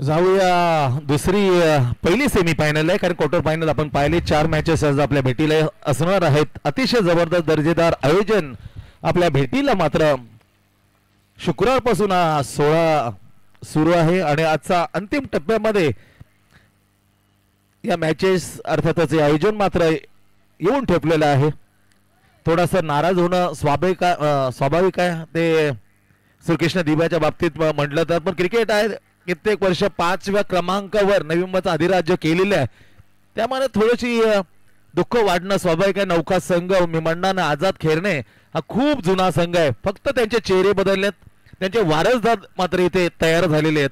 जाऊया दुसरी पहिली सेमीफायनल आहे, कारण क्वार्टर फायनल आपण पाहिले. 4 मॅचेस आज आपल्या भेटीला असणार आहेत. अतिशय जबरदस्त दर्जेदार आयोजन आपल्या भेटीला मात्र शुक्रवारपासून 16 सुरू आहे आणि आजचा अंतिम टप्प्यामध्ये या मॅचेस अर्थातच आयोजन मात्र येऊन ठेपलेलं आहे. थोडासा नाराज होणं स्वाभाविक आहे ते श्रीकृष्ण दिव्याच्या बाबतीत म्हटलं तर, पण क्रिकेट आहे कित्येक वर्ष 5व्या क्रमांकावर नवी मुंबईचा अधिराज्य केलेलं आहे, त्यामुळे थोडीशी दुःख वाढणं स्वाभाविक आहे. नौका संघ मिमंडाने आझाद खेळणे हा खूप जुना संघ आहे, फक्त त्यांचे चेहरे बदललेत, त्यांचे वारसदार मात्र इथे तयार झालेले आहेत.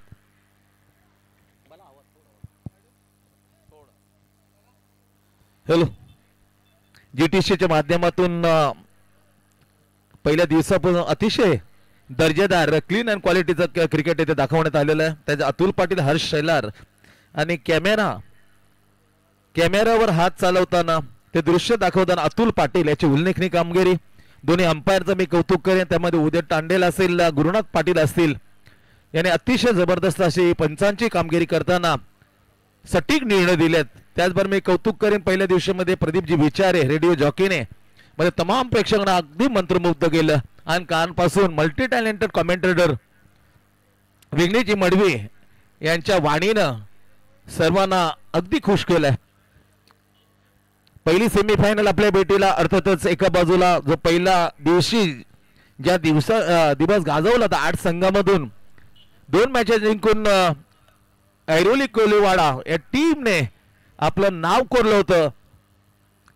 हॅलो, जीटीसीच्या माध्यमातून पहिल्या दिवसापासून अतिशय दर्जेदार क्लीन अँड क्वालिटीचं क्रिकेट इथे दाखवण्यात आलेलं आहे. त्याचे अतुल पाटील, हर्ष शैलार आणि कॅमेरावर हात चालवताना ते दृश्य दाखवताना अतुल पाटील याची उल्लेखनीय कामगिरी. दोन्ही अंपायरचं मी कौतुक करेन, त्यामध्ये उदय टांडेल असेल, गुरुनाथ पाटील असतील, याने अतिशय जबरदस्त अशी पंचांची कामगिरी करताना सटीक निर्णय दिलेत. त्याचबरोबर मी कौतुक करेन पहिल्या दिवशीमध्ये प्रदीपजी विचारे रेडिओ जॉकीने मध्ये तमाम प्रेक्षकांना अगदी मंत्रमुग्ध केलं आणि कानपासून मल्टी टॅलेंटेड कॉमेंटेटर विघ्नेशजी मडवी यांच्या वाणीनं सर्वांना अगदी खुश केलंय. पहिली सेमीफायनल आपल्या भेटीला अर्थातच एका बाजूला जो पहिला दिवशी ज्या दिवस गाजवला होता 8 संघामधून 2 मॅचेस जिंकून ऐरोली कोलीवाडा या टीमने आपलं नाव कोरलं होतं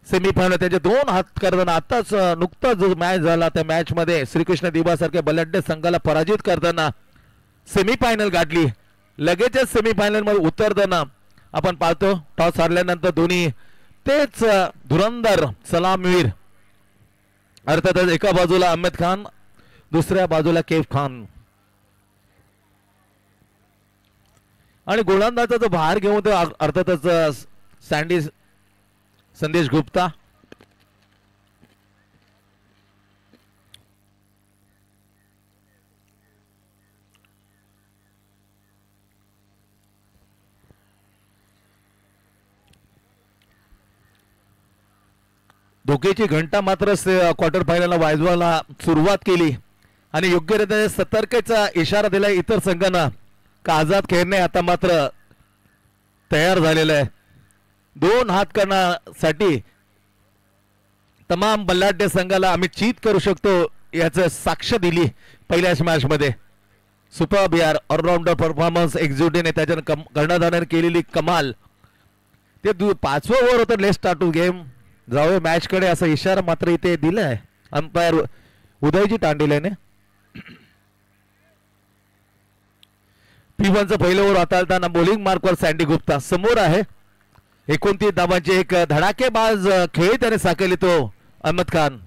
सेमीफायनल. त्याचे 2 हात करताना आताच नुकताच जो मॅच झाला त्या मॅच मध्ये श्रीकृष्ण दिवासारख्या बलाढ्य संघाला पराजित करताना सेमीफायनल गाठली. लगेचच सेमीफायनल मध्ये उतरताना आपण पाहतो टॉस हारल्यानंतर दोन्ही तेच धुरंधर सलामवीर अर्थातच एका बाजूला अहमद खान, दुसऱ्या बाजूला कैफ खान आणि गोलंदाजाचा जो भार घेऊन तो अर्थातच संदेश गुप्ता. धोक्याची घंटा मात्र क्वार्टर फायनलला वाजवायला सुरुवात केली आणि योग्यरित्या सतर्कतेचा इशारा दिला इतर संघांना का आझाद खेळणे आता मात्र तयार झालेलं आहे. 2 हात करण्यासाठी तमाम बलाढ्य संघाला आम्ही चीत करू शकतो याचं साक्ष दिली पहिल्याच मॅच मध्ये. सुपर बिहार ऑलराऊंडर परफॉर्मन्स एक्झिक्युटिव्हने त्याच्या कर्णधाराने केलेली कमाल. ते 5वं ओव्हर होतं, लेट्स स्टार्ट टू गेम, जाऊया मॅच कडे असा इशारा मात्र इथे दिलाय अंपायर उदयजी टांडेल्याने. P1चं पहिलं ओव्हर हाताळताना बॉलिंग मार्कवर सँडी गुप्ता समोर आहे. 29 धावांचे एक धडाकेबाज खेळ त्याने साकारली तो अहमद खान.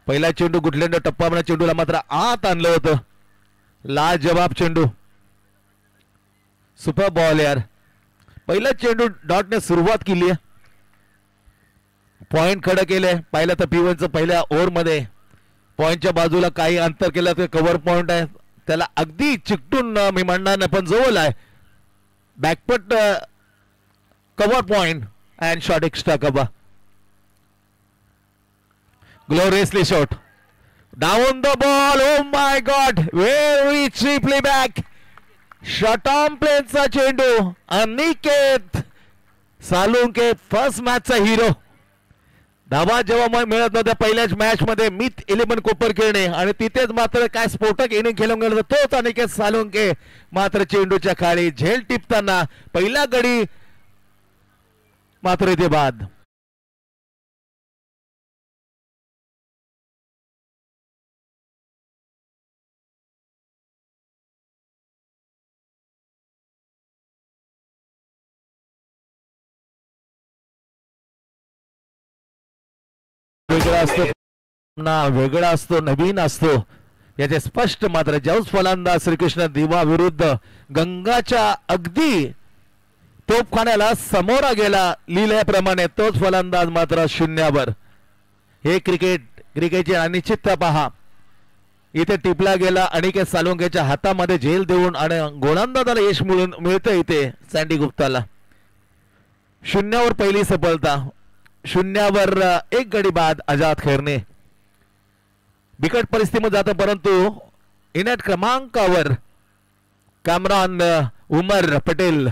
पहिला चेंडू गुटलेंड टप्पा चेंडूला मात्र आत आणलं होतं. लाजवाब चेंडू, सुपर बॉल यार. पहिला चेंडू डॉटने सुरुवात केली आहे, पॉइंट खडं केले. पाहिलं तर P1चं पहिल्या ओव्हर मध्ये पॉइंटच्या बाजूला काही अंतर केलं तर कव्हर पॉइंट आहे, त्याला अगदी चिकटून मी म्हणणार पण जवळ आहे. Backfoot cover point and shot extra cover. Gloriously shot down the ball. Oh my god, very cheaply back. Shot on प्लेनचा चेंडू. अनिकेत सालुंके फर्स्ट मॅचचा हिरो. धावा जेव्हा मिळत नव्हत्या पहिल्याच मॅच मध्ये मिथ 11 कोपर खेळणे आणि तिथेच मात्र काय स्फोटक इनिंग खेळून गेला तोच अनिकेत सालुंके मात्र चेंडूच्या खाली झेल टिपताना पहिला गडी मात्र इथे बाद. वेगळा असतो, नवीन असतो याचे स्पष्ट मात्र जौस फलंदाज श्रीकृष्ण दिवा विरुद्ध गंगाच्या अगदी तोफखान्याला समोरा गेला लिहिल्याप्रमाणे तोच फलंदाज मात्र 0वर. हे क्रिकेटची अनिश्चितता पहा. इथे टिपला गेला अनिकेत सालुंकेच्या हातामध्ये झेल देऊन आणि गोलंदाजाला यश मिळतं इथे सँडी गुप्ताला. 0 पहिली सफलता, 0 एक गडी बाद आझाद खैरने. बिकट परिस्थितीमध्ये जातं परंतु इनेट क्रमांकावर कामरान उमर पटेल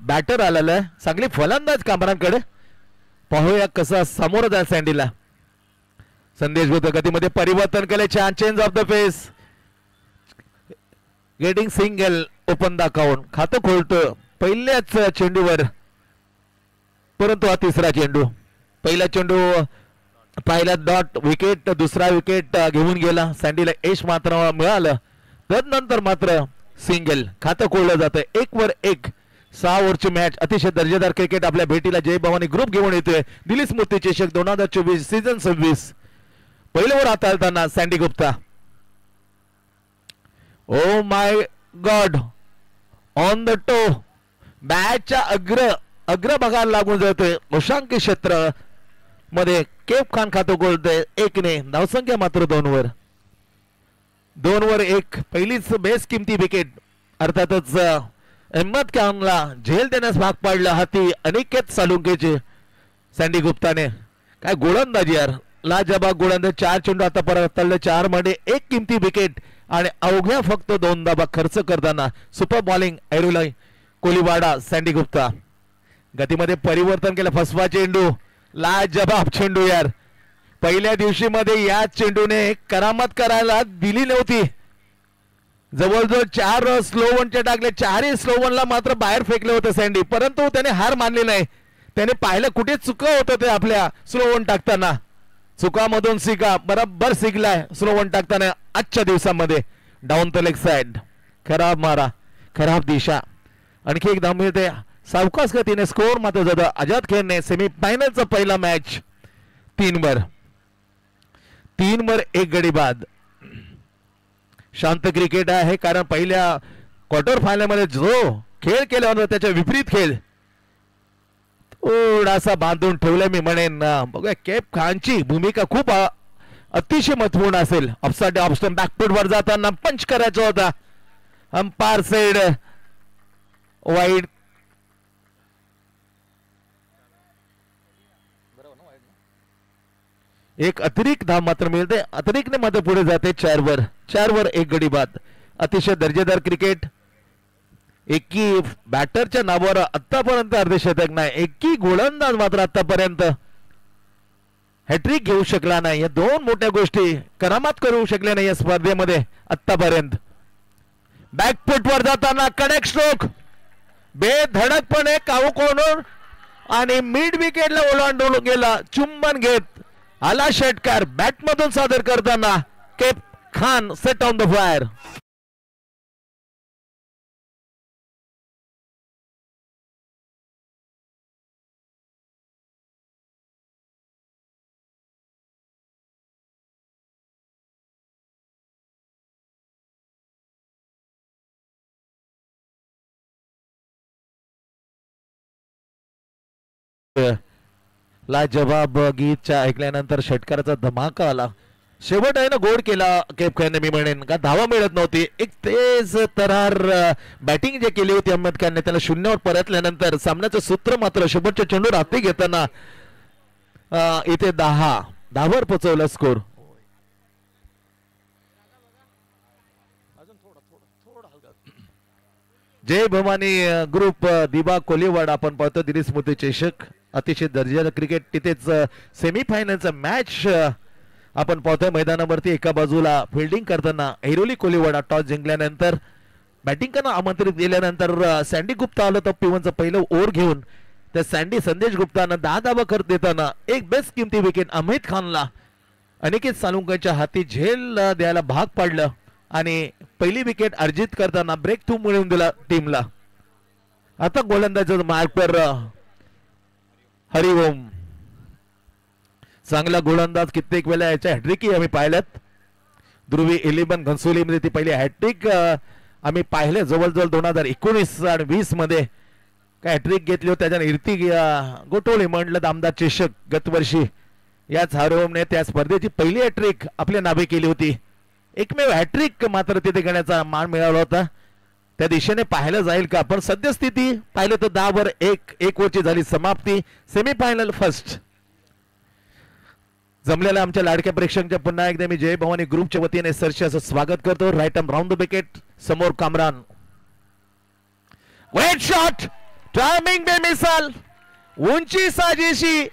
बॅटर आलेला आहे. चांगली फलंदाज कामरानकडे. पाहूया कसा समोर जाईल सँडीला. संदेश गुप्ता गतीमध्ये परिवर्तन केले. छान change of the face. Getting single open दाखवून खातं खोलतं पहिल्याच चेंडूवर. परंतु हा तिसरा चेंडू. पहिला चेंडू पहिला डॉट विकेट, दुसरा विकेट घेऊन गेला. सँडीला यश मात्र मिळालं. तदनंतर मात्र सिंगल. खातं खोललं जातं. 1 वर 1. 6 ओव्हरची मॅच. अतिशय दर्जेदार क्रिकेट आपल्या भेटीला जय भवानी ग्रुप घेऊन येतोय. दिल्ली स्मृती चषक 2024 सीझन 26. पहिलं ओव्हर हाताळताना Sandy Gupta. Oh my god, on the toe. बॅटच्या अग्र भागाला लागून जातोय. मुशांकी क्षेत्र मध्ये केप खान खातं खोलतोय 1 ने. धावसंख्या मात्र 2 वर. 2 वर 1. पहिलीच बेस किमती विकेट. अर्थातच अहमद खानला झेल देण्यास भाग पाडला हाती अनिकेत सालुंकेचे सँडी गुप्ताने. काय गोलंदाजी यार, लाजबाब गोलंदाज. 4 चेंडू आता परत 4 मध्ये 1 किमती विकेट आणि अवघ्या फक्त 2 धावा खर्च करताना super bowling Airoli Koliwada Sandy Gupta. गतीमध्ये परिवर्तन केलं. फसवा चेंडू, लाजबाब चेंडू यार. पहिल्या दिवशी मध्ये या चेंडूने करामत करायला दिली नव्हती. जवळजवळ 4 स्लो वनचे टाकले. 4ही स्लो वनला मात्र बाहेर फेकले होते सँडी. परंतु त्याने हार मानली नाही. त्याने पाहिलं कुठे चुका होतं ते आपल्या स्लो वन टाकताना. चुकामधून शिका, बरोबर शिकलाय स्लो वन टाकताना आजच्या दिवसामध्ये. Down the leg side. खराब मारा, खराब दिशा. आणखी एक धाव मिळते. सावकाश गतीने स्कोर मात्र जातं. आझाद खेळने सेमीफायनलचा पहिला मॅच 3 वर 1 गडी बाद. शांत क्रिकेट आहे कारण पहिल्या क्वार्टर फायनल मध्ये जो खेळ केला होता त्याच्या विपरीत खेळ थोडासा बांधून ठेवलाय मी म्हणेन. बघूया केप खानची भूमिका खूप अतिशय महत्वपूर्ण असेल. ऑफसाइड ऑप्शन बॅकफूट वर जाताना पंच करायचा होता. Umpire side wide. एक अतिरिक्त धाव मात्र मिळते. अतिरिक्त मात्र पुढे जाते 4 वर 1 गडी बाद. अतिशय दर्जेदार क्रिकेट. एकी बॅटरच्या नावावर आतापर्यंत अर्धशतक नाही. एकी गोलंदाज मात्र आतापर्यंत हॅट्रिक घेऊ शकला नाही. या 2 मोठ्या गोष्टी करामत करू शकल्या नाही या स्पर्धेमध्ये आतापर्यंत. बॅकफूट वर जाताना कनेक्ट स्ट्रोक बेधडकपणे काऊ कोणून आणि मिड विकेटला ओलांडून गेला. चुंबन घेत आला षटकार बॅटमधून सादर करताना Cape Khan set on the fire. लाजवाब गीतच्या ऐकल्यानंतर षटकाराचा धमाका आला. शेवट आहे ना गोड केला केप खानने मी म्हणेन. का धावा मिळत नव्हती. एक तेज तरार बॅटिंग जे केली होती अहमद खानने त्याला 0 वर परतल्यानंतर सामन्याचं सूत्र मात्र शेवटच्या चेंडूवर हाती घेताना इथे 10 वर पोहोचवला स्कोर. जय भवानी ग्रुप दिबा कोलीवाडा आपण पाहतो. दिल्ली स्मृती चषक अतिशय दर्जाचं क्रिकेट. तिथेच सेमीफायनलचा मॅच आपण पाहतोय. मैदानावरती एका बाजूला फिल्डिंग करताना ऐरोली कोलीवाडा टॉस जिंकल्यानंतर बॅटिंग करण्यास आमंत्रित केल्यानंतर सँडी गुप्ता आलं तर P1चं पहिलं ओव्हर घेऊन त्या संदेश गुप्तानं 10 धावा करत देताना एक बेस्ट किमती विकेट अमित खानला अनिकेत सालुंकेच्या हाती झेल द्यायला भाग पाडलं आणि पहिली विकेट अर्जित करताना ब्रेक थ्रू मिळवून दिला टीमला. आता गोलंदाजाचा मार्कवर हरिओम. चांगला गोलंदाज. कित्येक वेळा याच्या हॅट्रिकही आम्ही पाहिल्यात. ध्रुवी 11 घनसोलीमध्ये ती पहिली हॅट्रिक आम्ही पाहिले. जवळजवळ 2019 आणि 20 मध्ये काय हॅट्रिक घेतली होती. त्याच्याने इर्ती गोटोळी म्हणलं आमदार चषक गतवर्षी याच हरिओमने त्या स्पर्धेची पहिली हॅट्रिक आपल्या नावे केली होती. एकमेव हॅट्रिक मात्र तिथे घेण्याचा मान मिळाला होता. त्या दिशेने पाहायला जाईल का? पण सद्यस्थिती पाहिलं तर 10-1 एक ओव्हरची झाली समाप्ती. सेमीफायनल फर्स्ट जमलेल्या आमच्या लाडक्या प्रेक्षकांच्या पुन्हा एकदा मी जय भवानी ग्रुपच्या वतीने सरचे असं स्वागत करतो. Right arm round the wicket समोर कामरान. वेट शॉट टायमिंग बेमिसाल उंची साजेशी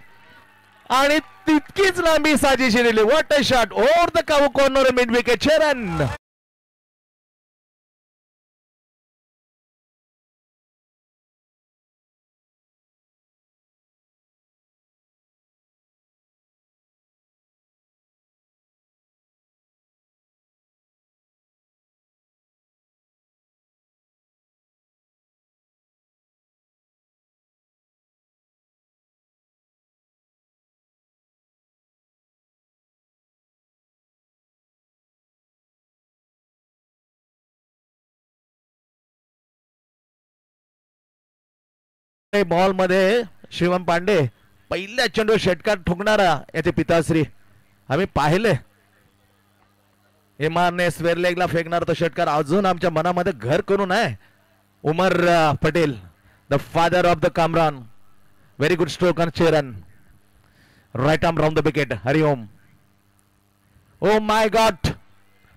आणि तितकीच लांबी साजेशी दिली. What a shot over the cow corner mid wicket run. Ball मध्ये शिवम पांडे पहिल्या चेंडू षटकार ठोकणारा याचे पिताश्री आम्ही पाहिले. इमानने स्क्वेअर लेगला फेकणार तो षटकार अजून आमच्या मनामध्ये घर करून आहे. Umar Patel the father of the Kamran. Very good stroke on Cheran. Right arm round the wicket Hariom. Oh my god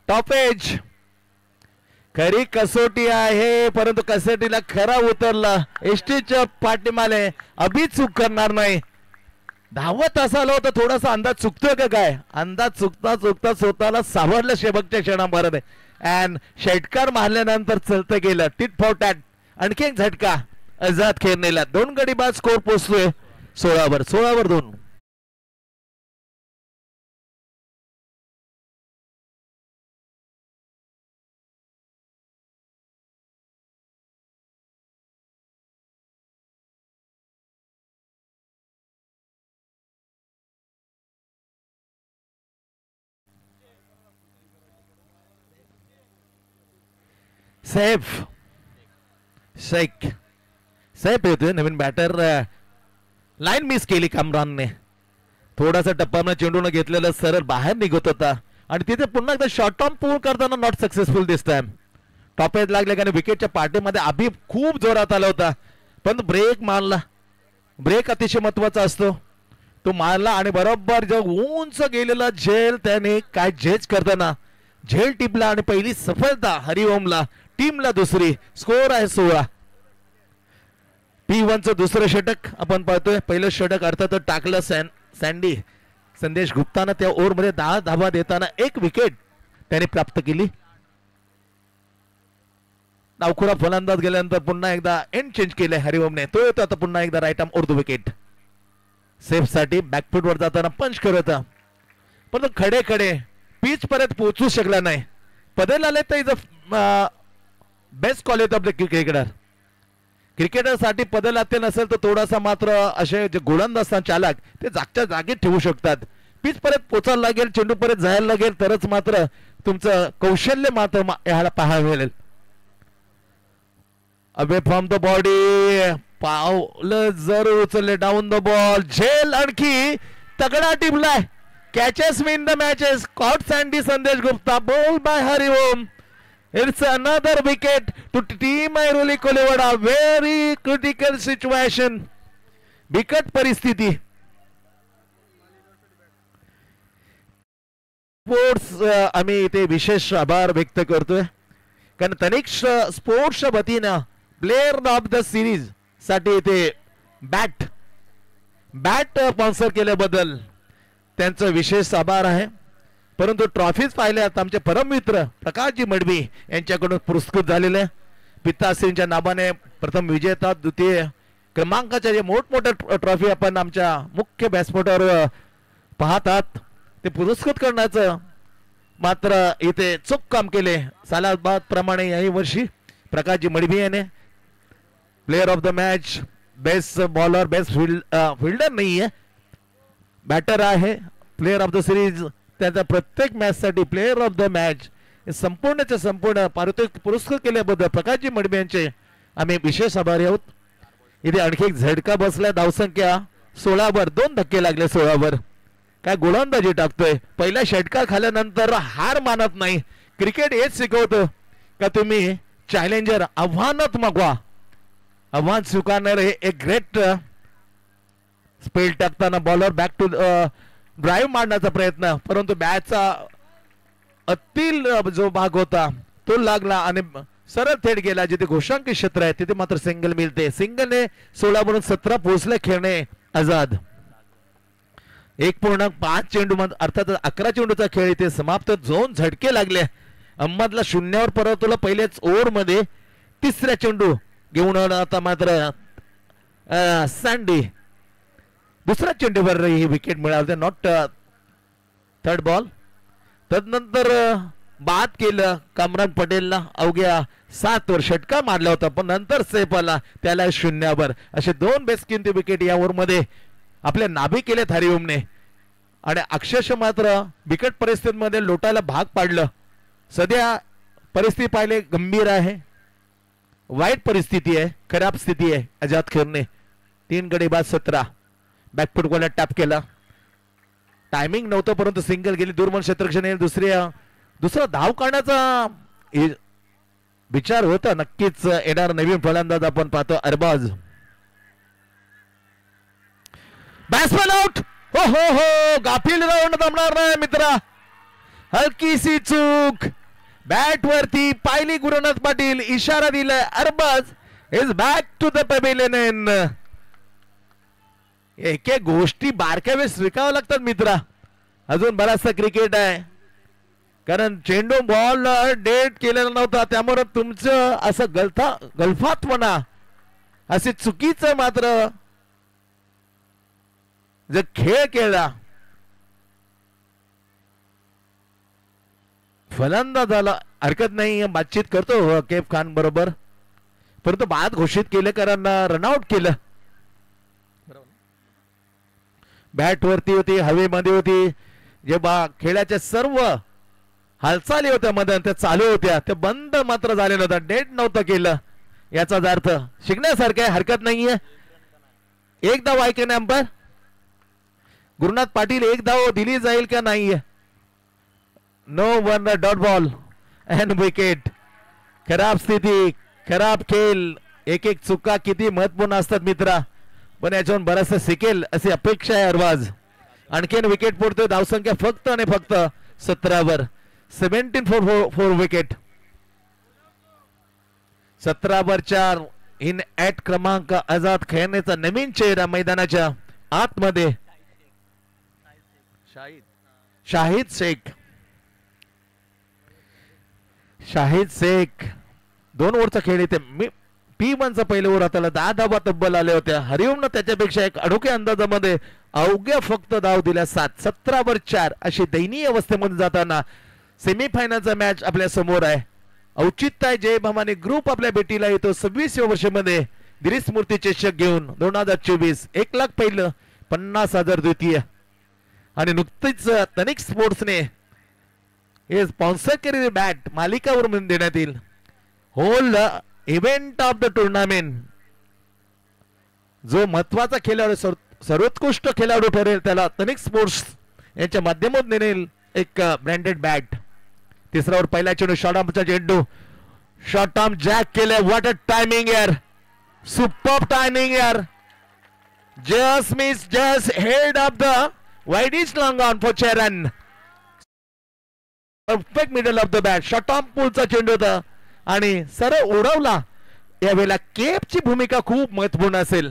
top edge. खरी कसोटी आहे परंतु कसोटीला खरा उतरला. एसटीच्या पाठीमाले अभि चूक करणार नाही. धावत असाल होतं थोडासा अंदाज चुकतोय का काय? अंदाज चुकता चुकता स्वतःला सावरलं शेवटच्या क्षणापर्यंत. अँड षटकार मारल्यानंतर चलतं गेलं. Tit for tat. आणखी एक झटका आझाद खेळणेला. 2 गडी बाद स्कोर पोहोचतोय 16-2. सैफ येतोय नवीन बॅटर. लाईन मिस केली कामरानने. थोडासा टप्पा चेंडून घेतलेला सरळ बाहेर निघत होता आणि तिथे पुन्हा एकदा शॉर्ट ऑन पूर्ण करताना नॉट सक्सेसफुल दिसतंय. टॉप एज लागले कारण विकेटच्या पाठीमध्ये अभि खूप जोरात आला होता पण ब्रेक मारला. ब्रेक अतिशय महत्वाचा असतो तो मारला आणि बरोबर जो उंच गेलेला झेल त्याने काय झेज करताना झेल टिपला आणि पहिली सफलता हरिओमला. टीमला दुसरी. स्कोर आहे 16. P1 चं दुसरं षटक आपण पाहतोय. पहिलं षटक अर्थात टाकलं सँडी संदेश गुप्तानं त्या ओव्हर मध्ये 10 धावा देताना 1 विकेट त्याने प्राप्त केली. डावखुरा फलंदाज गेल्यानंतर पुन्हा एकदा एंड चेंज केले हरिओमने. तो येतो आता पुन्हा एकदा right arm over the wicket. Safe साठी बॅकफूट वर जाताना पंच करत पण खडे खडे पिच परत पोहोचू शकला नाही. पदेल आले तर is best quality of the cricketer साठी पदेल आते नसेल तर थोडासा मात्र असे जे गोलंदाज असतात चालक ते जागच्या जागी ठेवू शकतात. पिच परत पोचायला लागेल चेंडू परत जायला लागेल तरच मात्र तुमचं कौशल्य मात्र याला पाहायला मिळेल. अवे फ्रॉम द बॉडी पावलं जर उचलले डाऊन द बॉल. झेल आणखी तगडा टिपलाय. Catches win the matches. Caught Sandy Sandesh Gupta. Ball by Hariom. It's another wicket to team Airoli Kolewada. Very critical situation. बिकट परिस्थिती. स्पोर्ट्स आम्ही इथे विशेष आभार व्यक्त करतोय कारण तनिक्ष स्पोर्ट्सच्या वतीनं प्लेअर ऑफ द सिरीज साठी इथे बॅट स्पॉन्सर केल्याबद्दल त्यांचं विशेष आभार आहे. परंतु ट्रॉफीज पाहिल्यात आमचे परममित्र प्रकाशजी मडवी यांच्याकडून पुरस्कृत झालेले. पिताश्रींच्या नावाने प्रथम विजेता द्वितीय क्रमांकाच्या जे मोठमोठ्या ट्रॉफी आपण आमच्या मुख्य व्यासपीठावर पाहतात ते पुरस्कृत करण्याचं मात्र इथे चूक काम केले. सालाबाद प्रमाणे याही वर्षी प्रकाशजी मडवी याने player of the match best bowler best fielder नाहीये बॅटर आहे. प्लेयर ऑफ द सिरीज त्याचा प्रत्येक मॅच साठी प्लेयर ऑफ द मॅच संपूर्णच्या संपूर्ण पारितोषिक पुरस्कृत केल्याबद्दल प्रकाशजी मडबे यांचे आम्ही विशेष आभारी आहोत. इथे आणखी एक झटका बसला. धावसंख्या 16 वर 2 धक्के लागले 16 वर. काय गोलंदाजी टाकतोय. पहिल्या षटकार खाल्यानंतर हार मानत नाही. क्रिकेट हेच शिकवतं का तुम्ही चॅलेंजर आव्हानात्मक व्हा. आव्हान स्वीकारणार हे एक ग्रेट स्पेल टाकताना बॉलर बॅक टू ड्राईव्ह मारण्याचा प्रयत्न, परंतु बॅटचा अतील जो भाग होता तो लागला आणि सरळ थेट गेला. जिथे घोषांकी क्षेत्र आहे तिथे मात्र सिंगल मिळते. सिंगलने 16 वरून 17 पोहोचले खेळणे आझाद. 1.5 चेंडू अर्थात 11 चेंडूचा खेळ इथे समाप्त. 2 झटके लागले. अहमदला शून्यावर परतवलं पहिल्याच ओव्हर मध्ये. तिसऱ्या चेंडू घेऊन आता मात्र सँडी दुसऱ्या चेंडूवर ही विकेट मिळाली. Not third ball. तदनंतर बाद केलं कामरान पटेलला. अवघ्या 7 वर षटका मारला होता पण नंतर सेफ आला त्याला शून्यावर. असे 2 बेसकिंमती विकेट या ओव्हर मध्ये आपल्या नाभी केलेत हरिओमने आणि अक्षरशः मात्र बिकट परिस्थितीमध्ये लोटायला भाग पाडलं. सध्या परिस्थिती पाहिले गंभीर आहे. वाईट परिस्थिती आहे. खराब स्थिती आहे. आझाद खेळणे 3 गडी बाद 17. बॅकफुट गोला टॅप केला. टायमिंग नव्हतं परंतु सिंगल गेली. दुर्मन क्षेत्रक्षण दुसरा धाव काढण्याचा विचार होता. नक्कीच येणार नवीन फलंदाज आपण पाहतो अरबाज. Batsman out. हो हो हो गाफील राहून जमणार नाही मित्रा. हलकीशी चूक. बॅट वरती पाहिली गुरुनाथ पाटील. इशारा दिलाय Arbaaz is back to the pavilion. एक एक गोष्टी बारक्या वेळेस स्वीकाराव्या लागतात मित्रा. अजून बराचसा क्रिकेट आहे कारण चेंडू बॉल डेट केलेला नव्हता त्यामुळे तुमचं असं गल्फात म्हणा असे चुकीचं मात्र जर खेळ केला फलंदाजाला हरकत नाही. बातचीत करतो कैफ खान बरोबर परंतु बाद घोषित केले कारण रनआउट केलं. बॅट वरती होती हवेमध्ये होती. जेव्हा खेळाच्या सर्व हालचाली होत्या मध्ये त्या चालू होत्या त्या बंद मात्र झाले नव्हत्या. डेट नव्हतं केलं. याचा अर्थ शिकण्यासारखं आहे. हरकत नाहीये. 1 धाव आहे की नाही अंपायर. गुरुनाथ पाटील 1 धाव दिली जाईल का नाहीये. No one dot ball and wicket. खराब स्थिती खराब खेळ. एक एक चुका किती महत्वपूर्ण असतात मित्रा पण याच्यावर बराचसा शिकेल अशी अपेक्षा आहे अरबाज. आणखीन विकेट पडतोय. धावसंख्या फक्त आणि फक्त 17 वर. 17 फॉर विकेट. 17 वर 4 इन ऍट क्रमांक आझाद खेळण्याचा नवीन चेहरा मैदानाच्या आतमध्ये शाहिद शेख 2 ओव्हरचा खेळ इथे. P1चा पहिल्या ओव्हर हाताला 10 धावा तब्बल आल्या होत्या. हरिओमनं त्याच्यापेक्षा एक अनोख्या अंदाजामध्ये अवघ्या फक्त धाव दिल्या 7. 17 वर 4 अशी दयनीय अवस्थेमध्ये जाताना सेमीफायनलचा मॅच आपल्या समोर आहे. औचित्य आहे जय भवानी ग्रुप आपल्या भेटीला येतो 26व्या वर्षामध्ये गिरीश मूर्ती चषक घेऊन. 2024 1 लाख पहिलं 50,000 द्वितीय आणि नुकतीच तनिक स्पोर्ट्सने हे स्पॉन्सर केलेली बॅट मालिकावर म्हणून देण्यात येईल. Whole event of the tournament जो महत्वाचा खेळाडू सर्वोत्कृष्ट खेळाडू ठरेल त्याला तनिक स्पोर्ट्स यांच्या माध्यमातून देईल एक ब्रँडेड बॅट. तिसरा ओव्हर पहिला चेंडू शॉर्ट आर्मचा चेंडू. शॉर्ट आर्म जॅक केले. व्हॉट अ टायमिंग यार. सुपर्ब टायमिंग यार. Just miss just head of the widish long on for Cheran. Perfect middle of the bat. Short arm पुलचा चेंडू होता आणि सरळ उडवला. यावेळेला केपची भूमिका खूप महत्वपूर्ण असेल.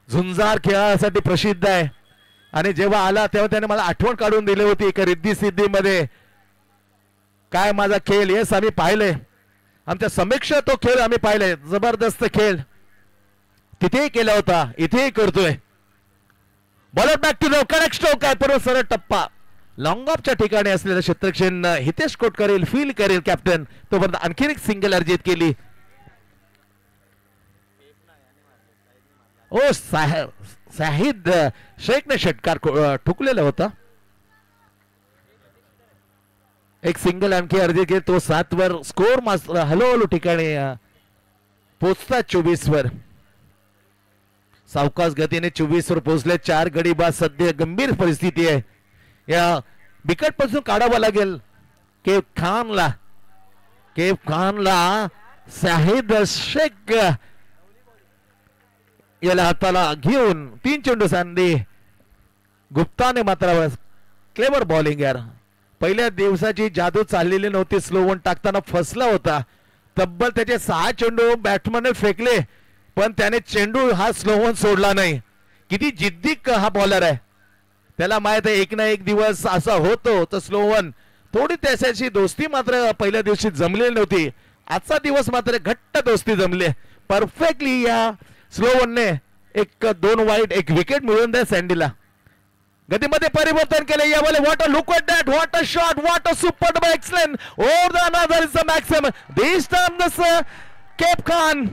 झुंजार खेळासाठी प्रसिद्ध आहे आणि जेव्हा आला तेव्हा त्याने मला आठवण काढून दिली होती एका रिद्धी सिद्धीमध्ये. काय माझा खेळ येस आम्ही पाहिले. आमच्या समीक्षा तो खेळ आम्ही पाहिले. जबरदस्त खेळ तिथेही केला होता इथेही करतोय. Bowler back to the correct stroke आहे परत सरळ टप्पा. लॉंग ऑफच्या ठिकाणी असलेलं क्षेत्रक्षण हितेश कोट करेल फील करेल कॅप्टन. तोपर्यंत आणखीन एक सिंगल अर्जित केली. ओ शाहिद शेखने षटकार ठुकलेला होता. एक सिंगल आणखी अर्जित केली. तो 7 वर स्कोर मास्टर हळूहळू ठिकाणी पोचता 24 वर. सावकाश गतीने 24 वर पोहोचले. 4 गडी बाद. सध्या गंभीर परिस्थिती आहे या बिकट पासून काढावा लागेल केप खानला. केप खानला शाहिद शेख याला हाताला घेऊन 3 चेंडू संधी. गुप्ताने मात्र क्लेवर बॉलिंग यार. पहिल्या दिवसाची जादू चाललेली नव्हती. स्लो वन टाकताना फसला होता. तब्बल त्याचे 6 चेंडू बॅट्समनने फेकले पण त्याने चेंडू हा स्लो वन सोडला नाही. किती जिद्दी हा बॉलर आहे. त्याला माहित आहे एक ना एक दिवस असा होतो. तर स्लो वन थोडी त्याच्याशी दोस्ती मात्र पहिल्या दिवशी जमलेली नव्हती. आजचा दिवस मात्र घट्ट दोस्ती जमले. परफेक्टली या स्लो वनने 1-2 वाईट 1 विकेट मिळवून द्या सँडीला. गतीमध्ये परिवर्तन केले यावेळी. What a look at that. What a shot. What a super excellent over the another is the maximum this time this Kep Khan.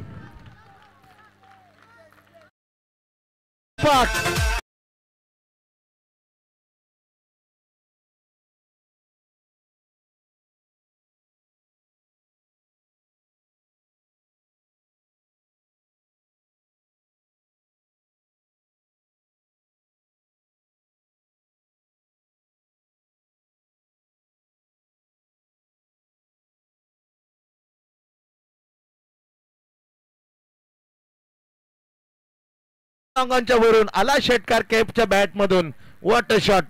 वरून आला षटकार केपच्या बॅट मधून. What a shot.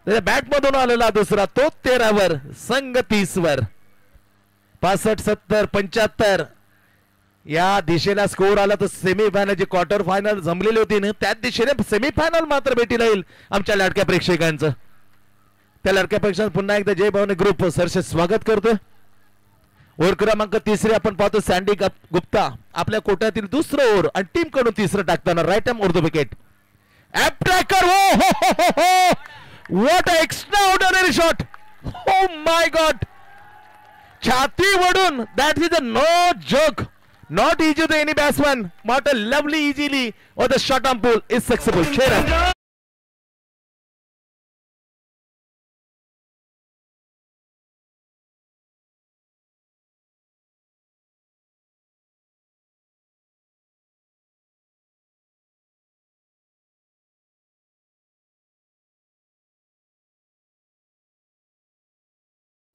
बॅट मधून आलेला दुसरा तो 13 वर संघ 30 वर. 65-70-75 या दिशेला स्कोर आला. तर सेमीफायनल जी क्वार्टर फायनल जमलेली होती ना त्याच दिशेने सेमीफायनल मात्र भेटीला येईल आमच्या लाडक्या प्रेक्षकांचं. त्या लाडक्या प्रेक्षकांचं पुन्हा एकदा जय भवानी ग्रुप सरसे स्वागत करतो. ओव्हर क्रमांक 3 आपण पाहतो सँडी गुप्ता आपल्या कोट्यातील दुसरं ओव्हर आणि टीम कडून तिसरं टाकताना राईट आर्म उर्दू विकेट. ॲपट्रॅकर. What a extraordinary shot. Oh my god. छाती वडून. That is a no joke. Not easy to any batsman. Not a lovely easily और the shot on pull is successful.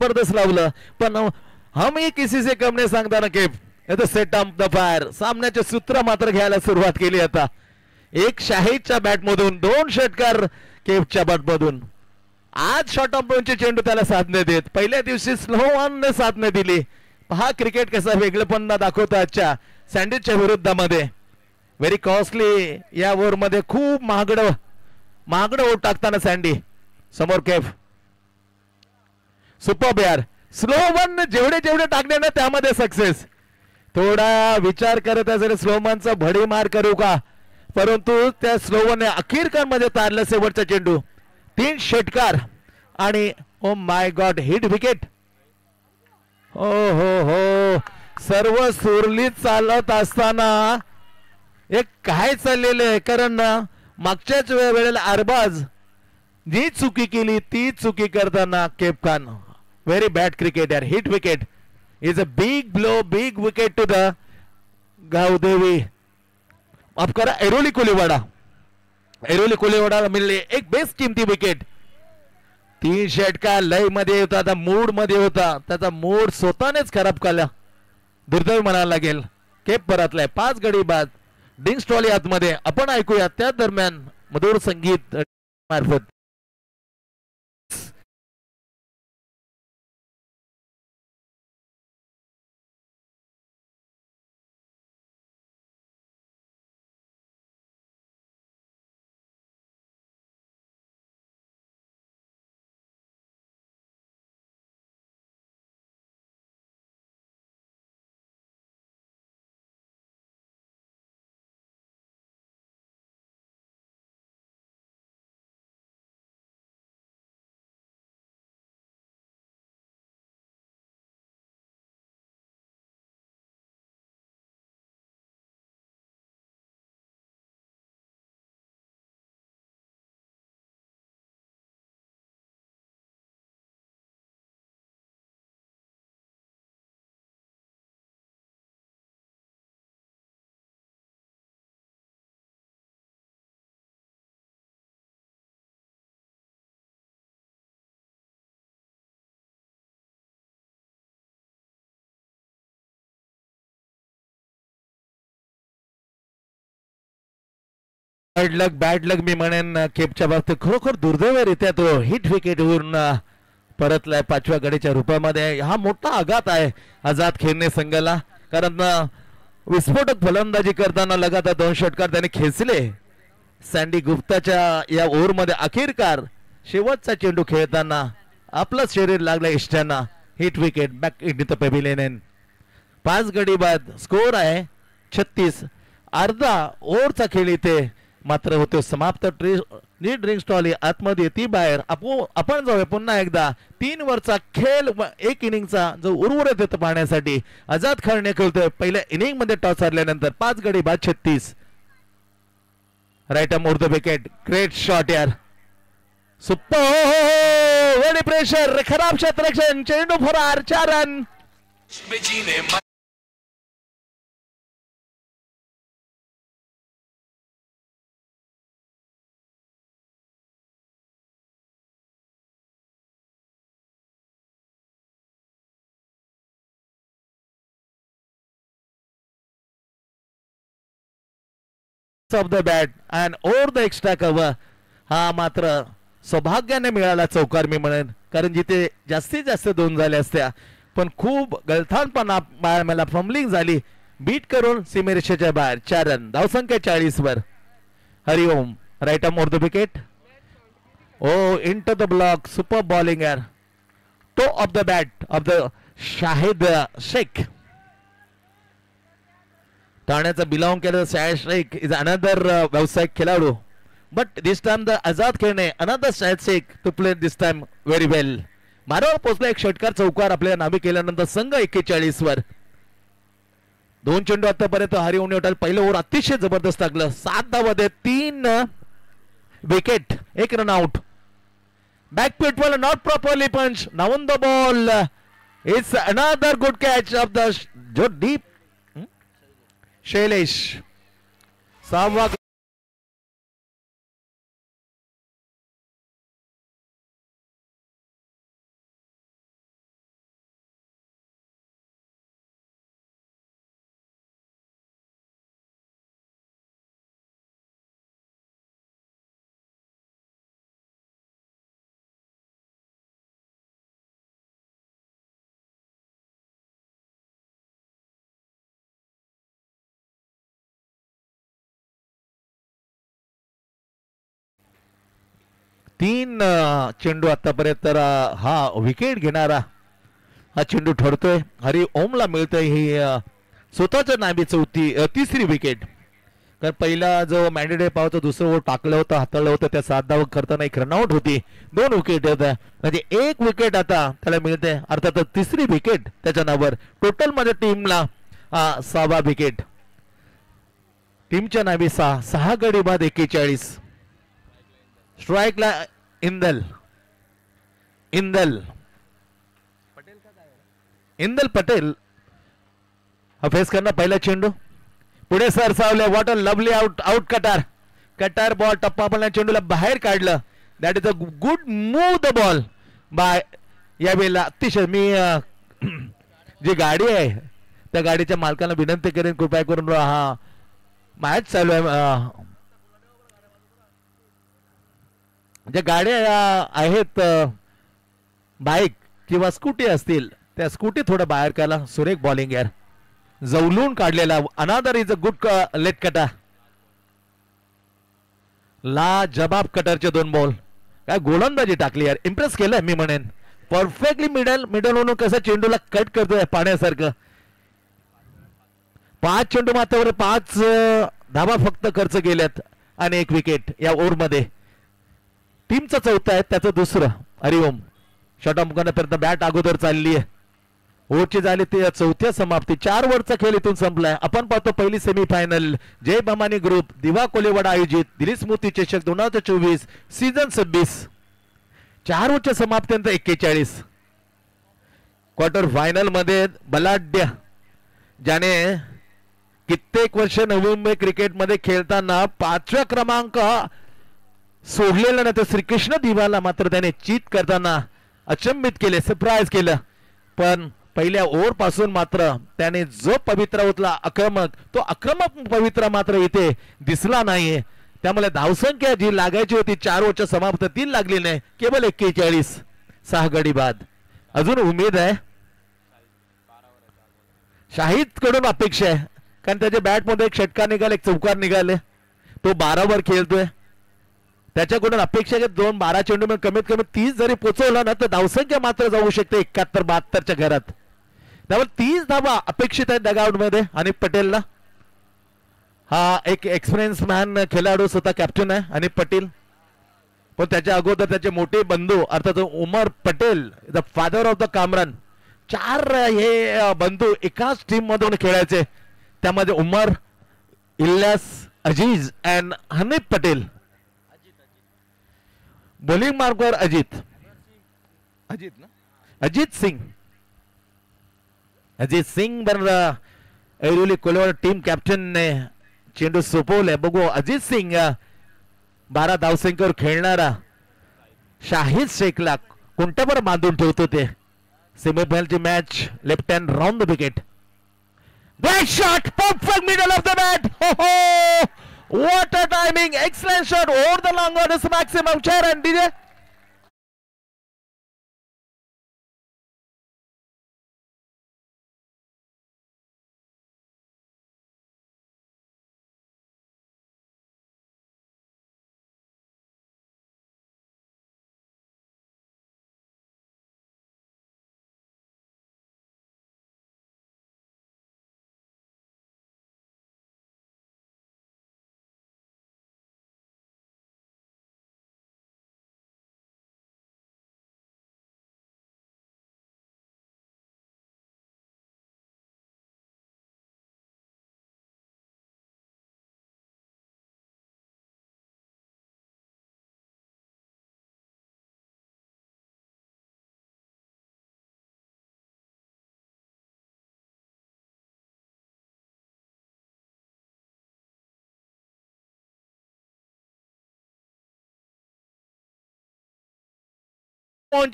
जबरदस्त लावलं पण हम ही किसी से कम नाही सांगताना Kep set off the fire. सामन्याचे सूत्र मात्र घ्यायला सुरुवात केली. आता एक शाहिदच्या बॅट मधून 2 षटकार केपच्या बॅट मधून. आज शॉट ऑफ चे चेंडू त्याला साथ नाही देत. पहिल्या दिवशी स्लो वनने साथ नाही दिली. हा क्रिकेट कसा वेगळेपणा दाखवतो आजच्या सँडविचच्या विरुद्धामध्ये. व्हेरी कॉस्टली या ओव्हर मध्ये खूप महागडं ओव्हर टाकताना सँडी समोर केप. सुपर यार. स्लो वन जेवढे टाकले ना त्यामध्ये सक्सेस. थोडा विचार करत असेल स्लोमनचा भडी मार करू का परंतु त्या स्लोवनने अखेरकार मध्ये तारलं शेवटचा चेंडू. 3 षटकार आणि ओ माय गॉड हिट विकेट. हो हो हो. सर्व सुरलीत चालत असताना एक काय चाललेलं आहे. कारण मागच्याच वेळेला अरबाज जी चुकी केली ती चुकी करताना Cape Khan. Very bad cricket यार. Hit wicket is a big blow. Big wicket to the Gavdevi. माफ करा ऐरोली कोलीवाडा. ऐरोली कोलीवाडाला मिळले एक बेस्ट किमती विकेट. 3 षटकार लय मध्ये होता. आता मूड मध्ये होता. त्याचा मूड स्वतःनेच खराब केला. दुर्दैव म्हणायला लागेल. केप परतलाय 5 गडी बाद. डिंग स्टॉली आतमध्ये आपण ऐकूया त्या दरम्यान मधुर संगीत मार्फत. बॅड लक मी म्हणेन केपच्या बाबतीत खरोखर दुर्दैवरित्या तो हिट विकेट होऊन परतलाय 5व्या गडीच्या रूपामध्ये. हा मोठा आघात आहे आझाद खेळणे संघाला, कारण विस्फोटक फलंदाजी करताना लगातार 2 षटकार त्याने खेचले. सँडी गुप्ताच्या या ओव्हरमध्ये अखेरकार शेवटचा चेंडू खेळताना आपलं शरीर लागलं इष्टांना. Hit wicket back in the pavilion. 5 गडी बाद स्कोर आहे 36. अर्धा ओव्हरचा खेळ इथे मात्र होतो समाप्त. ड्रिंक स्टॉल आतमध्ये ती बाहेर. आपण जाऊया पुन्हा एकदा 3 वरचा खेळ 1 इनिंगचा जो उर्वरित येतो पाहण्यासाठी. आझाद खेळणे खेळतोय पहिल्या इनिंग मध्ये टॉस हरल्यानंतर. 5 गडी बाद 36. Right arm over the wicket. Great shot यार, सुपर. व्हेरी प्रेशर, खराब क्षेत्ररक्षण, चेंडू फरार, 4 run. Off the bat and over the extra cover. हा मात्र सौभाग्याने मिळाला चौकार मी म्हणेन, कारण जिथे जास्तीत जास्त 2 झाल्या असत्या पण खूप गलथानपणा मला फंबलिंग झाली. बीट करून सीमेरेषेच्या बाहेर 4 रन. धावसंख्या 40 वर. Hariom right arm over the wicket. Oh into the block. Super bowling यार. Toe of the bat of the Shahid Shaikh. ठाण्याचा बिलॉंग केलं शाहिद शेख इज अनदर व्यावसायिक खेळाडू, but this time the Azad खेळणे another Shahid Shaikh to play this time very well. मारावर पोहोचला. 1 षटकार चौकार आपल्या नावे केल्यानंतर संघ 41 वर. 2 चेंडू आतापर्यंत हरिओम ने पहिलं ओव्हर अतिशय जबरदस्त लागलं. 7 धावांमध्ये 3 wicket 1 run out. Back pit ball not properly punch. Down the ball. It's another good catch of the जो डीप शैलेश. 6वा तीन चेंडू आतापर्यंत तर हा विकेट घेणारा हा चेंडू ठरतोय. हरी ओमला मिळतोय ही स्वतःच्या नावी तिसरी विकेट. कारण पहिला जो मॅन्डेट पावतो दुसरं ओव्हर टाकलं होतं हाताळलं होतं त्या 7 धावा करताना 1 रनआउट होती. 2 विकेट होत्या म्हणजे 1 विकेट आता त्याला मिळते. अर्थात तिसरी विकेट त्याच्या नावावर. टोटल मध्ये टीमला 6वा विकेट. टीमच्या नावी 6 गडी बाद 41. स्ट्राइकला इंदल पटेल हा फेस करणार. पहिला चेंडू पुढे सरसावले. व्हॉट अ लवली आउट कटार बॉल टप्पा पडल्या चेंडूला बाहेर काढलं. That is a good move the ball by. यावेळेला अतिशय मी जी गाडी आहे त्या गाडीच्या मालकांना विनंती करेन कृपया करून हा मॅच चालू आहे. ज्या गाड्या आहेत बाईक किंवा स्कूटी असतील त्या स्कूटी थोडं बाहेर काढला. सुरेख बॉलिंग यार, जवलून काढलेला. Another is a good let कटा. ला जबाब कटरचे 2 बॉल. काय गोलंदाजी टाकली यार, इम्प्रेस केलं मी म्हणेन. परफेक्टली मिडल म्हणून कसं चेंडूला कट करतोय पाण्यासारखं. 5 चेंडू माथ्यावर 5 धावा फक्त खर्च केल्यात आणि 1 विकेट या ओव्हर मध्ये. टीमचा 4था आहे त्याचं 2रं. हरिओम शॉट ऑफ करण्यापर्यंत बॅट अगोदर चालली आहे. ओव्हरची झाली ती 4थ्या समाप्ती. 4 ओव्हरचा खेळ इथून संपलाय. आपण पाहतो पहिली सेमीफायनल जय भवानी ग्रुप दिवा कोलेवाडा आयोजित दिलीप स्मृती चषक 2024 सीझन 26. 4 ओव्हरच्या समाप्तीनंतर 41. क्वार्टर फायनल मध्ये बलाढ्य ज्याने कित्येक वर्ष नवी मुंबई क्रिकेट मध्ये खेळताना 5व्या क्रमांक सोडलेला नाही. तर श्रीकृष्ण दिवाला मात्र त्याने चीत करताना अचंबित केले, सरप्राईज केलं. पण पहिल्या ओव्हर पासून मात्र त्याने जो पवित्रा उतला आक्रमक, तो आक्रमक पवित्रा मात्र इथे दिसला नाहीये. त्यामुळे धावसंख्या जी लागायची होती 4 ओव्हरच्या समाप्त ती लागली नाही, केवळ 41. 6 गडी बाद. अजून उमेद आहे, शाहिद कडून अपेक्षा आहे, कारण त्याच्या बॅट मध्ये एक षटकार निघाले, एक चौकार निघाले, तो 12 वर खेळतोय. त्याच्याकडून अपेक्षा आहे 12 चेंडू मध्ये कमीत कमी 30 जरी पोहोचवला ना तर धावसंख्या मात्र जाऊ शकते 71-72च्या घरात. त्यामुळे 30 धावा अपेक्षित आहेत डगआउट मध्ये. आणि पटेलला हा एक एक्सपिरियन्स मॅन खेळाडू स्वतः कॅप्टन आहे आणि पटेल, पण त्याच्या अगोदर त्याचे मोठे बंधू अर्थात Umar Patel the father of the Kamran, 4 हे बंधू एकाच टीम मधून खेळायचे. त्यामध्ये उमर, इलियास, अजीज अँड हनीफ पटेल. बॉलिंग मार्कवर अजित सिंग बर ऐरोली कोल्हापूर टीम कॅप्टन ने चेंडू सोपवले. बघू अजित सिंग 12 धावसंख्येवर खेळणारा शाहिद शेखला कोणत्यावर बांधून ठेवतो ते. सेमीफायनलची match left hand round the wicket. Great shot, perfect middle of the bat. What a timing, excellent shot over the long on this maximum chair and DJ.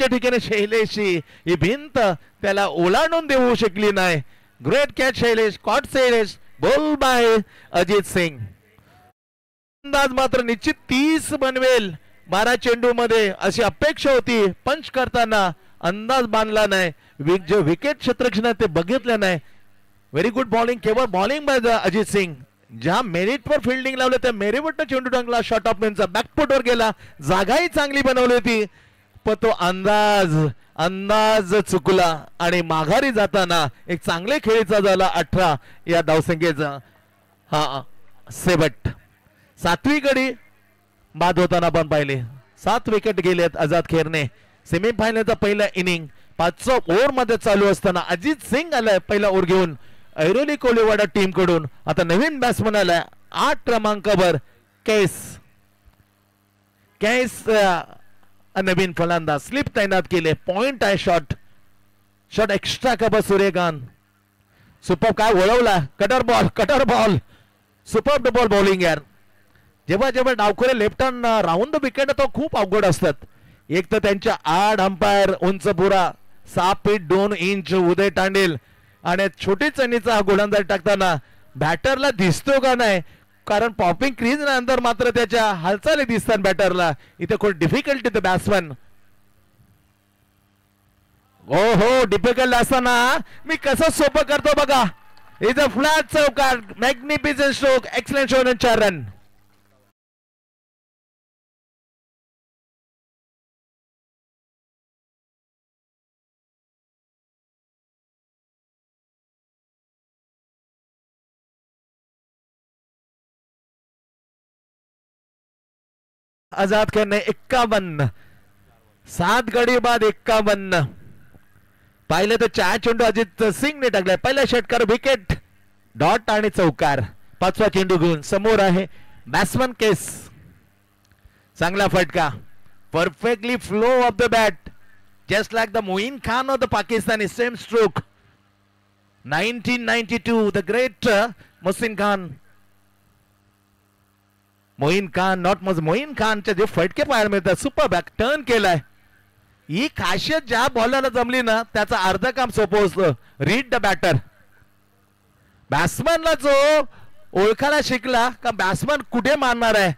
ठिकाणी शैलेशची ही भिंत त्याला ओलांडून देऊ शकली नाही. Great catch Shailesh, caught Shailesh, ball by Ajit Singh. अंदाज मात्र निश्चित 30 बनवेल 12 चेंडू मध्ये अशी अपेक्षा होती. पंच करताना अंदाज बांधला नाही, जो विकेट क्षेत्ररक्षण ते बघितलं नाही. व्हेरी गुड बॉलिंग, केवळ बॉलिंग बाय अजित सिंग. ज्या मेरिटवर फिल्डिंग लावलं त्या मेरिटवर चेंडू टाकला, शॉर्ट ऑफ मेनचा बॅकफुटवर गेला, जागाही चांगली बनवली होती, पण तो अंदाज चुकला आणि माघारी जाताना एक चांगले खेळीचा झाला 18 या धावसंख्येचा हा शेवट. 7वी गडी बाद होताना पण पाहिले. 7 विकेट गेलेत आझाद खेरने. सेमीफायनलचा पहिला इनिंग 5 ओव्हर मध्ये चालू असताना अजित सिंग आलाय पहिला ओव्हर घेऊन ऐरोली कोलीवाडा टीम कडून. आता नवीन बॅट्समन आलाय 8 क्रमांकावर कैस नवीन फलंदाज. स्लिप तैनात केले, पॉइंट आहे, शॉट एक्स्ट्रा का बस सूर्यकांत. सुपर काय वळवला, cutter ball super ball bowling यार. जेव्हा डावखोरे left hand round the wicket तो खूप अवघड असतात. एक तर त्यांच्या 8 अंपायर उंच पुरा 6 फीट 2 इंच उदय तांडेल आणि छोटी चणीचा गोलंदाज टाकताना बॅटरला दिसतो का नाही, कारण पॉपिंग क्रीज नंतर मात्र त्याच्या हालचाली दिसतात बॅटरला. इथे खूप डिफिकल्ट इथे बॅट्समन. हो डिफिकल्ट असताना मी कसं सोपं करतो बघा. इज अ फ्लॅट चौकार, मॅग्निफिसंट स्ट्रोक, एक्सलेंट शॉट आणि 4 रन. आझाद करणे 51. 7 गडी बाद 51. पाहिले तर 4 चेंडू अजित सिंगने टाकलाय. पहिला षटकार विकेट, डॉट आणि चौकार. 5वा चेंडू घेऊन समोर आहे बॅट्समन केस. चांगला फटका, perfectly flow off the bat, just like the Moin Khan of the Pakistani. Same stroke 1992 the great Mohsin Khan. Moin खानचे जे फटके पाहायला मिळतात. सुपर बॅक टर्न केलाय. ही खासियत ज्या बॉलरला जमली ना त्याचा अर्ध काम सोपं असतं. Read the batter. बॅट्समनला जो ओळखायला शिकला का बॅट्समन कुठे मारणार आहे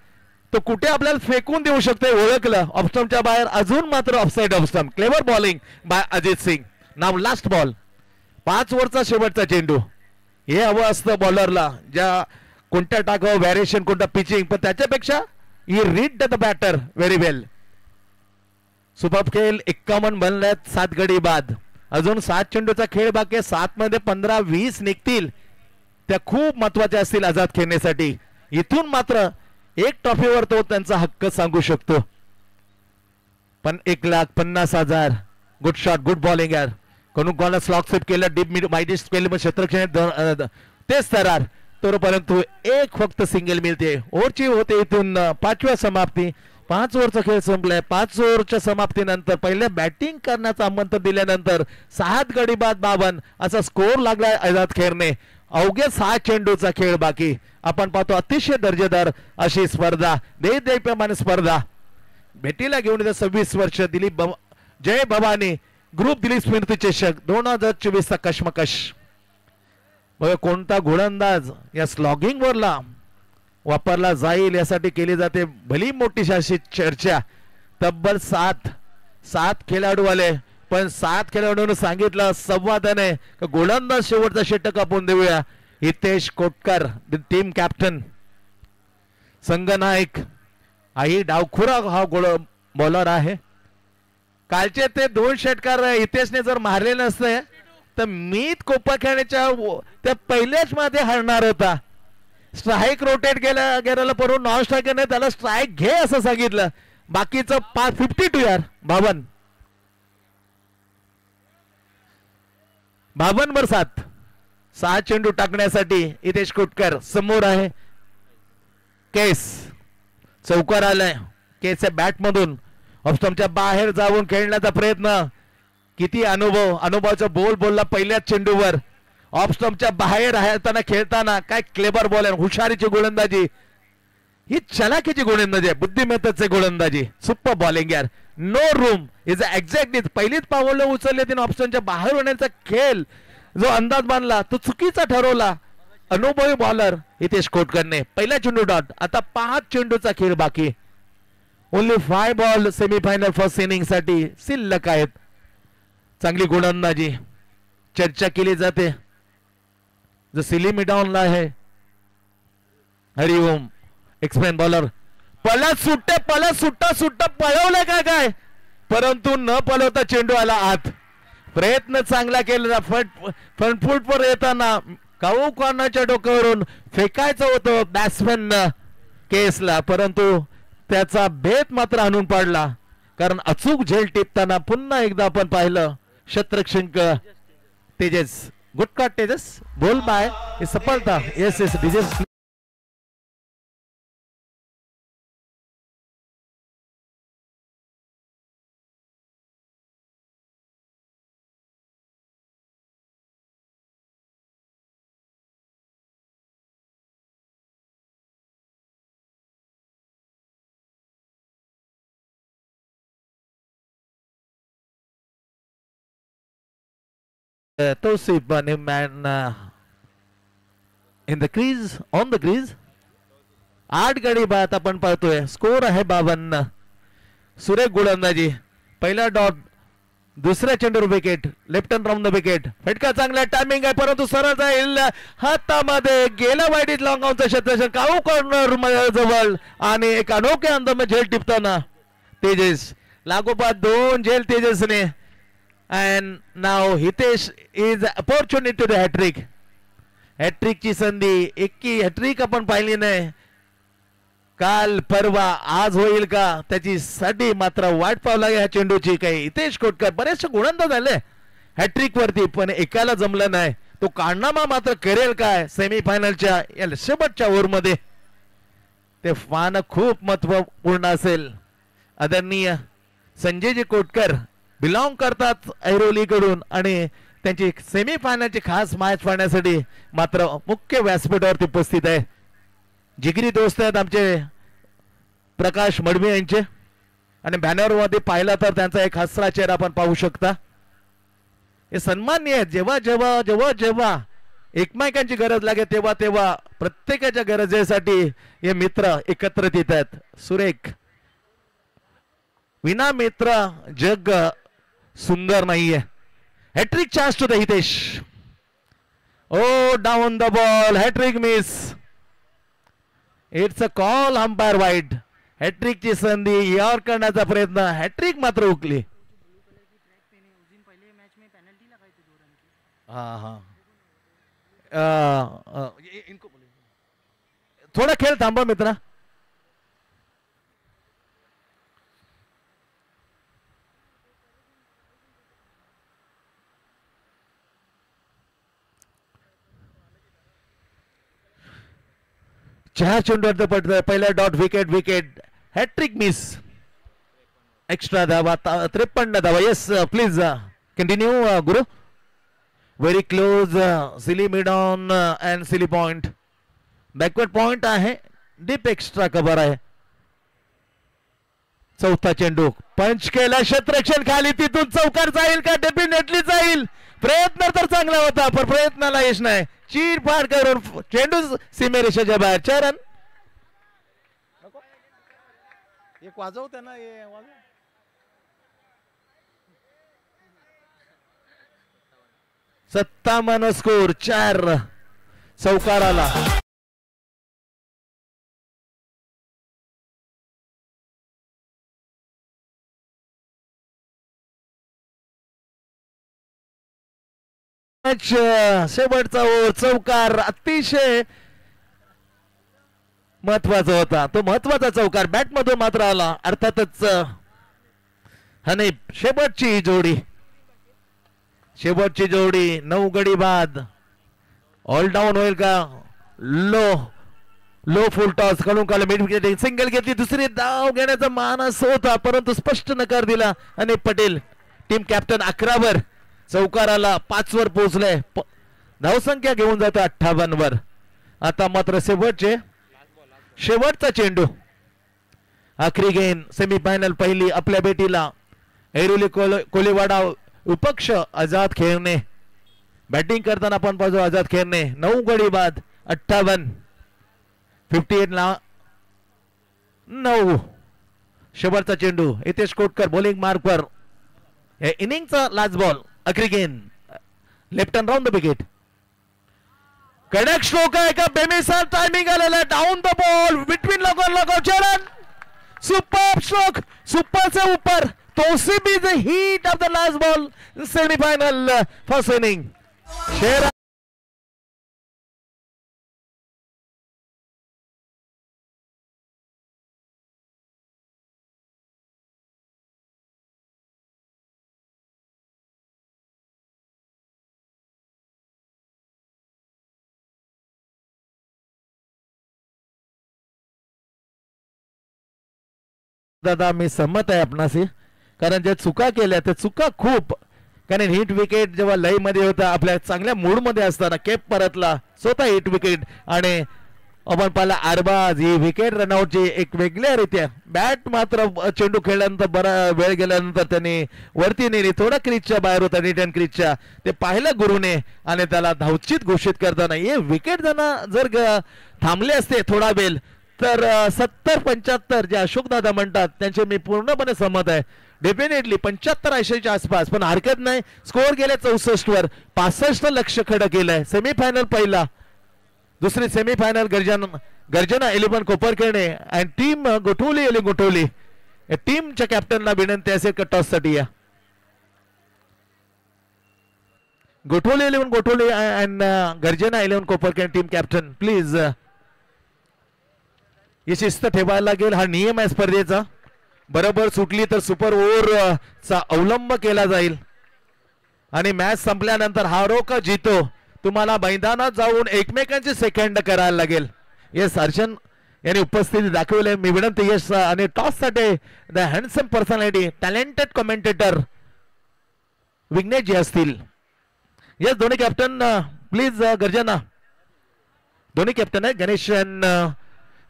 तो कुठे आपल्याला फेकून देऊ शकते ओळखलं. ऑफस्टमच्या बाहेर अजून मात्र offside off stump. Clever bowling by Ajit Singh. नाव लास्ट बॉल 5 ओव्हरचा शेवटचा चेंडू. हे हवं असतं बॉलरला, ज्या कोणत्या टाकावं व्हॅरिएशन कोणता पिचिंग, पण त्याच्यापेक्षा he read the batter very well. Super खेळ 51 बनल्यात 7 गडी बाद. अजून 7 चेंडूचा खेळ बाकी आहे. 7 मध्ये 15-20 निघतील त्या खूप महत्वाच्या असतील आझाद खेळण्यासाठी. इथून मात्र 1 ट्रॉफीवर तो त्यांचा हक्क सांगू शकतो. पण 1,50,000 गुड शॉट गुड बॉलिंग यार. कोण कोणाला स्लॉक स्वीप केलं डीप मिड माहिती केलं क्षेत्रक्षण तेच थरार तर परंतु एक फक्त सिंगल मिळते. ओव्हरची होते इथून 5व्या समाप्ती. 5 ओव्हरचा खेळ संपलाय. 5 ओव्हरच्या समाप्तीनंतर पहिले बॅटिंग करण्याचं आमंत्रण दिल्यानंतर 7 गडी बाद 52 असा स्कोर लागलाय आझाद खेळणे. अवघ्या 6 चेंडूचा खेळ बाकी. आपण पाहतो अतिशय दर्जेदार अशी स्पर्धा, देशप्रमाणे स्पर्धा. भेटीला घेऊन 26 वर्ष दिलीप जय भवानी ग्रुप दिलीप स्मृती चषक 2024चा कश्मकश. बघा कोणता गोलंदाज या स्लॉगिंग वरला वापरला जाईल यासाठी केली जाते भली मोठी अशी चर्चा. तब्बल 7 खेळाडू आले, पण 7 खेळाडूंनी सांगितलं संवादाने गोलंदाज शेवटचा षटक आपण देऊया. हितेश कोटकर टीम कॅप्टन, संघनायक आई डावखुरा हा बॉलर आहे. कालचे ते 2 षटकार हितेशने जर मारले नसते तर मीत कोपा खेळण्याच्या त्या पहिल्याच मध्ये हरणार होता. स्ट्राईक रोटेट गेला परंतु नॉन स्ट्रायकरने त्याला स्ट्राईक घे असं सांगितलं. बाकीचं 52 यार 52 6 चेंडू टाकण्यासाठी हितेश कोटकर समोर आहे. केस चौकार आलाय. केसच्या बॅट मधून ऑफस्टमच्या बाहेर जाऊन खेळण्याचा प्रयत्न. किती अनुभवाचा बोलला पहिल्याच चेंडूवर. ऑफस्टमच्या बाहेर राहताना खेळताना काय क्लेबर बॉल आहे. हुशारीची गोलंदाजी, ही चलाकीची गोलंदाजी आहे, बुद्धिमत्तेची गोलंदाजी. सुपर बॉलिंग यार. नो रूम इज एक्झॅक्टली पहिलीच पावलं उचलले तिने ऑप्शनच्या बाहेर होण्याचा खेळ जो अंदाज बांधला तो चुकीचा ठरवला अनुभवी बॉलर हितेश कोटकरने. पहिला चेंडू डॉट. आता 5 चेंडूचा खेळ बाकी. Only 5 ball semifinal first inning साठी शिल्लक आहेत. चांगली गोलंदाजी चर्चा केली जाते. जो सिली मिडाऊनला आहे हरिओम एक्सप्लेन बॉलर. पळत सुट्टा पळवलं का काय, परंतु न पळवता चेंडू आला आत. प्रयत्न चांगला केलेला. फ्रंट फूट वर येताना काऊ कॉर्नरच्या डोक्यावरून फेकायचं होतं बॅट्समॅन केसला, परंतु त्याचा भेद मात्र आणून पाडला. कारण अचूक झेल टिपताना पुन्हा एकदा आपण पाहिलं शत्रक्षक तेजस गुटका तेजस बोल बाय सफलता. Yes deceased Tosif man in the crease on the crease. 8 गडी बाद आपण पाहतोय. स्कोर आहे 52. सुरेख गोलंदाजी. पहिला डॉट, दुसऱ्या चेंडूवर wicket. Left hand round the wicket. फटका चांगला टायमिंग आहे परंतु सरळ जाईल हातामध्ये गेला. वाईट लॉंग ऑनचा क्षेत्ररक्षण काऊ कॉर्नर जवळ आणि एक अनोख्या अंदाज झेल टिपताना तेजस लागोपाठ 2 झेल तेजसने. And now Hitesh is opportunity to the hat-trick. Hat-trick ची संधी. एकी हॅट्रिक आपण पाहिली नाही काल परवा. आज होईल का त्याची साठी मात्र वाट पावला ह्या चेंडूची. काही हितेश कोटकर बरेचसे गोलंदाज झाले हॅट्रिक वरती पण एकाला जमलं नाही. तो कारनामा मात्र करेल काय सेमीफायनलच्या या शेवटच्या ओव्हर मध्ये. ते फान खूप महत्वपूर्ण असेल. आदरणीय संजयजी कोटकर बिलॉंग करतात ऐरोली कडून आणि त्यांची सेमीफायनलची खास मॅच पाहण्यासाठी मात्र मुख्य व्यासपीठावरती उपस्थित आहे. जिगरी दोस्त आहेत आमचे प्रकाश मडवी यांचे आणि बॅनरमध्ये पाहिला तर त्यांचा एक हसरा चेहरा आपण पाहू शकता. हे सन्माननीय जेव्हा जेव्हा जेव्हा जेव्हा एकमेकांची गरज लागे तेव्हा तेव्हा प्रत्येकाच्या गरजेसाठी हे मित्र एकत्रित येत आहेत. सुरेख. विना मित्र जग सुंदर नाहीये. Hattrick chance to the Hitesh. Oh down the ball. Hattrick miss. It's a call. Umpire wide. हॅट्रिकची संधी यावर करण्याचा प्रयत्न. हॅट्रिक मात्र हुकली. हाँ हाँ इनको थोड़ा खेळ थांबा मित्रा. चार चेंडूवर पडतोय. पहिला dot. Wicket. Wicket. Hattrick miss. Extra धावा. 53 धावा. Yes please continue Guru. Very close. Silly mid on and silly point. Backward point आहे. डीप एक्स्ट्रा कव्हर आहे. चौथा चेंडू पंच केला. क्षेत्ररक्षण खाली. तिथून चौकार जाईल का? डेफिनेटली जाईल. प्रयत्न तर चांगला होता पण प्रयत्नाला यश नाही. चीरफाड करून चेंडू सीमेरेषेच्या बाहेर. 4 रन. एक वाजव त्यांना. सत्तावन्न स्कोर. 4 चौकाराला. शेवटचा ओव्हर. चौकार अतिशय महत्वाचा होता. तो महत्वाचा चौकार बॅट मधून मात्र आला. अर्थातच हनीफ. शेवटची जोडी. शेवटची जोडी. 9 गडी बाद. ऑल डाऊन होईल का? लो फुल टॉस कडून काल मिड विकेट. सिंगल घेतली. दुसरी धाव घेण्याचा मानस होता परंतु स्पष्ट नकार दिला हनीफ पटेल. टीम कॅप्टन 11 वर. चौकाराला 5 वर पोहोचले. धावसंख्या घेऊन जातो 58 वर. आता मात्र शेवटचा चेंडू. आखरी गेम. सेमीफायनल पहिली आपल्या बेटीला. ऐरोली कोलीवाडा विपक्ष आझाद खेळणे. बॅटिंग करताना आपण पाहतो आझाद खेळणे. 9 गडी बाद. 58. 58 ला 9. शेवटचा चेंडू. हितेश कोटकर बॉलिंग मार्कवर. या इनिंगचा लास्ट बॉल. आखरी game. Left hand round the wicket. कडक स्ट्रोक आहे का? बेमिसाल टायमिंग आलेला. Down the ball. बिटवीन लगो चरण. Super stroke. सुपर से ऊपर. Tausif is the heat of the last ball. Semifinal first inning. शेर दादा मी सहमत आहे आपणाशी. कारण ज्या चुका केल्या त्या चुका खूप. कारण हिट विकेट जेव्हा लई मध्ये होता आपल्या चांगल्या मूड मध्ये असताना केप परतला. स्वतः हिट विकेट. आणि आपण पाहिला अरबाज. ही विकेट रनआउटची एक वेगळ्या रीत्या. बॅट मात्र चेंडू खेळल्यानंतर बरा वेळ गेल्यानंतर त्यांनी वरती नेली. थोडा क्रीजच्या बाहेर होता. रिटर्न क्रीजच्या. ते पाहिलं गुरुने आणि त्याला धावचित घोषित करताना हे विकेट जर थांबले असते थोडा वेळ तर 70-75 जे अशोक दादा म्हणतात त्यांचे मी पूर्णपणे सहमत आहे. डेफिनेटली 75-80च्या आसपास. पण हरकत नाही. स्कोअर गेले 64 वर. 65 लक्ष खडं केलंय. सेमीफायनल पहिला. दुसरी सेमीफायनल गर्जना 11 कोपरखेडणे अँड टीम गोठवली. टीमच्या कॅप्टनला विनंती असेल का टॉस साठी या. गोठवली 11 अँड गर्जना 11 कोपरखेड टीम कॅप्टन प्लीज. ही शिस्त ठेवायला लागेल. हा नियम आहे स्पर्धेचा. बरोबर सुटली तर सुपर ओव्हर चा अवलंब केला जाईल. आणि मॅच संपल्यानंतर हारो का जितो तुम्हाला मैदानात जाऊन एकमेकांची सेकंड करायला लागेल. यस हर्षन यांनी उपस्थिती दाखवली. मी विनंती यश आणि टॉस साठी the handsome personality talented commentator Vighnesh ji असतील. यस दोन्ही कॅप्टन प्लीज. गर्जना दोन्ही कॅप्टन आहे. गणेश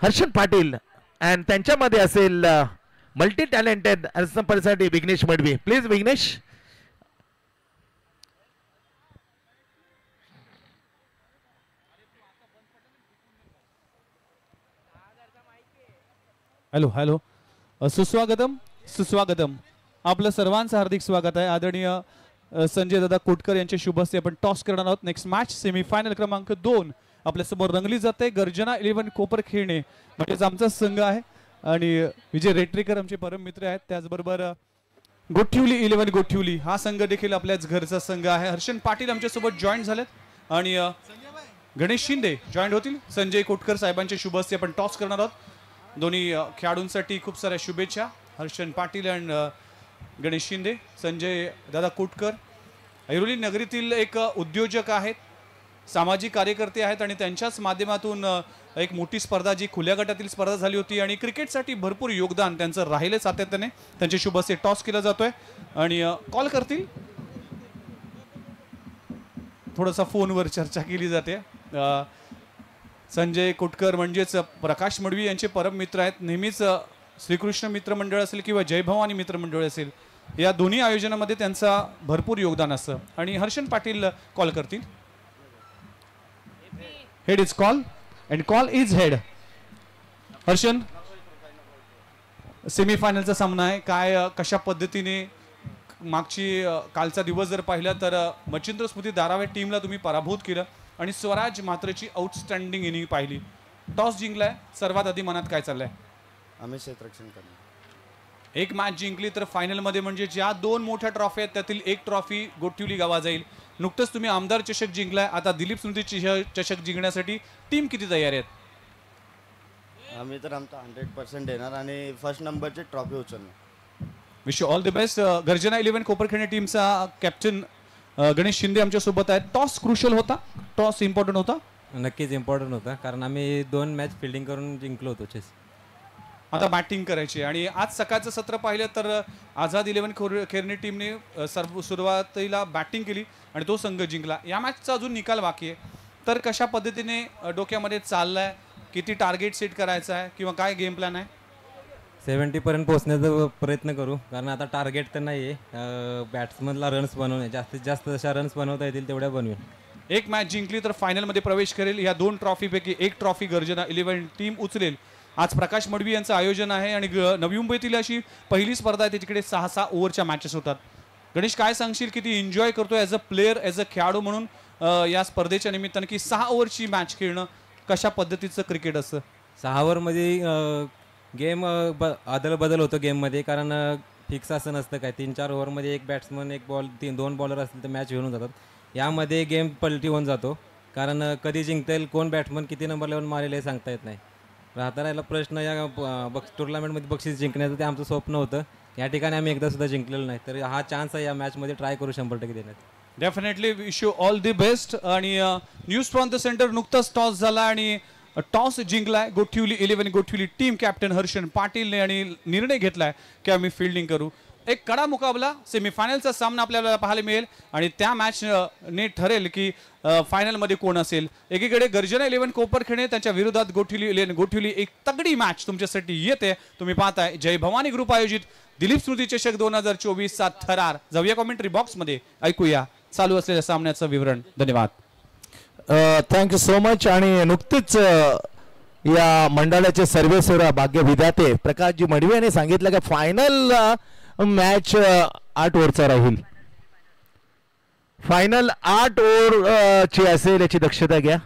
हर्षन पाटील अँड त्यांच्यामध्ये असेल multi talented personality Vighnesh Madvi. Please Vighnesh. Hello hello सुस्वागतम सुस्वागतम. आपलं सर्वांचं हार्दिक स्वागत आहे. आदरणीय संजय दादा कोटकर यांच्या शुभ हस्ते आपण टॉस करणार आहोत. नेक्स्ट मॅच सेमीफायनल क्रमांक 2 आपल्यासमोर रंगली जाते. गर्जना 11 कोपरखेरणे म्हणजेच आमचा संघ आहे आणि विजय रेटरेकर आमचे परम मित्र आहेत. त्याचबरोबर गोठिवली 11 गोठिवली हा संघ देखील आपल्याच घरचा संघ आहे. हर्षन पाटील आमच्यासोबत जॉईन झालेत आणि गणेश शिंदे जॉईन होतील. संजय कोटकर साहेबांच्या शुभ हस्ते आपण टॉस करणार आहोत. दोन्ही खेळाडूंसाठी खूप साऱ्या शुभेच्छा. हर्षन पाटील अँड गणेश शिंदे. संजय दादा कोटकर ऐरोली नगरीतील एक उद्योजक आहेत, सामाजिक कार्यकर्ते आहेत आणि त्यांच्याच माध्यमातून एक मोठी स्पर्धा जी खुल्या गटातील स्पर्धा झाली होती आणि क्रिकेटसाठी भरपूर योगदान त्यांचं राहिले सातत्याने. त्यांच्या शुभ हस्ते टॉस केला जातोय आणि कॉल करतील. थोडासा फोनवर चर्चा केली जाते. संजय कोटकर म्हणजेच प्रकाश मडवी यांचे परम मित्र आहेत. नेहमीच श्रीकृष्ण मित्र मंडळ असेल किंवा जय भवानी मित्र मंडळ असेल या दोन्ही आयोजनामध्ये त्यांचा भरपूर योगदान असतं. आणि हर्षन पाटील कॉल करतील. Head is call and call is head. Harshan, सेमीफायनलचा सामना आहे. काय कशा पद्धतीने मागची कालचा दिवस जर पाहिला तर मच्छिंद्र स्मृती दारावे टीमला तुम्ही पराभूत केलं आणि स्वराज मात्रची आउटस्टँडिंग इनिंग पाहिली. टॉस जिंकलाय, सर्वात आधी मनात काय चाललंय? आम्ही क्षेत्ररक्षण करणार. एक मॅच जिंकली तर फायनलमध्ये म्हणजे ज्या 2 मोठ्या ट्रॉफी आहेत त्यातील एक ट्रॉफी गोठिवली गावा जाईल. नुकतंच तुम्ही आमदार चषक जिंकलाय. आता दिलीप स्मृती चषक जिंकण्यासाठी टीम किती तयार आहेत? आम्ही तर आमचा 100% देणार आणि फर्स्ट नंबरची ट्रॉफी उचलणार. Wish you all the best. गर्जना 11 कोपरखेरणे टीमचा कॅप्टन गणेश शिंदे आमच्या सोबत आहेत. टॉस क्रुशियल होता, टॉस इम्पॉर्टंट होता. नक्कीच इम्पॉर्टंट होता कारण आम्ही 2 मॅच फिल्डिंग करून जिंकलो होतो चेस. आता बॅटिंग करायची आणि आज सकाळचं सत्र पाहिलं तर आझाद 11 खेरणे टीमने सुरुवातीला बॅटिंग केली आणि तो संघ जिंकला. या मॅचचा अजून निकाल बाकी आहे. तर कशा पद्धतीने डोक्यामध्ये चाललाय, किती टार्गेट सेट करायचा आहे किंवा काय गेम प्लॅन आहे? 70 पर्यंत पोहोचण्याचा प्रयत्न करू कारण आता टार्गेट तर नाही आहे. बॅट्समनला रन्स बनवणे, जास्तीत जास्त जशा रन्स बनवता येतील तेवढ्या बनवेल. एक मॅच जिंकली तर फायनलमध्ये प्रवेश करेल. या 2 ट्रॉफीपैकी एक ट्रॉफी गर्जना 11 टीम उचलेल. आज प्रकाश मडवी यांचं आयोजन आहे आणि नवी मुंबईतील अशी पहिली स्पर्धा आहे. तिकडे 6-6 ओव्हरच्या मॅचेस होतात. गणेश, काय सांगशील, किती एन्जॉय करतो as a player, as a खेळाडू म्हणून या स्पर्धेच्या निमित्तानं की 6 ओव्हरची मॅच खेळणं कशा पद्धतीचं क्रिकेट असतं? 6 ओव्हरमध्ये गेम अदलबदल होतो गेममध्ये कारण फिक्स असं नसतं काय. 3-4 ओव्हरमध्ये एक बॅट्समन, एक बॉल, 2 बॉलर असतील तर मॅच घेऊन जातात. यामध्ये गेम पलटी होऊन जातो कारण कधी जिंकता कोण बॅट्समन किती नंबर लेवल मारेल हे सांगता येत नाही. राहता राहिला प्रश्न या टुर्नामेंटमध्ये बक्षीस जिंकण्याचं ते आमचं स्वप्न होतं. या ठिकाणी आम्ही एकदा सुद्धा जिंकलेलं नाही तर हा चान्स आहे या मॅचमध्ये ट्राय करू 100% देण्यात. Definitely wish you all the best. आणि न्यूज फ्रॉम द सेंटर नुकताच टॉस झाला आणि toss जिंकलाय Gothivali 11 Gothivali team captain Harshan पाटीलने आणि निर्णय घेतलाय की आम्ही फिल्डिंग करू. एक कडा मुकाबला, सेमीफायनलचा सामना आपल्याला पाहायला मिळेल आणि त्या मॅचने ठरेल की फायनलमध्ये कोण असेल. एकीकडे गर्जना 11 कोपरखेरणे त्यांच्या विरोधात गोठिवली 11 गोठिवली. एक तगडी मॅच तुमच्यासाठी येते. तुम्ही पाहताय जय भवानी ग्रुप आयोजित दिलीप स्मृती चषक 2024चा थरार. जाऊया कॉमेंट्री बॉक्समध्ये, ऐकूया चालू असलेल्या सामन्याचं विवरण. धन्यवाद. Thank you so much. आणि नुकतीच या मंडळाचे सर्वेसर्वा भाग्य विधाते प्रकाशजी मडवी यांनी सांगितलं की फायनल मॅच 8 ओव्हरचा राहील. फायनल 8 ओव्हर ची असेल याची दक्षता घ्या.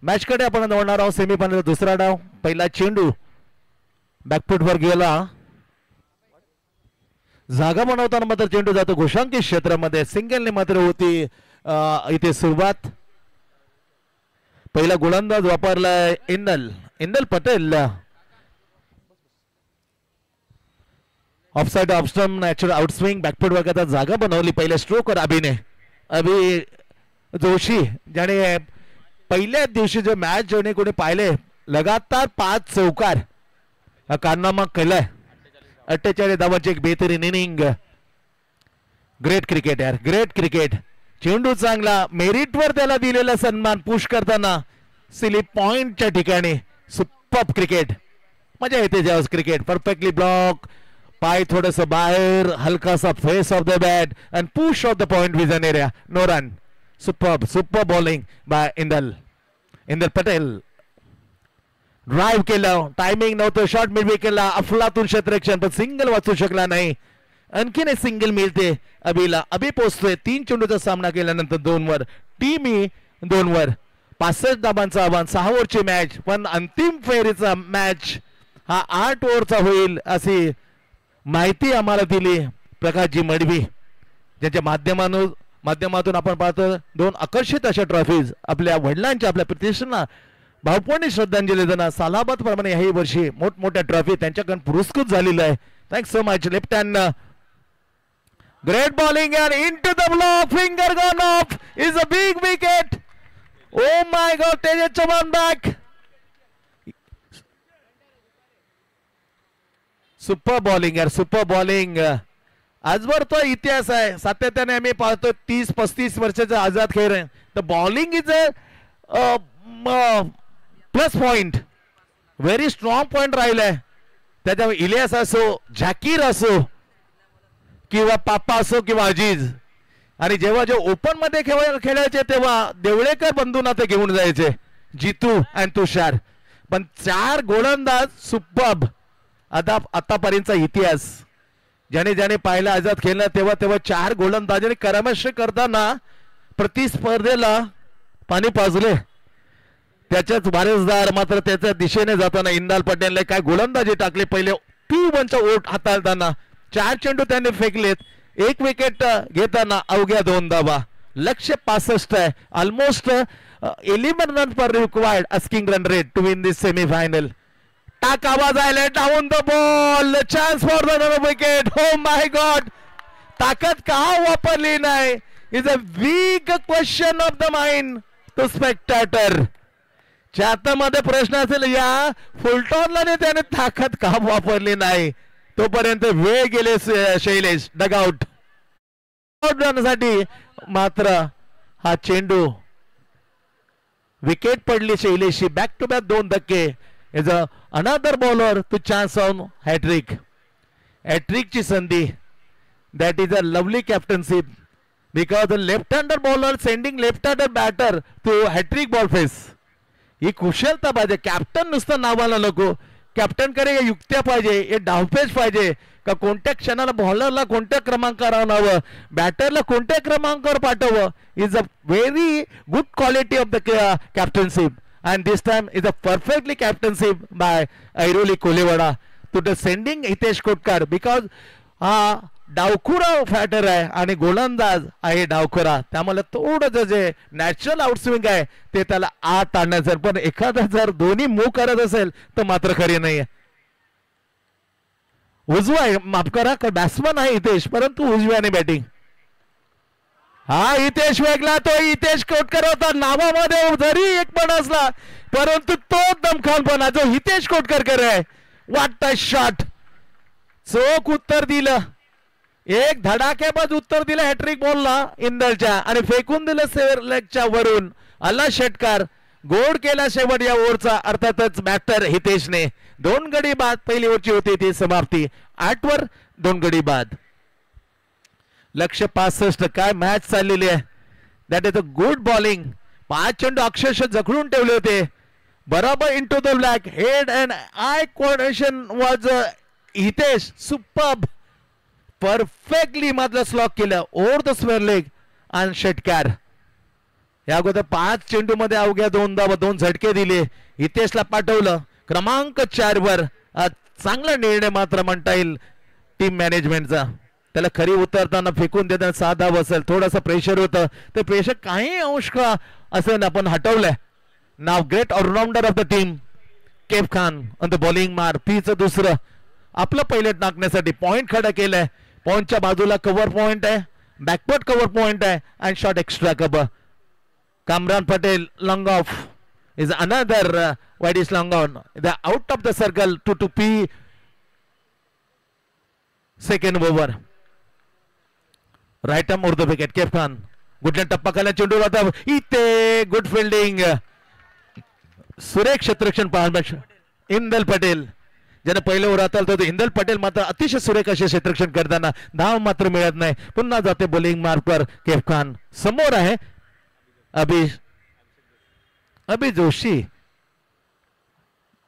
मॅच कडे आपण निवडणार आहोत. सेमीफायनल दुसरा डाव. पहिला चेंडू बॅकफुटवर गेला. जागा बनवताना मात्र चेंडू जातो घोषांकित क्षेत्रामध्ये. सिंगलने मात्र होती इथे सुरुवात. पहिला गोलंदाज वापरलाय Indal Patel. Offside off stump natural outswing back foot वर्गात जागा बनवली. पहिल्या स्ट्रोकवर अभि जोशी ज्याने पहिल्याच दिवशी जो मॅच ज्याने कोणी पाहिले लगातार 5 चौकार हा कारनामा केलाय. 48 धावांची एक बेहतरीन इनिंग. ग्रेट क्रिकेट यार, ग्रेट क्रिकेट. चेंडू चांगला, मेरिटवर त्याला दिलेला सन्मान पुश करताना स्लिप पॉइंटच्या ठिकाणी सुपर्ब क्रिकेट. मजा येते ज्यावेळेस क्रिकेट. परफेक्टली ब्लॉक, पाय थोडस बाहेर, हलकासा face off the bat and push off the point vision area. No run. Superb bowling by Indal Patel. Drive केलं, टायमिंग नव्हतं, शॉर्ट मिड विकेटला अफलातून क्षेत्ररक्षण, पण सिंगल वाचू शकला नाही. आणखीन एक सिंगल मिळते अभिला. अभि पोहोचतोय 3 चेंडूचा सामना केल्यानंतर 2 वर. टीम 2 वर 65 धाबांचं आव्हान, 6 ओव्हरची मॅच, पण अंतिम फेरीचा मॅच हा 8 ओव्हरचा होईल अशी माहिती आम्हाला दिली प्रकाशजी मडवी, ज्याच्या माध्यमातून आपण पाहतो 2 आकर्षित अशा ट्रॉफीज आपल्या वडिलांच्या, आपल्या प्रतिष्ठाना भावपूर्ण श्रद्धांजली देणार. सालाबाद प्रमाणे याही वर्षी मोठमोठ्या ट्रॉफी त्यांच्याकडून पुरस्कृत झालेला आहे. Thanks so much. Left hand great bowling and into the block, finger gone off, is a big wicket. Oh my god, Tejas Chavan back. Super bowling यार, सुपर बॉलिंग. आजवर तो इतिहास आहे, सातत्याने आम्ही पाहतो 30-35 वर्षाचा आझाद खेळ आहे. तर bowling is a plus point, very strong point राहिलाय. त्याच्यामुळे इलियास असो, झाकीर असो किंवा पापा असो किंवा अजीज, आणि जेव्हा जे ओपन मध्ये खेळायचे तेव्हा देवळेकर बंधूंना ते घेऊन जायचे, जितू आणि तुषार. पण 4 गोलंदाज सुपर्ब. आतापर्यंतचा इतिहास ज्याने पाहिला आझाद खेळला तेव्हा 4 गोलंदाजांनी करामश्री करताना प्रतिस्पर्धेला पाणी पाजले. त्याच्याच वारसदार मात्र त्याच्या दिशेने जाताना इंदाल पटेलने काय गोलंदाजी टाकली. पहिले 2-1चा ओट हाताळताना 4 चेंडू त्यांनी फेकलेत. 1 विकेट घेताना अवघ्या 2 धावा. लक्ष्य 65 आहे. Almost 11 run per required, asking run rate to win this semifinal. टाक आवाज आयला, down the ball, chance for the wicket. Oh my god, ताकद का वापरली नाही is a weak question of the mind to spectator. मध्ये प्रश्न असेल, या फुलटॉनला त्याने ताकद का वापरली नाही. तोपर्यंत वेळ गेले शैलेश डगआउट साठी. मात्र हा चेंडू विकेट पडली शैलेशची. बॅक टू बॅक 2 धक्के. Is another bowler to chance on hattrick. हॅट्रिकची संधी. That is a lovely captaincy because the left hander bowler sending left hander batter to hattrick ball face. ही कुशलता पाहिजे. कॅप्टन नुसतं नावाला नको, कॅप्टन कडे युक्त्या पाहिजे, हे डावपेच पाहिजे का कोणत्या क्षणाला बॉलरला कोणत्या क्रमांकावर आणावं, बॅटरला कोणत्या क्रमांकावर पाठवावं. Is a very good quality of the captaincy and this time is a perfectly captaincy by Airoli Koliwada to the sending Hitesh Kotkar. Because हा डावखुरा फॅटर आहे आणि गोलंदाज आहे डावखुरा, त्यामुळे थोडं जे नॅचरल आउटस्विंग आहे ते त्याला आत आणण्याचं. पण एखादा जर दोन्ही मूव करत असेल तर मात्र खरी नाही. उजवा आहे, माफ करा, बॅट्समन आहे हितेश, परंतु उजव्याने बॅटिंग. हा हितेश वेगला, तो हितेश कोटकर होता नावामध्ये जरी एक पण असला, परंतु तो दमखानपणा जो हितेश कोटकर आहे. What a shot. चोख उत्तर दिलं, एक धडाकेबाज उत्तर दिलं हॅट्रिक बॉलला इंदलच्या, आणि फेकून दिलं सेव्हर लेगच्या वरून. आला षटकार, गोड केला शेवट या ओव्हरचा. अर्थातच बॅटर हितेशने. 2 गडी बाद पहिली ओव्हरची होती ती समाप्ती. 8 वर 2 गडी बाद. लक्ष्य 65. काय मॅच चाललेली आहे. That is a good bowling. 5 चेंडू अक्षरशः जखडून ठेवले होते बरोबर into the black. Head and I coordination was Hitesh superb. Perfectly मधलं स्लॉक केलं ओव्हर द स्क्वेअर लेग आणि षटकार. या अगोदर 5 चेंडू मध्ये अवघ्या 2 धावा, 2 झटके दिले. हितेशला पाठवलं क्रमांक 4 वर. चांगला निर्णय मात्र म्हणता येईल टीम मॅनेजमेंटचा. त्याला खरी उतरताना फेकून देताना 6 धावा असेल, थोडंसं प्रेशर होतं, ते प्रेशर काही अंश का असेल आपण हटवलंय. नाव great allrounder of the team Kaif Khan on the bowling मार. पीचं दुसरं आपलं पहिले टाकण्यासाठी पॉइंट खडा केलंय. पॉइंटच्या बाजूला कव्हर पॉइंट आहे, बॅकवर्ड कव्हर पॉइंट आहे आणि short extra cover. Kamran Patel long off is another wide is long on the out of the circle to P second over. Right arm over the wicket. Kaif Khan गुडल्या टप्पा खाल्या चेंडू होता इथे. Good fielding. सुरेख क्षेत्ररक्षण पाहणार इंदल पटेल ज्याने पहिल्या ओव्हर हाताळत होते. इंदल पटेल मात्र अतिशय सुरेख असे क्षेत्ररक्षण करताना धाव मात्र मिळत नाही. पुन्हा जाते बॉलिंग मार्कवर केफ खान. समोर आहे अभि जोशी.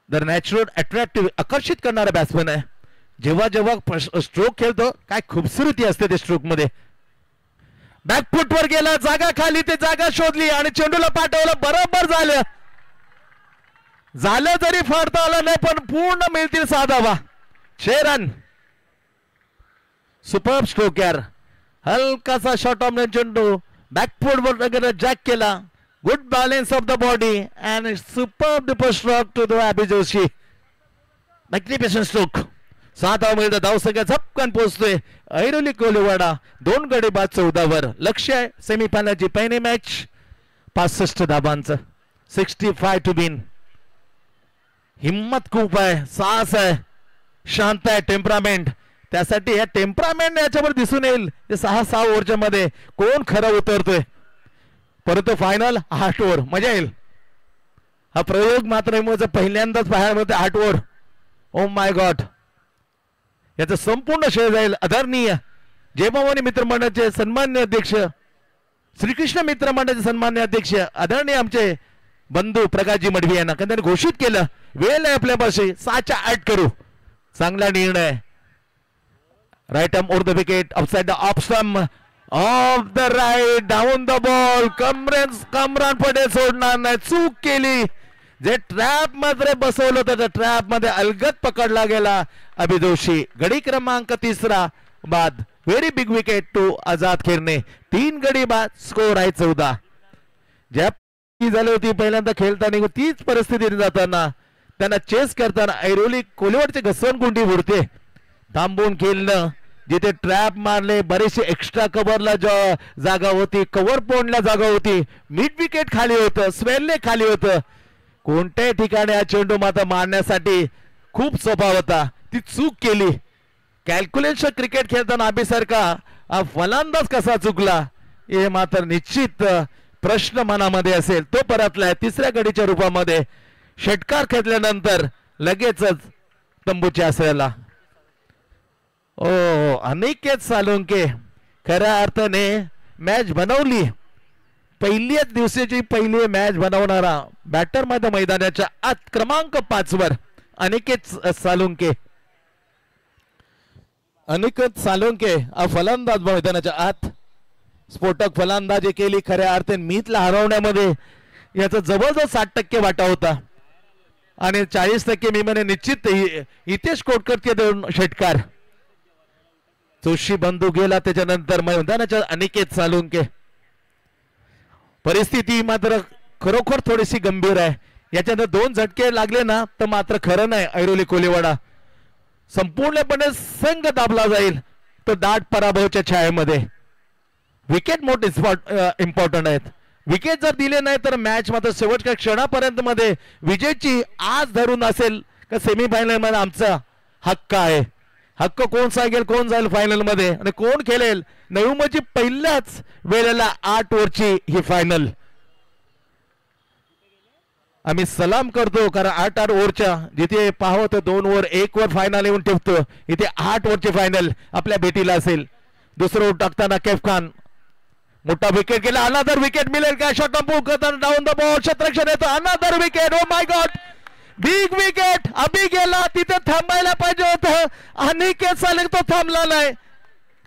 द नॅचरल अट्रॅक्टिव्ह आकर्षित करणारा बॅट्समन आहे. जेव्हा जेव्हा स्ट्रोक खेळतो काय खूबसूरती असते ते स्ट्रोक मध्ये. बॅकफुट वर गेला, जागा खाली, ते जागा शोधली आणि चेंडूला पाठवलं. बरोबर झालं जरी फाडता आलं नाही पण पूर्ण मिळतील 6 धावा. 6 रन. सुपर स्ट्रोक यार. हलकासा शॉट ऑफ चेंडू बॅकफुट वर वगैरे जॅक केला. Good balance of the body and super duper stroke to the Abhi Joshi. Magnificent stroke. 7 धावा मिळतात. धावसंख्या झपकन पोहोचतोय. ऐरोली कोलिवाडा 2 गडी बाद 14 वर. लक्ष्य आहे सेमीफायनलची पहिली मॅच 65 धाबांचं. 65 to win. हिम्मत खूप आहे, साहस आहे, शांत आहे, टेम्परामेंट. त्यासाठी या टेम्परामेंट याच्यावर दिसून येईल. ते 6 ओव्हरच्या मध्ये कोण खरं उतरतोय. परंतु फायनल 8 ओव्हर मजा येईल. हा प्रयोग मात्र पहिल्यांदाच पाहायला मिळते 8 ओव्हर. O my God. याचं संपूर्ण श्रेय जाईल आदरणीय जयभवानी मित्र मंडळाचे सन्मान्य अध्यक्ष, श्रीकृष्ण मित्र मंडळाचे सन्मान्य अध्यक्ष आदरणीय आमचे बंधू प्रकाशजी मडवी यांना. कारण त्यांनी घोषित केलं वेळ आहे आपल्यापाशी 6च्या 8 करू. चांगला निर्णय. Right arm over the wicket outside the off stump off the right down the ball. Kamran Patel सोडणार नाही. चूक केली. जे ट्रॅप मध्ये बसवलं होतं त्या ट्रॅप मध्ये अलगद पकडला गेला अभि जोशी. गडी क्रमांक 3 बाद. Very big wicket to Azad Kherne. 3 गडी बाद. स्कोर आहे 14. ज्या झाली होती पहिल्यांदा खेळताना तीच परिस्थिती जाताना त्यांना चेस करताना ऐरोली कोलिवाडचे घसरणकुंडी उडते. थांबून खेळणं. जिथे ट्रॅप मारले बरेचसे एक्स्ट्रा कव्हरला जागा होती, कव्हर पॉइंटला जागा होती, मिड विकेट खाली होतं, स्वेलने खाली होतं. कोणत्याही ठिकाणी हा चेंडू मात्र मारण्यासाठी खूप सोपा होता. ती चूक केली. कॅल्क्युलेशन क्रिकेट खेळताना अभिसारखा हा फलंदाज कसा चुकला हे मात्र निश्चित प्रश्न मनामध्ये असेल. तो परतलाय 3ऱ्या गडीच्या रूपामध्ये. षटकार खेळल्यानंतर लगेचच तंबूच्या आश्रयाला. ओ अनिकेत सालुंके खऱ्या अर्थाने मॅच बनवली. पहिल्याच दिवसाची पहिली मॅच बनवणारा बॅटर मध्ये मैदानाच्या आत क्रमांक 5 वर अनिकेत सालुंके. अनिकेत सालुंके हा फलंदाज मैदानाच्या आत स्फोटक फलंदाजी केली. खऱ्या अर्थाने मीतला हरवण्यामध्ये याचा जवळजवळ 60% वाटा होता आणि 40% मी म्हणे निश्चित हितेश कोटकरचे 2 षटकार. जोशी बंधू गेला त्याच्यानंतर मैदानाच्या अनिकेत सालुंके. परिस्थिती मात्र खरोखर थोडीशी गंभीर आहे. याच्यानंतर 2 झटके लागले ना तर मात्र खरं नाही. ऐरोली कोलिवाडा संपूर्णपणे संघ दाबला जाईल. तो दाट पराभवाच्या छायेमध्ये. विकेट मोठे इम्पॉर्टंट आहेत. विकेट जर दिले नाही तर मॅच मात्र शेवटच्या क्षणापर्यंत मध्ये विजयची आज धरून असेल का सेमीफायनल मध्ये आमचा हक्क आहे. हक्क कोण सांगेल कोण जाईल फायनल मध्ये आणि कोण खेळेल. नवी पहिल्याच वेळेला 8 ओव्हरची ही फायनल आम्ही सलाम करतो. कारण 8 ओव्हरच्या जिथे पाहतो तर 2 ओव्हर 1 ओव्हर फायनल येऊन ठेवतो. इथे 8 ओव्हरची फायनल आपल्या भेटीला असेल. दुसरं ओव्हर टाकताना कैफ खान मोठा विकेट गेला. अनादर विकेट मिळेल का. शॉट करताना डाऊन द बॉल क्षेत्ररक्षण येतो. Another wicket. Oh my god. Big wicket. Abhi गेला तिथे थांबायला पाहिजे होतं. अनिकेत सालुंके तो थांबला नाही.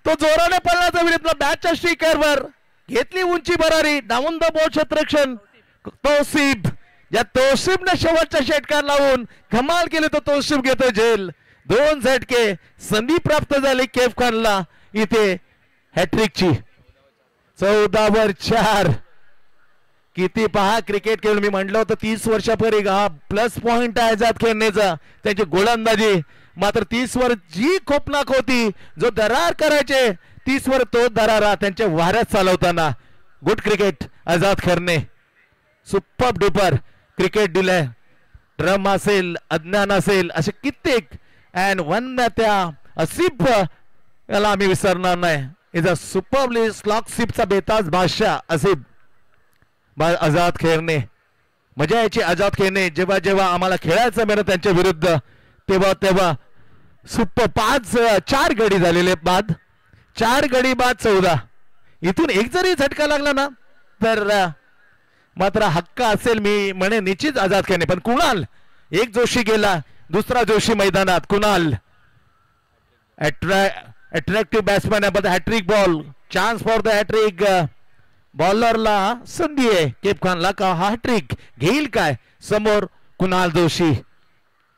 तो जोराने पडला विरुद्ध बॅटच्या स्ट्रीकरवर घेतली उंची भरारी. डाऊन द बॉल क्षेत्ररक्षण. तौसिफ या तौसिफने शेवटचा षटकार लावून कमाल केली. तो तौसिफ घेतो झेल. 2 झटके संधी प्राप्त झाली कैफ खानला इथे हॅट्रिकची. 14 वर 4. किती पहा क्रिकेट खेळून. मी म्हटलं होतं 30 वर्षापूर्वी हा प्लस पॉइंट आहे आझाद खेळण्याचा. त्यांची गोलंदाजी मात्र 30 वर जी खोपनाक होती. जो दरार करायचे 30 वर तो दरारा त्यांच्या वाऱ्यात चालवताना. गुड क्रिकेट आझाद खेळणे. सुपर डुपर क्रिकेट दिलंय. ड्रम असेल अज्ञान असेल असे कित्येक अँड वन त्या असिफ याला आम्ही विसरणार नाही. इज अ सुपरली स्लॉकशिपचा बेताज बादशाह असिफ आझाद खेळणे. मजा यायची आझाद खेळणे. जेव्हा जेव्हा आम्हाला खेळायचं मिळत त्यांच्या विरुद्ध तेव्हा सुपर 4 गडी झालेले बाद. 4 गडी बाद 14. इथून एक जरी झटका लागला ना तर मात्र हक्क असेल मी म्हणे निश्चित आझाद खेळणे. पण कुणाल एक जोशी गेला, दुसरा जोशी मैदानात. कुणाल अट्रॅक्टिव्ह बॅट्समॅन आहे, hattrick ball, chance for the hattrick. बॉलरला संधी आहे केप खानला का हॅट्रिक घेईल काय. समोर कुणाल जोशी,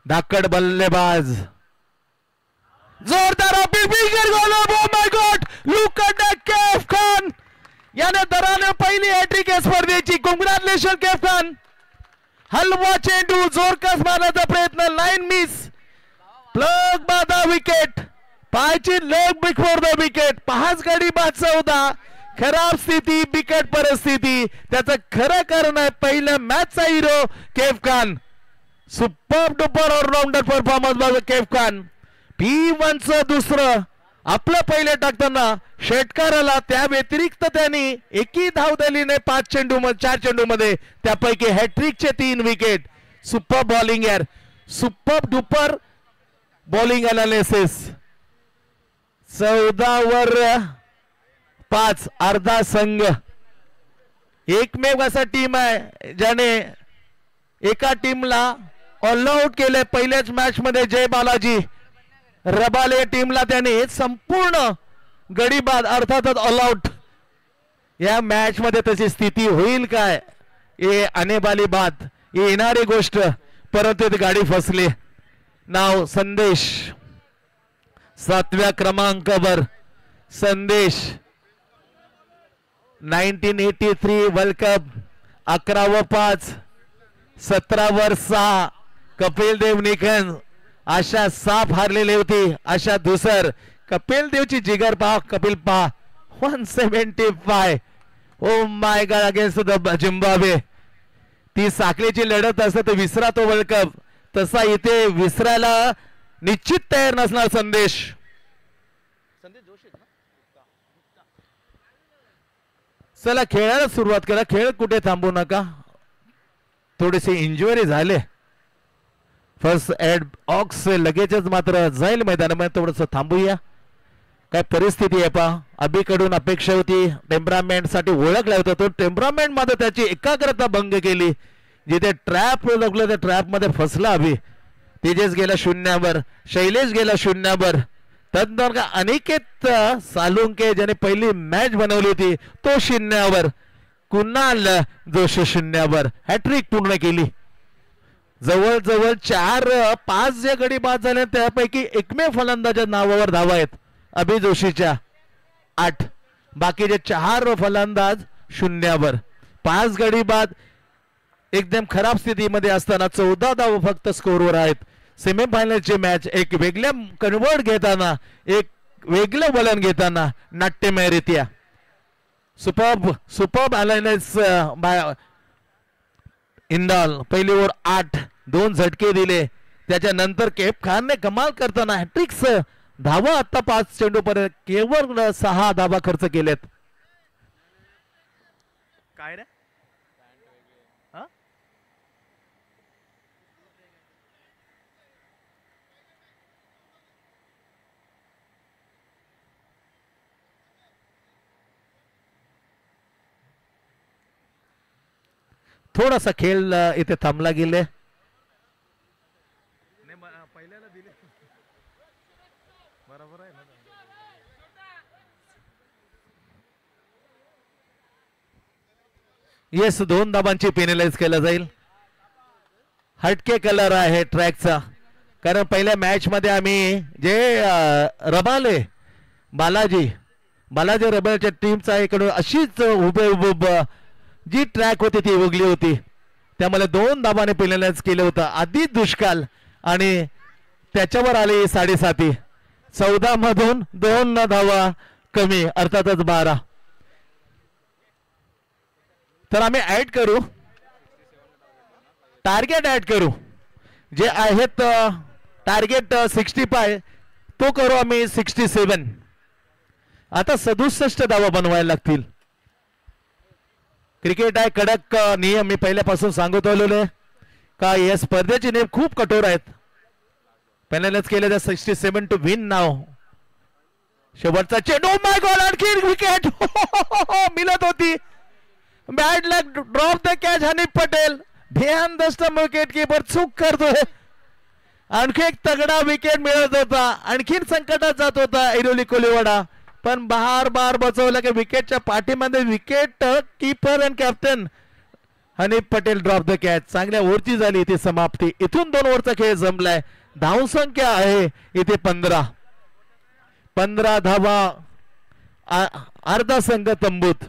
धाकड बल्लेबाज, जोरदार गोल. Oh my god, look at the Kaif Khan, याने दराने पहिली हॅट्रिक या स्पर्धेची. कॉंग्रॅच्युलेशन केफ खान. हलवा चेंडू, जोरकस मारण्याचा प्रयत्न, लाईन मिस, प्लग बाधा विकेट, पायची लेग बिफोर द विकेट. 5 गडी बाद 14. खराब स्थिती, बिकट परिस्थिती, त्याचं खरं कारण आहे पहिल्या मॅचचा hero Kaif Khan. Super duper allrounder performance बाजू केफ खान. P1चं दुसरं आपलं पहिले टाकताना षटकाराला, त्या व्यतिरिक्त त्यांनी एकही धाव दिली नाही 4 चेंडूमध्ये, त्यापैकी हॅट्रिकचे 3 विकेट. सुपर बॉलिंग यार, सुपर डुपर बॉलिंग अनालिसिस. 14/5 अर्धा संघ. एकमेव असा टीम आहे ज्याने एका टीमला ऑल आउट केले पहिल्याच मॅच मध्ये. जय बालाजी रबाले टीमला त्याने संपूर्ण गडीबाद अर्थातच ऑल आउट. या मॅच मध्ये तशी स्थिती होईल काय, हे अनेबाली बात, येणारी गोष्ट, परंतु ती गाडी फसली. नाव संदेश, 7व्या क्रमांकावर संदेश. 1983 वर्ल्ड कप 11/5, 17/6 कपिल देव निखन. अशा साप हारलेली होती, अशा दुसर. कपिल देवची जिगर पहा, कपिल पहा, 175. ओ my God, against the Zimbabwe. ती साखळीची लढत असते तर विसरा तो वर्ल्ड कप, तसा इथे विसरायला निश्चित तयार नसणार संदेश. चला खेळायला सुरुवात करा, खेळ कुठे थांबू नका. थोडेसे इंजुरी झाले. फर्स्ट एड ऑक्स लगेचच मात्र जाईल मैदानामध्ये, थोडंसं थांबूया. काय परिस्थिती आहे पहा. अभिकडून अपेक्षा होती टेम्परामेंट साठी ओळखला होता, तो टेम्परामेंट मध्ये त्याची एकाग्रता भंग केली. जिथे ट्रॅप लागलं त्या ट्रॅप मध्ये फसला अभि. तेजस गेला 0वर, शैलेश गेला 0वर. त्यानंतर अनिकेत सालुंके ज्याने पहिली मॅच बनवली होती तो 0वर. कुणाल जोशी 0वर, हॅट्रिक पूर्ण केली. जवळजवळ 4-5 जे गडी बाद झाले त्यापैकी एकमेव फलंदाजाच्या नावावर धावा आहेत अभि जोशीच्या 8. बाकीचे 4 फलंदाज 0वर. 5 गडी बाद. एकदम खराब स्थितीमध्ये असताना 14 धावा फक्त स्कोरवर आहेत. सेमीफायनलची मॅच एक वेगळ्या कन्वर्ट घेताना, एक वेगळं वलन घेताना नाट्यमयरित्या. Superb alliance by Indal. पहिली ओव्हर 8, 2 झटके दिले. त्याच्यानंतर केप खानने कमाल करताना हॅट्रिक्स धावा आता 5 चेंडू पर्यंत केवळ 6 धावा खर्च केलेत. काय रे थोडासा खेळ इथे थांबला गेले. येस, 2 धाबांची पेनलाइज केलं जाईल. हटके कलर आहे ट्रॅकचा, कारण पहिल्या मॅच मध्ये आम्ही जे रबाले बालाजी रबालच्या टीमचा इकडून अशीच उभे जी ट्रॅक होती ती उगली होती, त्यामुळे 2 धाबाने पेनलाइज केलं होतं. आधी दुष्काळ आणि त्याच्यावर आले 7.5. 14 मधून 2 धावा कमी, अर्थातच 12. तर आम्ही ऍड करू, टार्गेट ऍड करू. जे आहेत टार्गेट 65 तो करू आम्ही 67. आता 67 धावा बनवायला लागतील. क्रिकेट आहे कडक नियम, मी पहिल्यापासून सांगत आलेलो का या स्पर्धेचे नियम खूप कठोर आहेत. पेनलाइज केले तर 67 टू विन नाव. शेवटचा चेंडू, माय गॉड, आणखी विकेट मिळत होती. Bad luck, drop the catch Hanif Patel. ध्यान दष्टम विकेट किपर चूक करतोय. आणखी एक तगडा विकेट मिळत होता, आणखीन संकटात जात होता ऐरोली कोलीवाडा, पण बार बार बचवलं की विकेटच्या पाठीमध्ये wicket keeper and captain Hanif Patel drop the catch. चांगल्या ओव्हरची झाली इथे समाप्ती. इथून 2 ओव्हरचा खेळ जमलाय. धावसंख्या आहे इथे 15 धावा, अर्धा संघ तंबूत.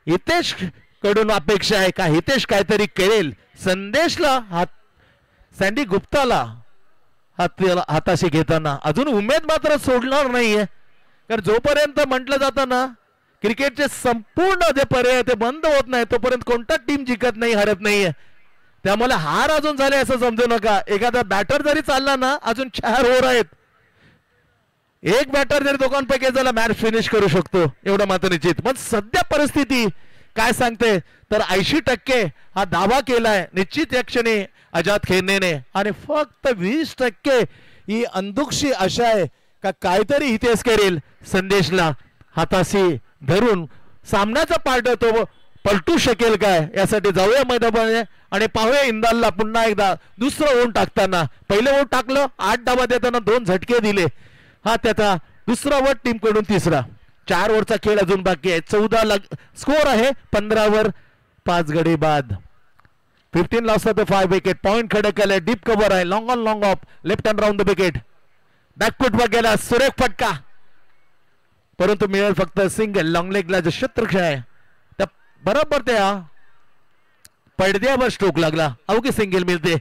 हितेश कडून अपेक्षा आहे का हितेश काहीतरी करेल. संदेशला सँडी गुप्ताला हाताशी घेताना अजून उमेद मात्र सोडणार नाहीये, कारण जोपर्यंत म्हटलं जातं ना क्रिकेटचे संपूर्ण जे पर्याय ते बंद होत नाही तोपर्यंत कोणता टीम जिंकत नाही, हरत नाहीये. त्यामुळे हार अजून झाले असं समजू नका. एखादा बॅटर जरी चालला ना, अजून 4 ओव्हर आहेत, एक बॅटर जरी दोघांपैकी झाला मॅच फिनिश करू शकतो एवढं मात्र निश्चित. पण सध्या परिस्थिती काय सांगते तर 80% हा दावा केलाय निश्चित या क्षणी आजाद खेळणेने, आणि फक्त 20% ही अंधुकशी आशा आहे का काहीतरी हितेश करेल. संदेशला हाताशी धरून सामन्याचा पार्ट तो पलटू शकेल काय यासाठी जाऊया मैदानामध्ये आणि पाहूया इंदालला पुन्हा एकदा दुसरं ओव्हर टाकताना. पहिलं ओव्हर टाकलं, 8 धावा देताना 2 झटके दिले. हा त्याचा दुसरा ओव्हर टीम कडून तिसरा. 4 ओव्हरचा खेळ अजून बाकी आहे. 14 स्कोर आहे. 15 वर 5 गडी बाद. 15 loss of the 5 wicket. Point खडे केले. डीप कव्हर आहे. Long on long of left hand round the wicket. Back foot वर गेला सुरेख फटका, परंतु मिळेल फक्त सिंगल. लॉंग लेगला जो क्षेत्ररक्षण आहे त्या बरोबर त्या पडद्यावर स्ट्रोक लागला, अवघी सिंगल मिळते.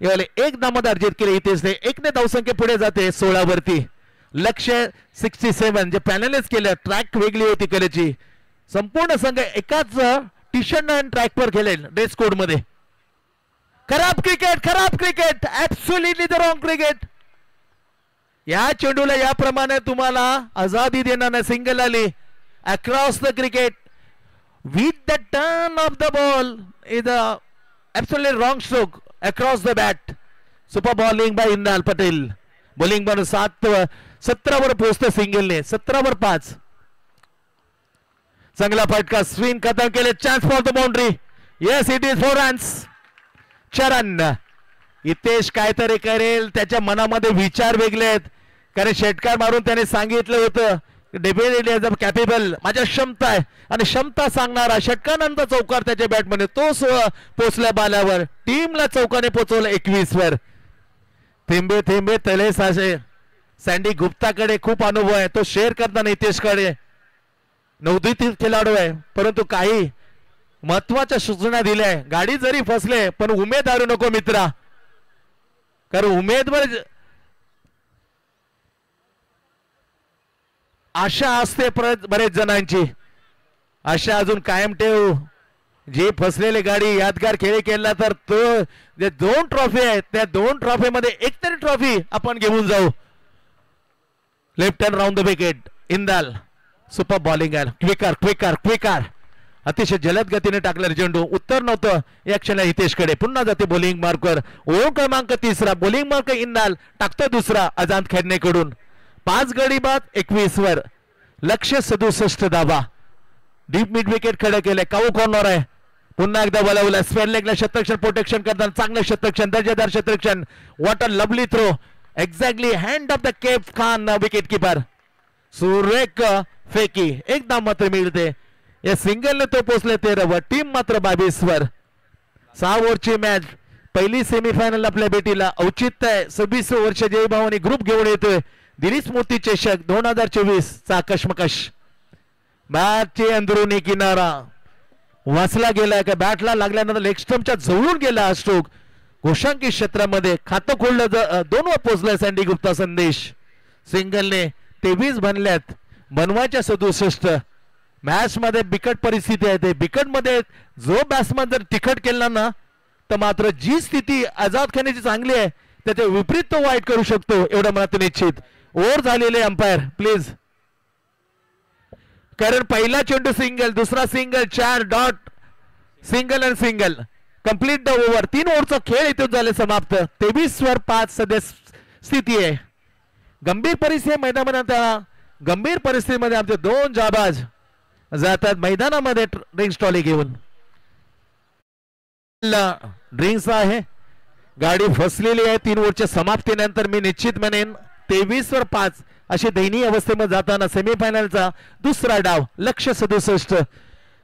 यावेळी एक धावात अर्जित केले हितेशने. 1 ने धावसंख्या पुढे जाते 16 वरती. लक्ष्य 67 जे पॅनलिस्ट केलं. ट्रॅक वेगळी होती कलेची. संपूर्ण संघ एकाच टी शर्ट आणि ट्रॅक वर खेळेल ड्रेस कोड मध्ये. खराब क्रिकेट, खराब cricket, absolutely the wrong cricket. या चेंडूला याप्रमाणे तुम्हाला आजादी देणार. सिंगल आली across the cricket with the turn of the ball is absolutely wrong stroke across the bat. Super bowling by Indal Patel. Bowling बन 17 वर पोहोचतं सिंगलने. 17 वर 5. चांगला फटका. स्विंग खतम केले. Chance for the boundary. Yes it is 4 runs. चरण हितेश काहीतरी करेल. त्याच्या मनामध्ये विचार वेगळे आहेत, कारण षटकार मारून त्याने सांगितलं होतं डेफिनेटली ॲज अ कॅपेबल. माझ्या क्षमता आहे आणि क्षमता सांगणारा षटकानंतर चौकार त्याच्या बॅटमध्ये तो पोचला बाल्यावर. टीमला चौकाने पोचवलं 21 वर. थेंबे थेंबे तले साचे. सँडी गुप्ताकडे खूप अनुभव आहे, तो शेअर करताना हितेशकडे. नवोदित खेळाडू आहे, परंतु काही महत्वाच्या सूचना दिल्या. गाडी जरी फसले पण उमेद हारू नको मित्रा, कारण उमेदवार आशा असते बरेच जणांची. आशा अजून कायम ठेव. जी फसलेली गाडी यादगार खेळ केला तर तो जे 2 ट्रॉफी आहेत त्या 2 ट्रॉफी मध्ये एक तरी ट्रॉफी आपण घेऊन जाऊ. Left hand round the wicket. Indal super bowling आहे. Quicker quicker quicker. अतिशय जलद गतीने टाकलं चेंडू. उत्तर नव्हतं या क्षणी हितेशकडे. पुन्हा जाते बॉलिंग मार्कवर. ओव्हर क्रमांक 3. बॉलिंग मार्क इंदाल टाकतो दुसरा आझाद खेळणेकडून. 5 गडी बाद 21 वर. लक्ष्य 67 धावा. डीप मिड विकेट खडे केले. काऊ कॉर्नर आहे. पुन्हा एकदा बोलावलं. स्पेअर लेगला शतरक्षण प्रोटेक्शन करताना चांगलं शतरक्षण, दर्जेदार शतरक्षण. What a lovely throw. Exactly hand of the Kaif Khan wicket keeper. सुरेख फेकी. एक धाव मात्र मिळते. या सिंगलने तो पोचले 13 वर. टीम मात्र 22 वर. 6 ओव्हरची मॅच. पहिली सेमीफायनल आपल्या भेटीला औचित्य आहे. 26 वर्ष जय भावानी ग्रुप घेऊन येतोय. दिलीप मोती चषक 2024 चा कशमकश. बॅटची अंदरुनी किनारा वाचला गेला का बॅटला लागल्यानंतर लेग स्टंपच्या जवळून गेला हा स्ट्रोक. घोषांकी क्षेत्रामध्ये खातं खोललं. 2 वर पोहोचलाय सँडी गुप्ता. संदेश सिंगलने 23 बनल्यात. बनवायच्या 67. मॅच मध्ये बिकट परिस्थिती आहे. ते बिकट मध्ये जो बॅट्समॅन जर तिखट केला ना तर मात्र जी स्थिती आझाद खानची चांगली आहे त्याच्या विपरीत तो वाईट करू शकतो एवढं मला निश्चित. ओव्हर झालेले अंपायर प्लीज, कारण पहिला चेंडू सिंगल, दुसरा सिंगल, 4 डॉट, सिंगल आणि सिंगल. Complete the over. 3 ओव्हरचा खेळ इथून झाले समाप्त. 23 वर 5 सध्या स्थिती आहे. गंभीर परिस्थिती मैदानामध्ये. गंभीर परिस्थितीमध्ये आमचे 2 जाबाज जातात मैदानामध्ये रिंग स्टॉली घेऊन. ड्रिंक्स आहे. गाडी फसलेली आहे 3 ओव्हरच्या समाप्तीनंतर. मी निश्चित म्हणेन 23-5 अशी दयनीय अवस्थेमध्ये जाताना सेमीफायनलचा दुसरा डाव. लक्ष्य 67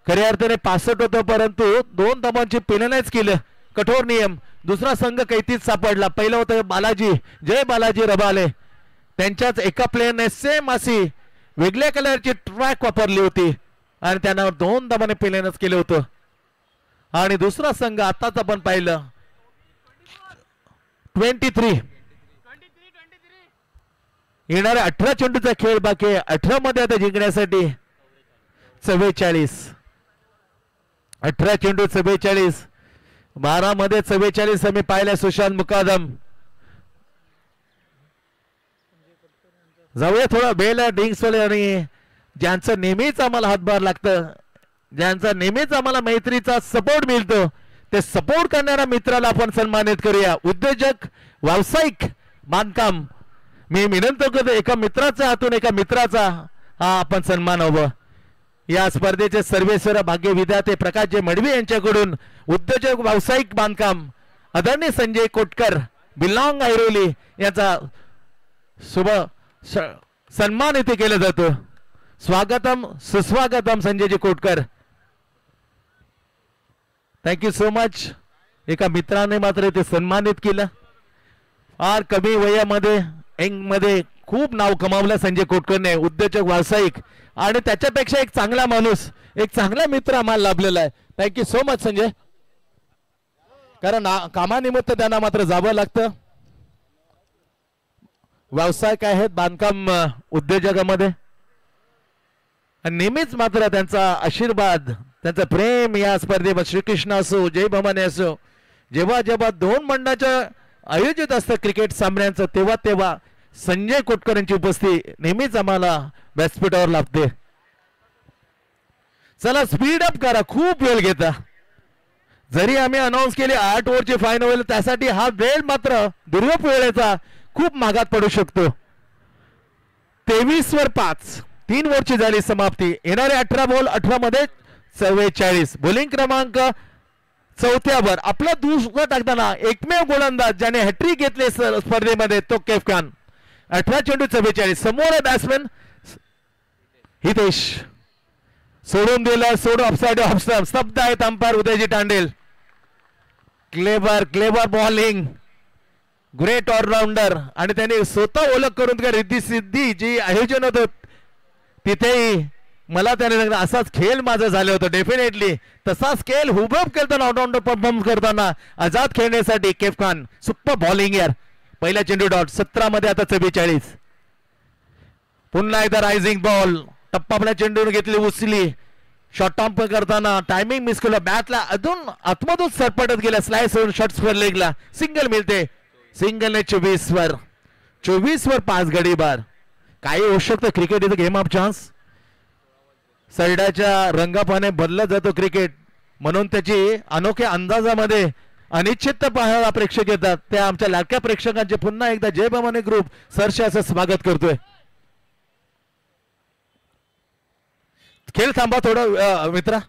खऱ्या अर्थाने 65 होतं, परंतु 2 धावांची पेनलाइज केलं. कठोर नियम. दुसरा संघ कैतीत सापडला. पहिलं होतं बालाजी, जय बालाजी रबाले. त्यांच्याच एका प्लेयरने सेम अशी वेगळ्या कलरची ट्रॅक वापरली होती आणि त्यांना 2 धावांनी पेनलाइज केलं होतं. आणि दुसरा संघ आताच आपण पाहिलं 23 येणाऱ्या 18 चेंडूचा खेळ बाकी आहे. 18 मध्ये आता जिंकण्यासाठी 44. 18 चेंडू 44. 12 मध्ये 44 आम्ही पाहिल्या. सुशांत मुकादम. जाऊया थोडा बेल ड्रिंक्स वाले आणि ज्यांचं नेहमीच आम्हाला हातभार लागतं, ज्यांचा नेहमीच आम्हाला मैत्रीचा सपोर्ट मिळतो, ते सपोर्ट करणाऱ्या मित्राला आपण सन्मानित करूया. उद्योजक, व्यावसायिक बांधकाम. मी विनंती करतो एका मित्राच्या हातून एका मित्राचा हा आपण सन्मान हवं. या स्पर्धेचे सर्वेश्वर भाग्य विधाते प्रकाशजी मडवी यांच्याकडून उद्योजक व्यावसायिक बांधकाम आदरणीय संजय कोटकर बिलॉंग ऐरोली याचा शुभ सन्मान इथे केला जातो. स्वागतम सुस्वागतम Sanjayji Kotkar. Thank you so much. एका मित्राने मात्र इथे सन्मानित केलं. फार कमी वयामध्ये मध्ये खूप नाव कमावलं संजय कोटकरने. उद्योजक व्यावसायिक आणि त्याच्यापेक्षा एक चांगला माणूस, एक चांगला मित्र आम्हाला लाभलेला आहे. Thank you so much Sanjay. कारण कामानिमित्त त्यांना मात्र जावं लागतं. व्यावसायिक आहेत बांधकाम उद्योजकामध्ये आणि नेहमीच मात्र त्यांचा आशीर्वाद, त्यांचं प्रेम या स्पर्धेमध्ये श्रीकृष्ण असो, जय भवानी असो, जेव्हा जेव्हा 2 मंडळाच्या आयोजित असतं क्रिकेट सामन्यांचं तेव्हा संजय कोटकर यांची उपस्थिती नेहमीच आम्हाला व्यासपीठावर लाभते. चला स्पीड अप करा, खूप वेळ घेता. जरी आम्ही अनाऊन्स केली 8 ओव्हरची फायनल होईल, त्यासाठी हा वेळ मात्र दुर्वेळेचा खूप मागात पडू शकतो. 23-5 3 ओव्हरची झाली समाप्ती. येणारे 18 बॉल 18 मध्ये 44. बॉलिंग क्रमांक 4थ्यावर आपला दुसरा टाकताना एकमेव गोलंदाज ज्याने हॅट्रिक घेतले स्पर्धेमध्ये तो कैफ खान. 18 चेंडू 44. समोर बॅट्समॅन हितेश. सोडून दिलं, सोडून ऑफसाइड ऑफस्टम्प. स्तब्ध आहेत umpire Udayji Tandel. Clever bowling, great allrounder आणि त्यांनी स्वतः ओळख करून रिद्धी सिद्धी जी आयोजन होत तिथेही मला त्याने सांगितलं असाच खेळ माझा झाले होतं. डेफिनेटली तसाच खेळ हुबहूब करताना ऑलराऊंडर परफॉर्म करताना आझाद खेळण्यासाठी कैफ खान सुपर बॉलिंग यार. पहिला चेंडू डॉट. 17 मध्ये आता 44. पुन्हा एकदा रायझिंग बॉल. टप्पा आपल्या चेंडून घेतली, उचली. शॉर्ट टॉप करताना टायमिंग मिस केलं. बॅटला अजून आतमधून सरपटत गेला. स्लाइस होऊन शॉट्स वर लेगला सिंगल मिळते. सिंगलने 24 वर 5 गडी बार. काही होऊ शकतं. Cricket is game of chance. सरड्याच्या रंगापाने बदलत जातो क्रिकेट, म्हणून त्याची अनोख्या अंदाजामध्ये अनिश्चित पाहायला प्रेक्षक येतात. त्या आमच्या लाडक्या प्रेक्षकांचे पुन्हा एकदा जय भवानी ग्रुप सरसे असं स्वागत करतोय. खेळ थांबा थोडं मित्रा.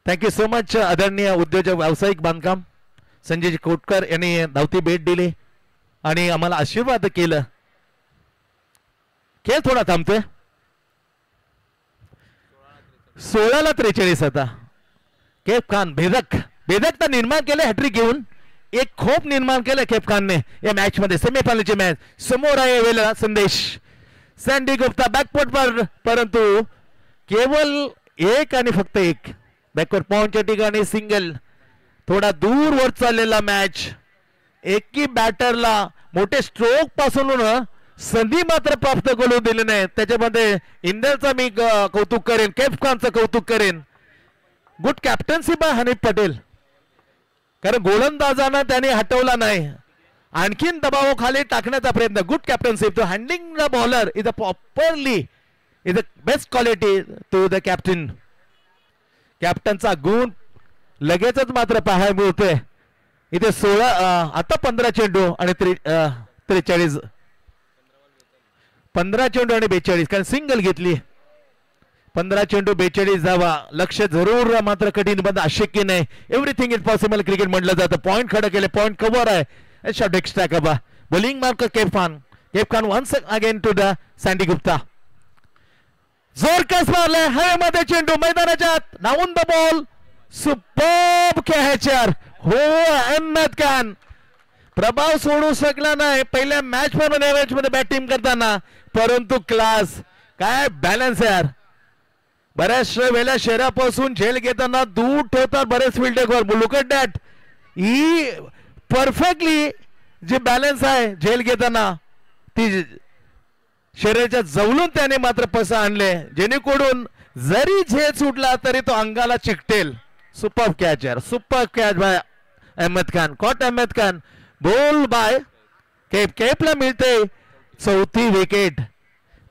Thank you so much. आदरणीय उद्योजक व्यावसायिक बांधकाम संजय कोटकर यांनी धावती भेट दिली आणि आम्हाला आशीर्वाद केलं. खेळ थोडा थांबतोय. 16-43 आता. कैफ खान भेदकता निर्माण केले. हॅट्रिक घेऊन एक खोप निर्माण केलं कैफ खानने या मॅच मध्ये. सेमीफायनलची मॅच समोर आहे वेळेला संदेश. सँडी गुप्ता बॅकफुट पर, परंतु केवळ एक आणि फक्त एक बॅकवर्ड पॉइंटच्या ठिकाणी सिंगल. थोडा दूर वर चाललेला मॅच. एकही बॅटरला मोठे स्ट्रोक पासून संधी मात्र प्राप्त करून दिली नाही. त्याच्यामध्ये इंडियनचा मी कौतुक करेन, कैफ खानचं कौतुक करेन. Good captaincy by Hanif Patel. कारण गोलंदाजांना त्याने हटवला नाही, आणखीन दबावाखाली टाकण्याचा प्रयत्न. Good captaincy. तो handling the bowler is a properly is a best quality to the captain. कॅप्टनचा गुण लगेचच मात्र पाहायला मिळतोय इथे. 16 आता 15 चेंडू आणि 43. 15 चेंडू आणि 42 कारण सिंगल घेतली. 15 चेंडू 42 धावा. लक्ष जरूर मात्र कठीण बंद अशक्य नाही. एव्हरीथिंग इज पॉसिबल क्रिकेट म्हटलं जातं. पॉईंट खडं केले, पॉईंट कव्हर आहे. शॉट एक्स्ट्रा कबा bowling mark Kaif Khan once again to the Sandy Gupta. जोरकस मारलाय हवेमध्ये चेंडू मैदानाच्या आत. Down the ball. Superb catcher. हो अहमद खान प्रभाव सोडू शकला नाही पहिल्या मॅच मध्ये बॅटिंग करताना, परंतु क्लास काय बॅलन्स यार. बऱ्याच वेळेला शहरापासून झेल घेताना दूर ठेवतात बरेच फिल्डर. Look at that. ही परफेक्टली जी बॅलन्स आहे झेल घेताना ती शरीराच्या जवळून त्याने मात्र पसा आणले, जेणेकरून जरी झेल सुटला तरी तो अंगाला चिकटेल. सुपर कॅच यार, super catch by Ahmed Khan. Caught Ahmed Khan. Bowled by केपला मिळते 4थी विकेट.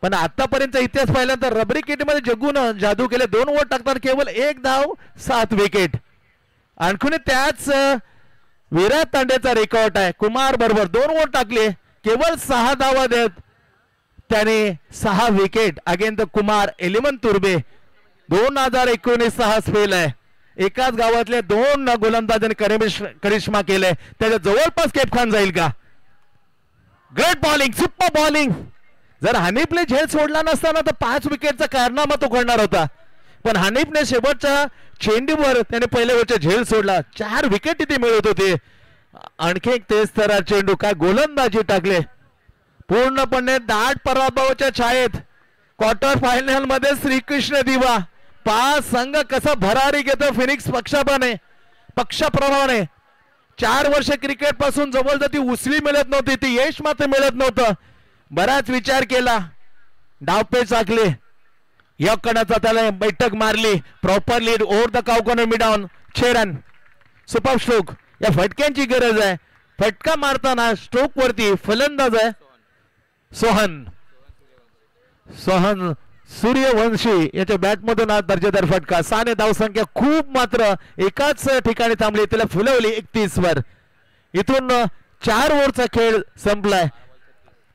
पण आतापर्यंत इतिहास पाहिल्यानंतर रबरी किटमध्ये जग्गून जादू केले. 2 ओव्हर टाकताना केवळ 1 धाव 7 विकेट. आणखी त्याच विराट तांडेचा रेकॉर्ड आहे. कुमार बरोबर 2 ओव्हर टाकले, केवळ 6 धावा देत त्याने 6 विकेट. Again the Kumar 11 तुर्बे. 2019 हा स्पेल आहे. एकाच गावातले 2 गोलंदाजांनी करिश्मा केले. त्याच्या जवळपास केप खान जाईल का? Great bowling, super bowling. जर हनीफने झेल सोडला नसताना तर 5 विकेटचा कारनामा तो करणार होता, पण हनीफने शेवटच्या चेंडूवर त्याने पहिल्या वेळचा झेल सोडला. 4 विकेट तिथे मिळत होते. आणखी एक तेज तरा चेंडू, काय गोलंदाजी टाकले. पूर्णपणे दाट पराभवाच्या छायेत क्वार्टर फायनल मध्ये श्रीकृष्ण दिवा. 5 संघ कसा भरारी घेतो फिनिक्स पक्षाप्रमाणे. 4 वर्ष क्रिकेट पासून जवळ ती उसळी मिळत नव्हती, ती यश मात्र मिळत नव्हतं. बराच विचार केला, डावपेच आखले, या कणाचा त्याला बैठक मारली. Proper lead over the cow corner mid on 6 run. Super stroke. या फटक्यांची गरज आहे. फटका मारताना स्ट्रोक वरती फलंदाज आहे सोहन सूर्यवंशी याच्या बॅटमधून आज दर्जेदार फटका. 6 धावसंख्या खूप मात्र एकाच ठिकाणी थांबली, त्याला फुलवली 31 वर. इथून 4 ओव्हरचा खेळ संपलाय.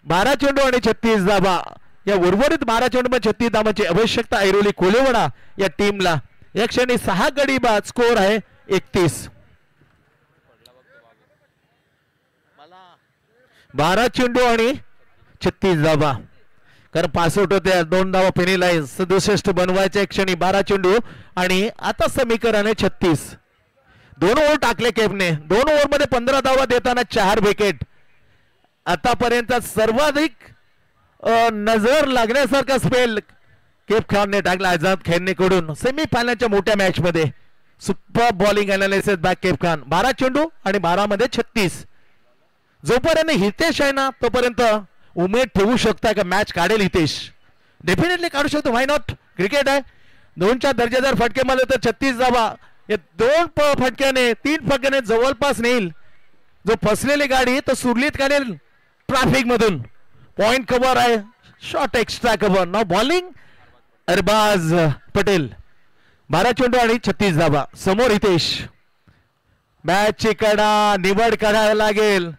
12 चेंडू आणि 36 धावा. या उर्वरित 12 चेंडू मध्ये 36 धावांची आवश्यकता ऐरोली कोलिवडा या टीमला. या क्षणी 6 गडी बाद. स्कोर आहे 31. 12 चेंडू आणि 36 धावा. कारण 65 होते, 2 धावा पेनीलाइज. 67 बनवायच्या क्षणी 12 चेंडू आणि आता समीकरण आहे 36. 2 ओव्हर टाकले केपने. 2 ओव्हर मध्ये 15 धावा देताना 4 विकेट. आतापर्यंत सर्वाधिक नजर लागण्यासारखा स्पेल केप खानने टाकला आझाद खेळणेकडून सेमी फायनलच्या मोठ्या मॅच मध्ये. Super bowling analysis back Kep Khan. 12 चेंडू आणि 12 मध्ये 36. जोपर्यंत हितेश आहे ना तोपर्यंत उमेद ठेवू शकता का मॅच काढेल हितेश? डेफिनेटली काढू शकतो, व्हाय नॉट. क्रिकेट आहे. 2च्या दर्जेदार फटके मारले तर 36 धावा. या 2 फटक्याने 3 फटक्याने जवळपास नेईल. जो फसलेली गाडी तो सुरलीत काढेल ट्रॅफिक मधून. पॉइंट कव्हर आहे, शॉट एक्स्ट्रा कव्हर. नाव बॉलिंग अरबाज पटेल. 12 चेंडू आणि 36 धावा. समोर हितेश. मॅचची कडा निवड करायला लागेल.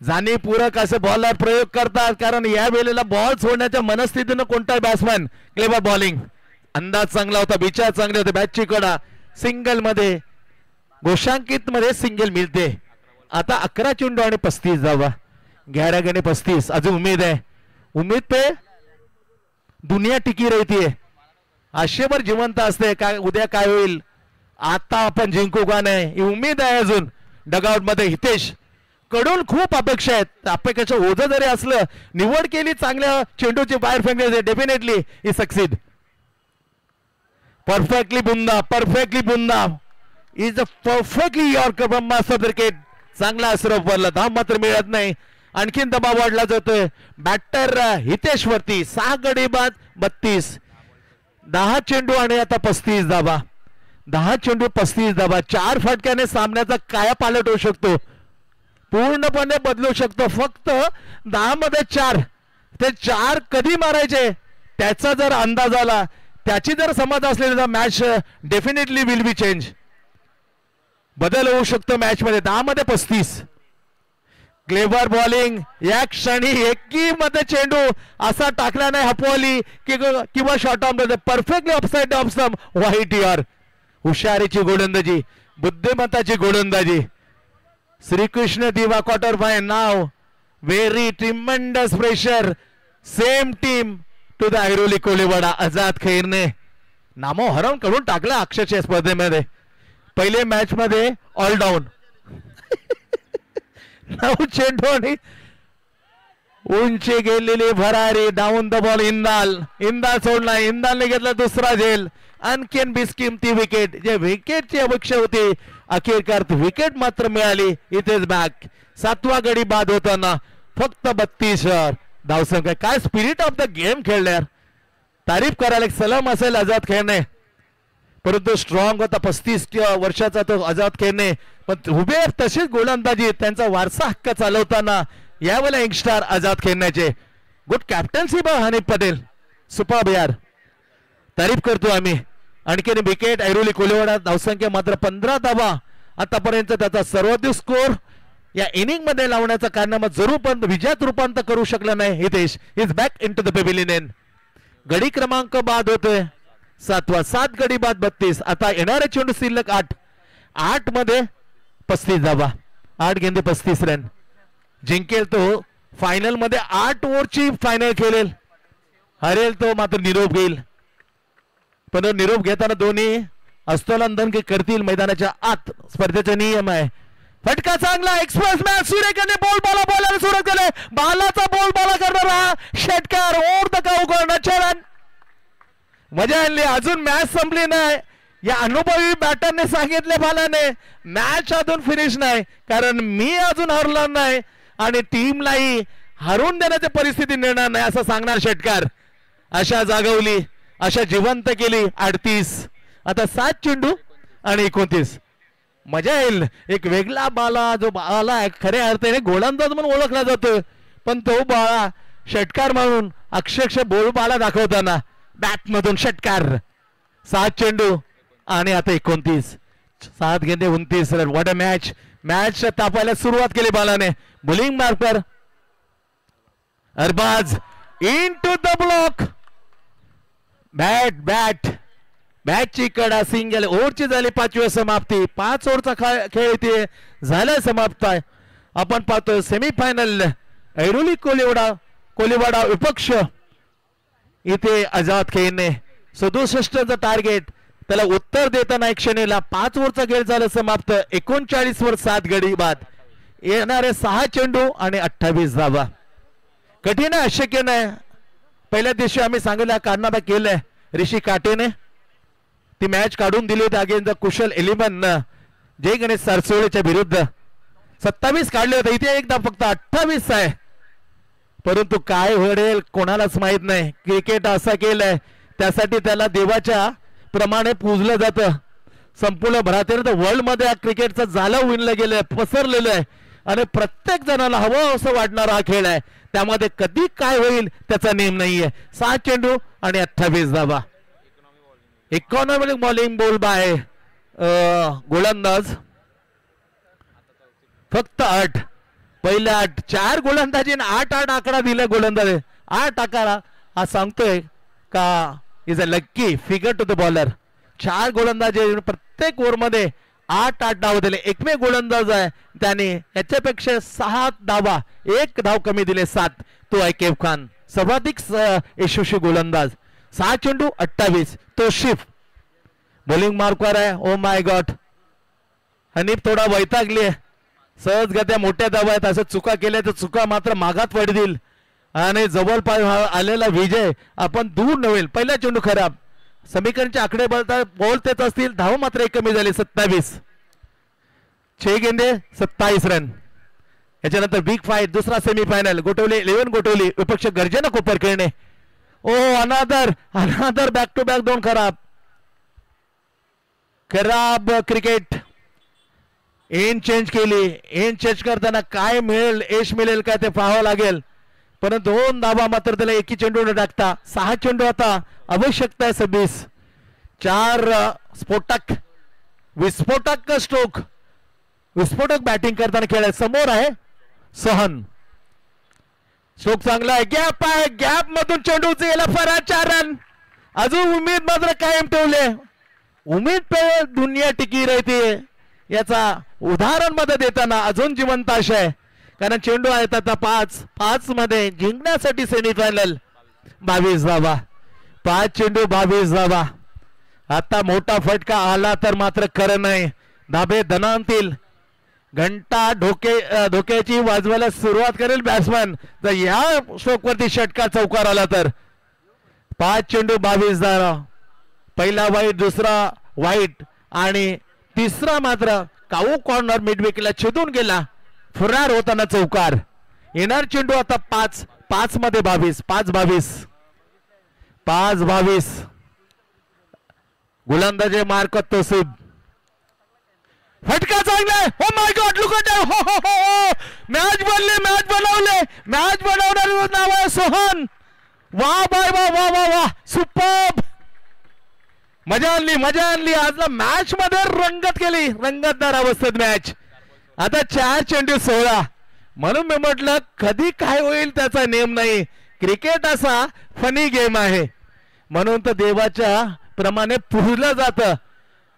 जाणीवपूर्वक असे बॉलर प्रयोग करतात, कारण या वेळेला बॉल सोडण्याच्या मनस्थितीनं कोणता बॅट्समॅन. Clever bowling. अंदाज चांगला होता, विचार चांगले होते. बॅटची कडा सिंगल मध्ये घोषांकित मध्ये सिंगल मिळते. आता 11 चेंडू आणि 35 धावा. 11 35. अजून उमेद आहे. उमेद पे दुनिया टिकी रहती है. आशेवर जिवंत असते. काय उद्या काय होईल, आता आपण जिंकू का नाही ही उमेद आहे अजून डगआउट मध्ये. हितेश कडून खूप अपेक्षा आहेत. अपेक्षाचं ओझं जरी असलं, निवड केली चांगल्या चेंडूची बाहेर फेकण्याचे, डेफिनेटली ही सक्सीड. परफेक्टली बुंदा इज अ परफेक्टली यॉर्कर ब्रह्मास्त्र क्रिकेट. चांगला असर पडला, धाव मात्र मिळत नाही. आणखीन दबाव वाढला जातोय बॅटर हितेश वरती. 6 गडी बाद 32. 10 चेंडू आणि आता 35 धावा. 10 चेंडू 35 धावा. 4 फटक्याने सामन्याचा कायापालट होऊ शकतो, पूर्णपणे बदलू शकतो. फक्त 10 मध्ये 4. ते 4 कधी मारायचे त्याचा जर अंदाज आला, त्याची जर समज असलेली तर match definitely will be change. बदल होऊ शकतो मॅच मध्ये. 10 मध्ये 35. Clever bowling. या क्षणी एकी मध्ये चेंडू असा टाकला नाही हपवली किंवा शॉर्ट ऑफ मध्ये परफेक्टली ऑफसाइड ऑफ स्टंप. व्हाईट यार. हुशारीची गोलंदाजी, बुद्धिमत्ताची गोलंदाजी. श्रीकृष्ण दिवा क्वार्टर फायनल नाव. Very tremendous pressure. Same team to the Airoli Koliwada. Azad Khairne नामो हरवून करून टाकला अक्षरशः स्पर्धेमध्ये. पहिले मॅच मध्ये ऑलडाऊन 9 चेंडू आणि उंची गेलेली भरारी. Down the ball. इंदाल सोडला. इंदालने घेतला दुसरा झेल. आणखीन बिस्किमती विकेट. जे विकेटची अपेक्षा होती अखेरकार विकेट मात्र मिळाली. इथेच बॅक. 7वा गडी बाद होताना फक्त 32 धावसंख्या. काय स्पिरिट ऑफ द गेम खेळल्यावर तारीफ करायला एक सलाम असेल आझाद खैरने. परंतु स्ट्रॉंग होता. 35 वर्षाचा तो आझाद खैरने. पण उभे तशीच गोलंदाजी. त्यांचा वारसा हक्क चालवताना यावेळेला यंगस्टार आझाद खैरनेचे. गुड कॅप्टन्सी बा हनीफ पटेल. सुपर्ब यार. तारीफ करतो आम्ही. आणखीन विकेट. ऐरोली कोलीवाडा. धावसंख्या मात्र 15 धावा आतापर्यंत. त्याचा सर्वाधिक स्कोर या इनिंग मध्ये लावण्याचा कारनामा जरूर पण विजयात रूपांतर करू शकला नाही. Hitesh is back in to the pavilion. गडी क्रमांक बाद होतोय 7वा. 7 गडी बाद 32. आता येणारे चेंडू शिल्लक 8 मध्ये 35 धावा. 8 गेंदे 35 रन. जिंकेल तो फायनल मध्ये 8 ओव्हरची फायनल खेळेल. हरेल तो मात्र निरोप घेईल. पण निरोप घेताना दोन्ही हस्तोलंघन करतील मैदानाच्या आत. स्पर्धेचा नियम आहे. फटका चांगला. Express match. सूर्यकांतने बॉलाला सुरुवात केली. बालाचा बॉला करणारा षटकार. ओव्हर द काऊ करण्याचे रन. मजा आणली. अजून मॅच संपली नाही. या अनुभवी बॅटरने सांगितले बालाने मॅच अजून फिनिश नाही. कारण मी अजून हरलो नाही आणि टीमलाही हरवून देण्याची परिस्थिती निर्माण नाही असं सांगणार षटकार. अशा जागवली. अशा जिवंत केली. 38. आता 7 चेंडू आणि 29. मजा येईल. एक वेगळा बाला जो बाला आहे खऱ्या अर्थाने गोलंदाज म्हणून ओळखला जातो. पण तो बाळा षटकार म्हणून अक्षरशः बाला दाखवताना बॅट मधून षटकार. 7 चेंडू आणि आता 29. 7 गेंदे 29 run. What a match. Match तापायला सुरुवात केली बालाने. Bowling marker Arbaz in to the block. बॅटची कडा. सिंगल. ओव्हरची झाली 5वी समाप्ती. 5 ओव्हरचा खेळ इथे झाला समाप्त आहे. आपण पाहतो सेमीफायनल ऐरोली कोलीवाडा विपक्ष. इथे आझाद खैरने 67चं टार्गेट. त्याला उत्तर देताना एक क्षणीला 5 ओव्हरचा खेळ झाला समाप्त. 39 वर 7 गडी बाद. येणारे 6 चेंडू आणि 28 धावा. कठीण आहे. अशक्य नाही. पहिल्या दिवशी आम्ही सांगितलं कारनामा केलंय ऋषी काटेने. ती मॅच काढून दिली होती अगेन्स्ट द कुशल 11 जय गणेश सरसोळेच्या विरुद्ध. 27 काढले होते. इथे एकदा फक्त 28 आहे. परंतु काय घडेल कोणालाच माहित नाही. क्रिकेट असं केलंय त्यासाठी त्याला देवाच्या प्रमाणे पूजलं जातं. संपूर्ण भारतीय वर्ल्ड मध्ये क्रिकेटचा जाळं विणलं गेलंय. पसरलेलं आहे आणि प्रत्येक जणाला हवं असं वाटणारा हा खेळ आहे. त्यामध्ये कधी काय होईल त्याचा नेम नाहीये. 7 चेंडू आणि 28 धावा. इकॉनॉमिक बॉलिंग बोल बाय गोलंदाज. फक्त 8. पहिल्या 8. 4 गोलंदाजीने 8 आकडा दिला गोलंदाज. 8 आकडा हा सांगतोय का is a lucky figure to the bowler. 4 गोलंदाजी प्रत्येक ओव्हर मध्ये 8 धाव दिले. एकमेव गोलंदाज आहे त्याने याच्यापेक्षा 6 धावा 1 धाव कमी दिले 7. तो आहे केफ खान. सर्वाधिक यशस्वी गोलंदाज. 6 चेंडू 28. तो शिफ. बॉलिंग मार्कवर आहे. ओ माय गॉड. हनीफ थोडा वैतागली. सहजगत्या मोठ्या धावा आहेत. असं चुका केल्या तर चुका मात्र मागात पडतील आणि जवळपास आलेला विजय आपण दूर नव्हेल. पहिला चेंडू खराब. समीकरणचे आकडे बोलतेच असतील. धाव मात्र 1 कमी झाली 27. 6 गेंदे 27 रन. याच्यानंतर बिग फाईट. दुसरा सेमीफायनल. गोठवली 11 गोठवली विपक्ष गर्जना कोपर खेळणे. ओ अनादर बॅक टू बॅक 2 खराब क्रिकेट. एन चेंज केली. एन चेंज करताना काय मिळेल यश मिळेल काय ते पाहावं लागेल. परंतु 2 धावा मात्र त्याला एकी चेंडू न टाकता. 6 चेंडू आता आवश्यकता आहे 26. 4 स्फोटक विस्फोटक स्ट्रोक. विस्फोटक बॅटिंग करताना खेळ समोर आहे. सोहन स्ट्रोक चांगला आहे, गॅप आहे, गॅप मधून चेंडूचे गेला फरार 4 रन. अजून उमेद मात्र कायम ठेवले. उमेद पे दुनिया टिकी राहते याचा उदाहरण मध्ये देताना अजून जिवंत आशा आहे. कारण चेंडू आहेत आता 5 मध्ये जिंकण्यासाठी सेमीफायनल 22 धावा. 5 चेंडू 22 धावा. आता मोठा फटका आला तर मात्र खरं नाही. धाबे दणानतील. घंटा धोक्याची वाजवायला सुरुवात करेल बॅट्समॅन तर या स्ट्रोक वरती षटकार चौकार आला तर. 5 चेंडू 22 धावा. पहिला वाईट, दुसरा वाईट आणि तिसरा मात्र काऊ कॉर्नर मिडविकेटला छेदून गेला. फरार होताना चौकार. येणार चेंडू आता 5 मध्ये 22. 5-22 गोलंदाजी मार्क तोसिब. फटका चांगला. ओ माय गॉड, लुक एट हो हो हो. मॅच बनवले. मॅच बनवणारे नाव आहे सोहन. वाह बाय वाह वाह वाह वाह, सुपर्ब. मजा आणली आज मॅच मध्ये रंगत केली. रंगतदार अवस्थेत मॅच. आता 4 चेंडू 16. म्हणून मी म्हटलं कधी काय होईल त्याचा नेम नाही. क्रिकेट असा फनी गेम आहे. म्हणून तर देवाच्या प्रमाणे पुरलं जातं.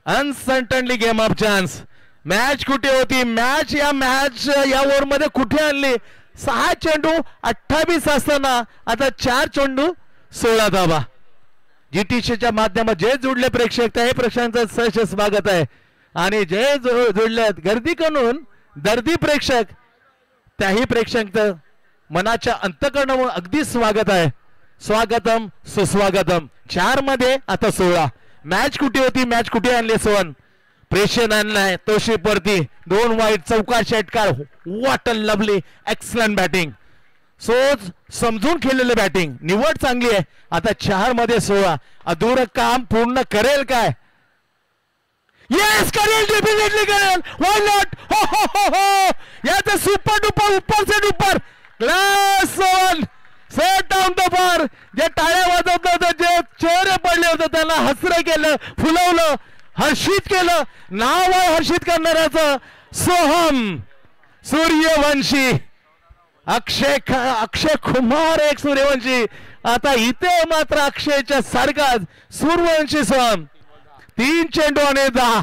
Uncertainly game of chance. Match कुठे होती? मॅच या ओव्हर मध्ये कुठे आणली? 6 चेंडू 28 असताना आता 4 चेंडू 16 धावा. जीटीसीच्या माध्यमात जे जुडले प्रेक्षक त्याही प्रेक्षकांचं सहर्ष स्वागत आहे. आणि जे जुडलेत गर्दी करून दर्दी प्रेक्षक त्याही प्रेक्षकांचं मनाच्या अंतःकरणावरून अगदी स्वागत आहे. स्वागतम सुस्वागतम. 4 मध्ये आता 16. मॅच कुठे होती? मॅच कुठे आणली? सोहन प्रेशर आणलाय तोशिप वरती. 2 वाईट, चौकार षटकार. What a lovely excellent batting. सोच समजून खेळलेलं बॅटिंग. निवड चांगली आहे. आता 4 मध्ये 16. अधुरं काम पूर्ण करेल काय? येस करेल, डेफिनेटली करेल. Why not? हो हो हो हो. याचं सुपर डुपर ऊपर से duper class 7 set down the bar. जे टाळ्या वाजवत होते, जे चेहरे पडले होते त्यांना हसरं केलं, फुलवलं, हर्षित केलं. नाव आहे हर्षित करणाऱ्याचं सोहम सूर्यवंशी. अक्षय कुमार एक सूर्यवंशी. आता इथे मात्र अक्षयच्या सारखाच सूर्यवंशी सोहम. 3 चेंडू आणि 10.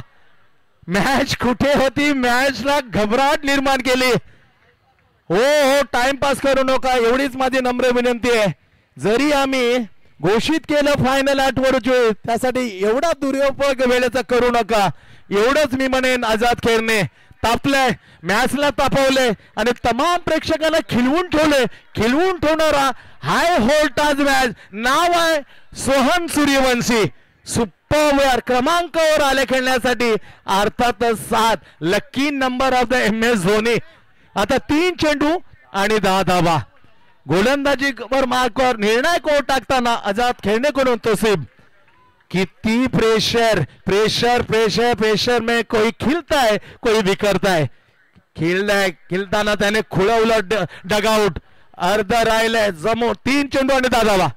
मॅच कुठे होती? मॅचला घबराट निर्माण केली. हो टाइमपास करू नका एवढीच माझी नम्र विनंती आहे. जरी आम्ही घोषित केलं फायनल 8 वर त्यासाठी एवढा दुरुपयोग वेळेचा करू नका. एवढंच मी म्हणेन. आझाद खेळणे तापलंय, मॅचला तापवलंय आणि तमाम प्रेक्षकांना खिलवून ठेवले. खिलवून ठेवणारा हाय होल्टाज मॅच. नाव आहे सोहन सूर्यवंशी. सुपर क्रमांकावर आले खेळण्यासाठी. अर्थातच 7 lucky number of the MS Dhoni. आता 3 चेंडू आणि 10 धावा. गोलंदाजीवर मार्कवर निर्णायक ओव्हर टाकताना आझाद खेळणे करून तोसिब. किती प्रेशर प्रेशर प्रेशर प्रेशर में कोई खिलता है कोई बिखरता है. खिलताना त्याने खुळवलं डगआउट. अर्ध राहिलंय जमो. 3 चेंडू आणि 10 धावा.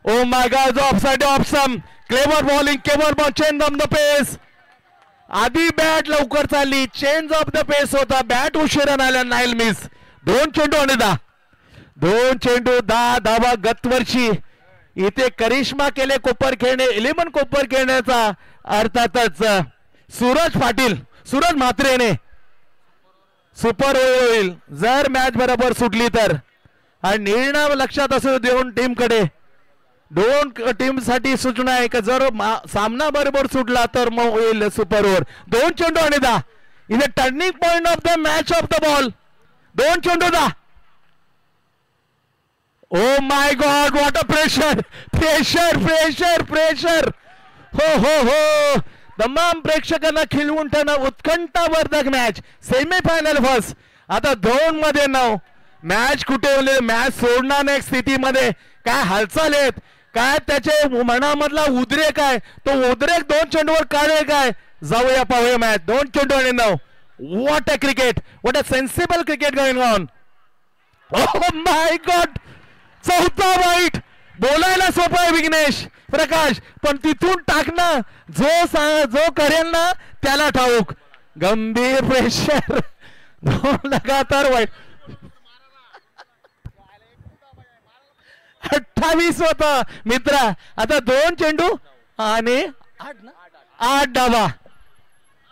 Oh my god, offside option. Clever bowling, clever ball, change of the pace. आधी बॅट लवकर चालली, चेंज ऑफ द पेस होता. बॅट उशिरा आल्या, नाईल मिस. 2 चेंडू आणि 10. 2 चेंडू 10 धावा. गतवर्षी इथे करिश्मा केले कोपर खेळणे, 11 कोपर खेळण्याचा. अर्थातच सूरज पाटील, सूरज म्हात्रेने सुपर होईल जर मॅच बरोबर सुटली तर. आणि निर्णय लक्षात असू देऊन टीमकडे. 2 टीम साठी सूचना आहे की जर सामना बरोबर सुटला तर मग होईल सुपर ओव्हर. 2 चेंडू आणि 10. इथे turning point of the match of the ball. 2 चेंडू 10. ओ my God, what a pressure pressure pressure pressure. हो हो हो. तमाम प्रेक्षकांना खिलवून ठेवणं उत्कंठावर्धक मॅच. Semifinal first. आता 2 मध्ये 9. मॅच कुठे होईल? मॅच सोडणार नाही स्थितीमध्ये. काय हालचाल आहेत, काय त्याचे मनामधला उद्रेक आहे, तो उद्रेक 2 चेंडूवर काढेल काय? जाऊया पाहूया मॅच. 2 चेंडू आणि 9. What a cricket, what a sensible cricket going on. Oh my god. 4था वाईट. बोलायला सोपं आहे विघ्नेश प्रकाश, पण तिथून टाकणं जो करेल ना त्याला ठाऊक. गंभीर प्रेशर. 2 लगातार वाईट. 28 होत मित्र. आता 2 चेंडू आणि 8 धावा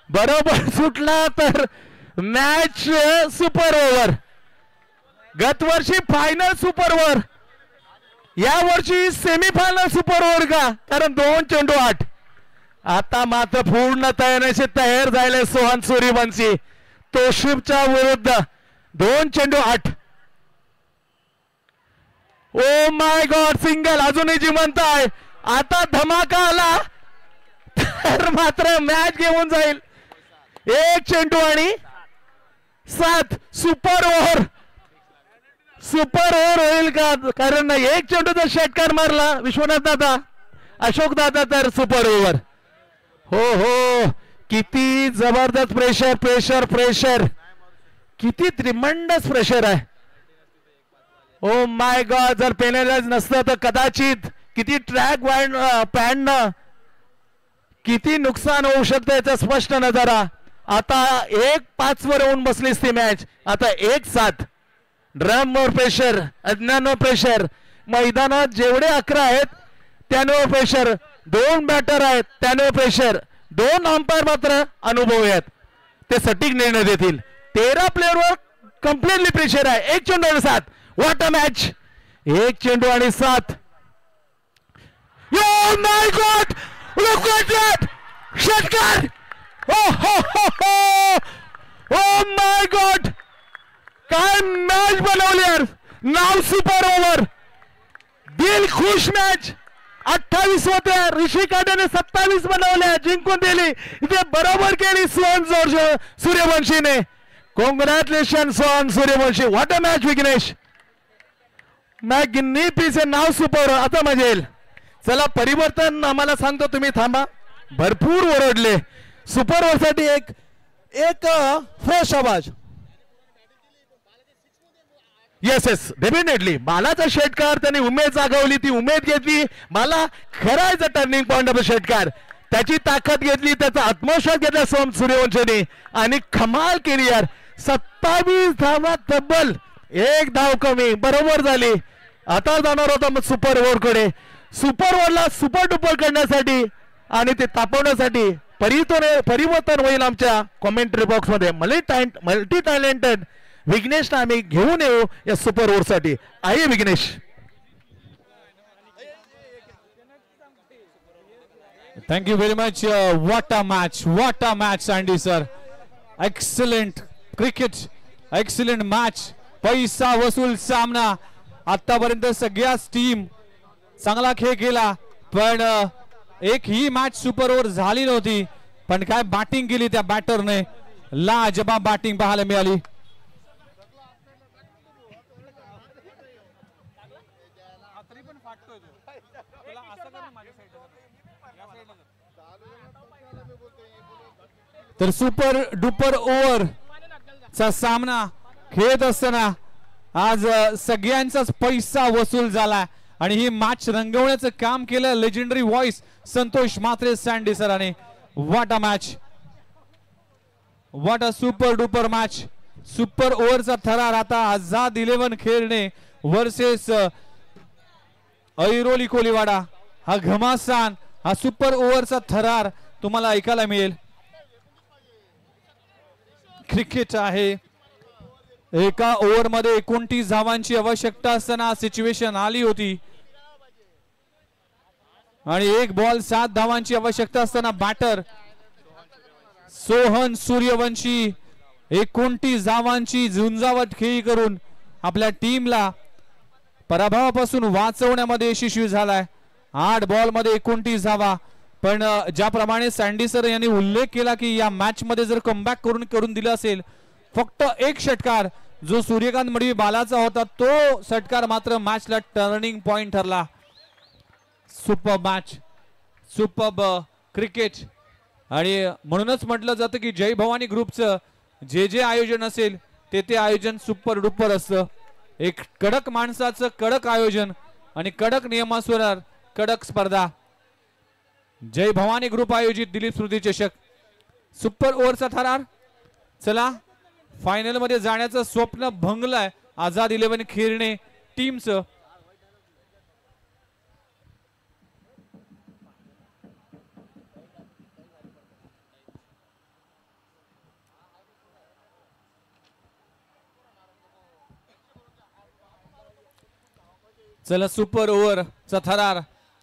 बरोबर सुटला तर मॅच सुपर ओव्हर. गतवर्षी फायनल सुपर ओव्हर, या वर्षी सेमीफायनल सुपर ओव्हर का, कारण 2 चेंडू 8. आता मात्र पूर्ण तयारीशी तयार झाले सोहन सूर्यवंशी. तोशिबच्या विरुद्ध 2 चेंडू 8. ओ माय गॉड, सिंगल अजूनही जिवंत आहे. आता धमाका आला तर मात्र मॅच घेऊन जाईल. 1 चेंडू आणि 7. सुपर ओव्हर, सुपर ओव्हर होईल का, कारण 1 चेंडूचा षटकार मारला विश्वनाथ दादा, अशोक दादा, तर सुपर ओव्हर. हो हो, किती जबरदस्त प्रेशर प्रेशर प्रेशर, किती त्रिमंडस प्रेशर आहे. ओ माय गॉड, जर पेनलाइज नसतं तर कदाचित किती ट्रॅक पॅन किती नुकसान होऊ शकतं याचा स्पष्ट नजारा. आता 1-5 वर येऊन बसलीस ती मॅच. आता 1-7. ड्रमवर प्रेशर, अज्ञानवर प्रेशर, मैदानात जेवढे 11 आहेत त्यावर प्रेशर, 2 बॅटर आहेत त्यावर प्रेशर, 2 अंपायर मात्र अनुभव आहेत, ते सटीक निर्णय देतील. 13 प्लेअरवर कम्प्लिटली प्रेशर आहे. 1 चेंडू आणि 7. What a match. 1 चेंडू आणि 7. Oh my God! Look at that! षटकार! Oh ho ho ho! Oh my God! काय मॅच बनवली यार. नाव सुपर ओव्हर, दिल खुश मॅच. 28 होते, ऋषी काटेने 27 बनवल्या, जिंकून दिली. इथे बरोबर केली सोहन सूर्यवंशीने. Congratulation Sohan Suryavanshi. What a match Vighnesh. Magnificent, नाव सुपर. आता मजा येईल. चला परिवर्तन आम्हाला सांगतो, तुम्ही थांबा. भरपूर ओरडले. सुपर ओव्हर साठी एक फ्रेश आवाज. Yes yes, definitely. बालाचा षटकार त्यांनी उमेद जागवली, ती उमेद घेतली. मला खरायचा टर्निंग पॉइंट ऑफ षटकार, त्याची ताकद घेतली, त्याचा आत्मविश्वास घेतला सोहम सूर्यवंशीने आणि कमाल केली यार. 27 धावा, तब्बल 1 धाव कमी, बरोबर झाली. आता जाणार होता मग सुपर ओव्हर कडे. सुपर ओव्हरला सुपर डुपर करण्यासाठी आणि ते तापवण्यासाठी परिवर्तन होईल आमच्या कॉमेंट्री बॉक्स मध्ये. मल्टी टॅलेंटेड विघ्नेशला आम्ही घेऊन येऊ या सुपर ओव्हर साठी. आहे विघ्नेश. Thank you very much. What a match, what a match Sandy sir. Excellent cricket, excellent match, पैसा वसूल सामना. आतापर्यंत सगळ्याच टीम चांगला खेळ केला, पण एक ही मॅच सुपर ओव्हर झाली नव्हती. पण काय बॅटिंग केली त्या बॅटरने, लाजबाब बॅटिंग पाहायला मिळाली. तर सुपर डुपर ओव्हर चा सामना खेळत असताना आज सगळ्यांचाच पैसा वसूल झाला आणि ही मॅच रंगवण्याचं काम केलं लेजेंडरी व्हॉइस संतोष म्हात्रे सँडी सरांनी. What a match, what a super duper match. Super ओव्हरचा थरार आता आझाद 11 खेळणे वर्सेस ऐरोली कोलीवाडा. हा घमासान, हा सुपर ओव्हरचा थरार तुम्हाला ऐकायला मिळेल. क्रिकेट आहे. एका ओव्हर मध्ये 29 धावांची आवश्यकता असताना सिच्युएशन आली होती आणि 1 बॉल 7 धावांची आवश्यकता असताना बॅटर सोहन सूर्यवंशी 29 धावांची झुंजावट खेळी करून आपल्या टीमला पराभवापासून वाचवण्यामध्ये यशस्वी झालाय. 8 बॉल मध्ये 29 धावा. पण ज्याप्रमाणे सँडी सर यांनी उल्लेख केला की या मॅच मध्ये जर कमबॅक करून दिलं असेल, फक्त 1 षटकार जो सूर्यकांत मडवी बालाचा होता, तो षटकार मात्र मॅचला टर्निंग पॉइंट ठरला. Super match, super cricket. आणि म्हणूनच म्हटलं जातं की जय भवानी ग्रुपचं जे आयोजन असेल ते आयोजन सुपर डुपर असतं. एक कडक माणसाचं कडक आयोजन आणि कडक नियमानुसार कडक स्पर्धा. जय भवानी ग्रुप आयोजित दिलीप स्मृती चषक सुपर ओव्हरचा थरार. चला, फायनल मध्ये जाण्याचं स्वप्न भंगलंय आझाद 11 खेळणे टीमचं. चला सुपर ओव्हरचा थरार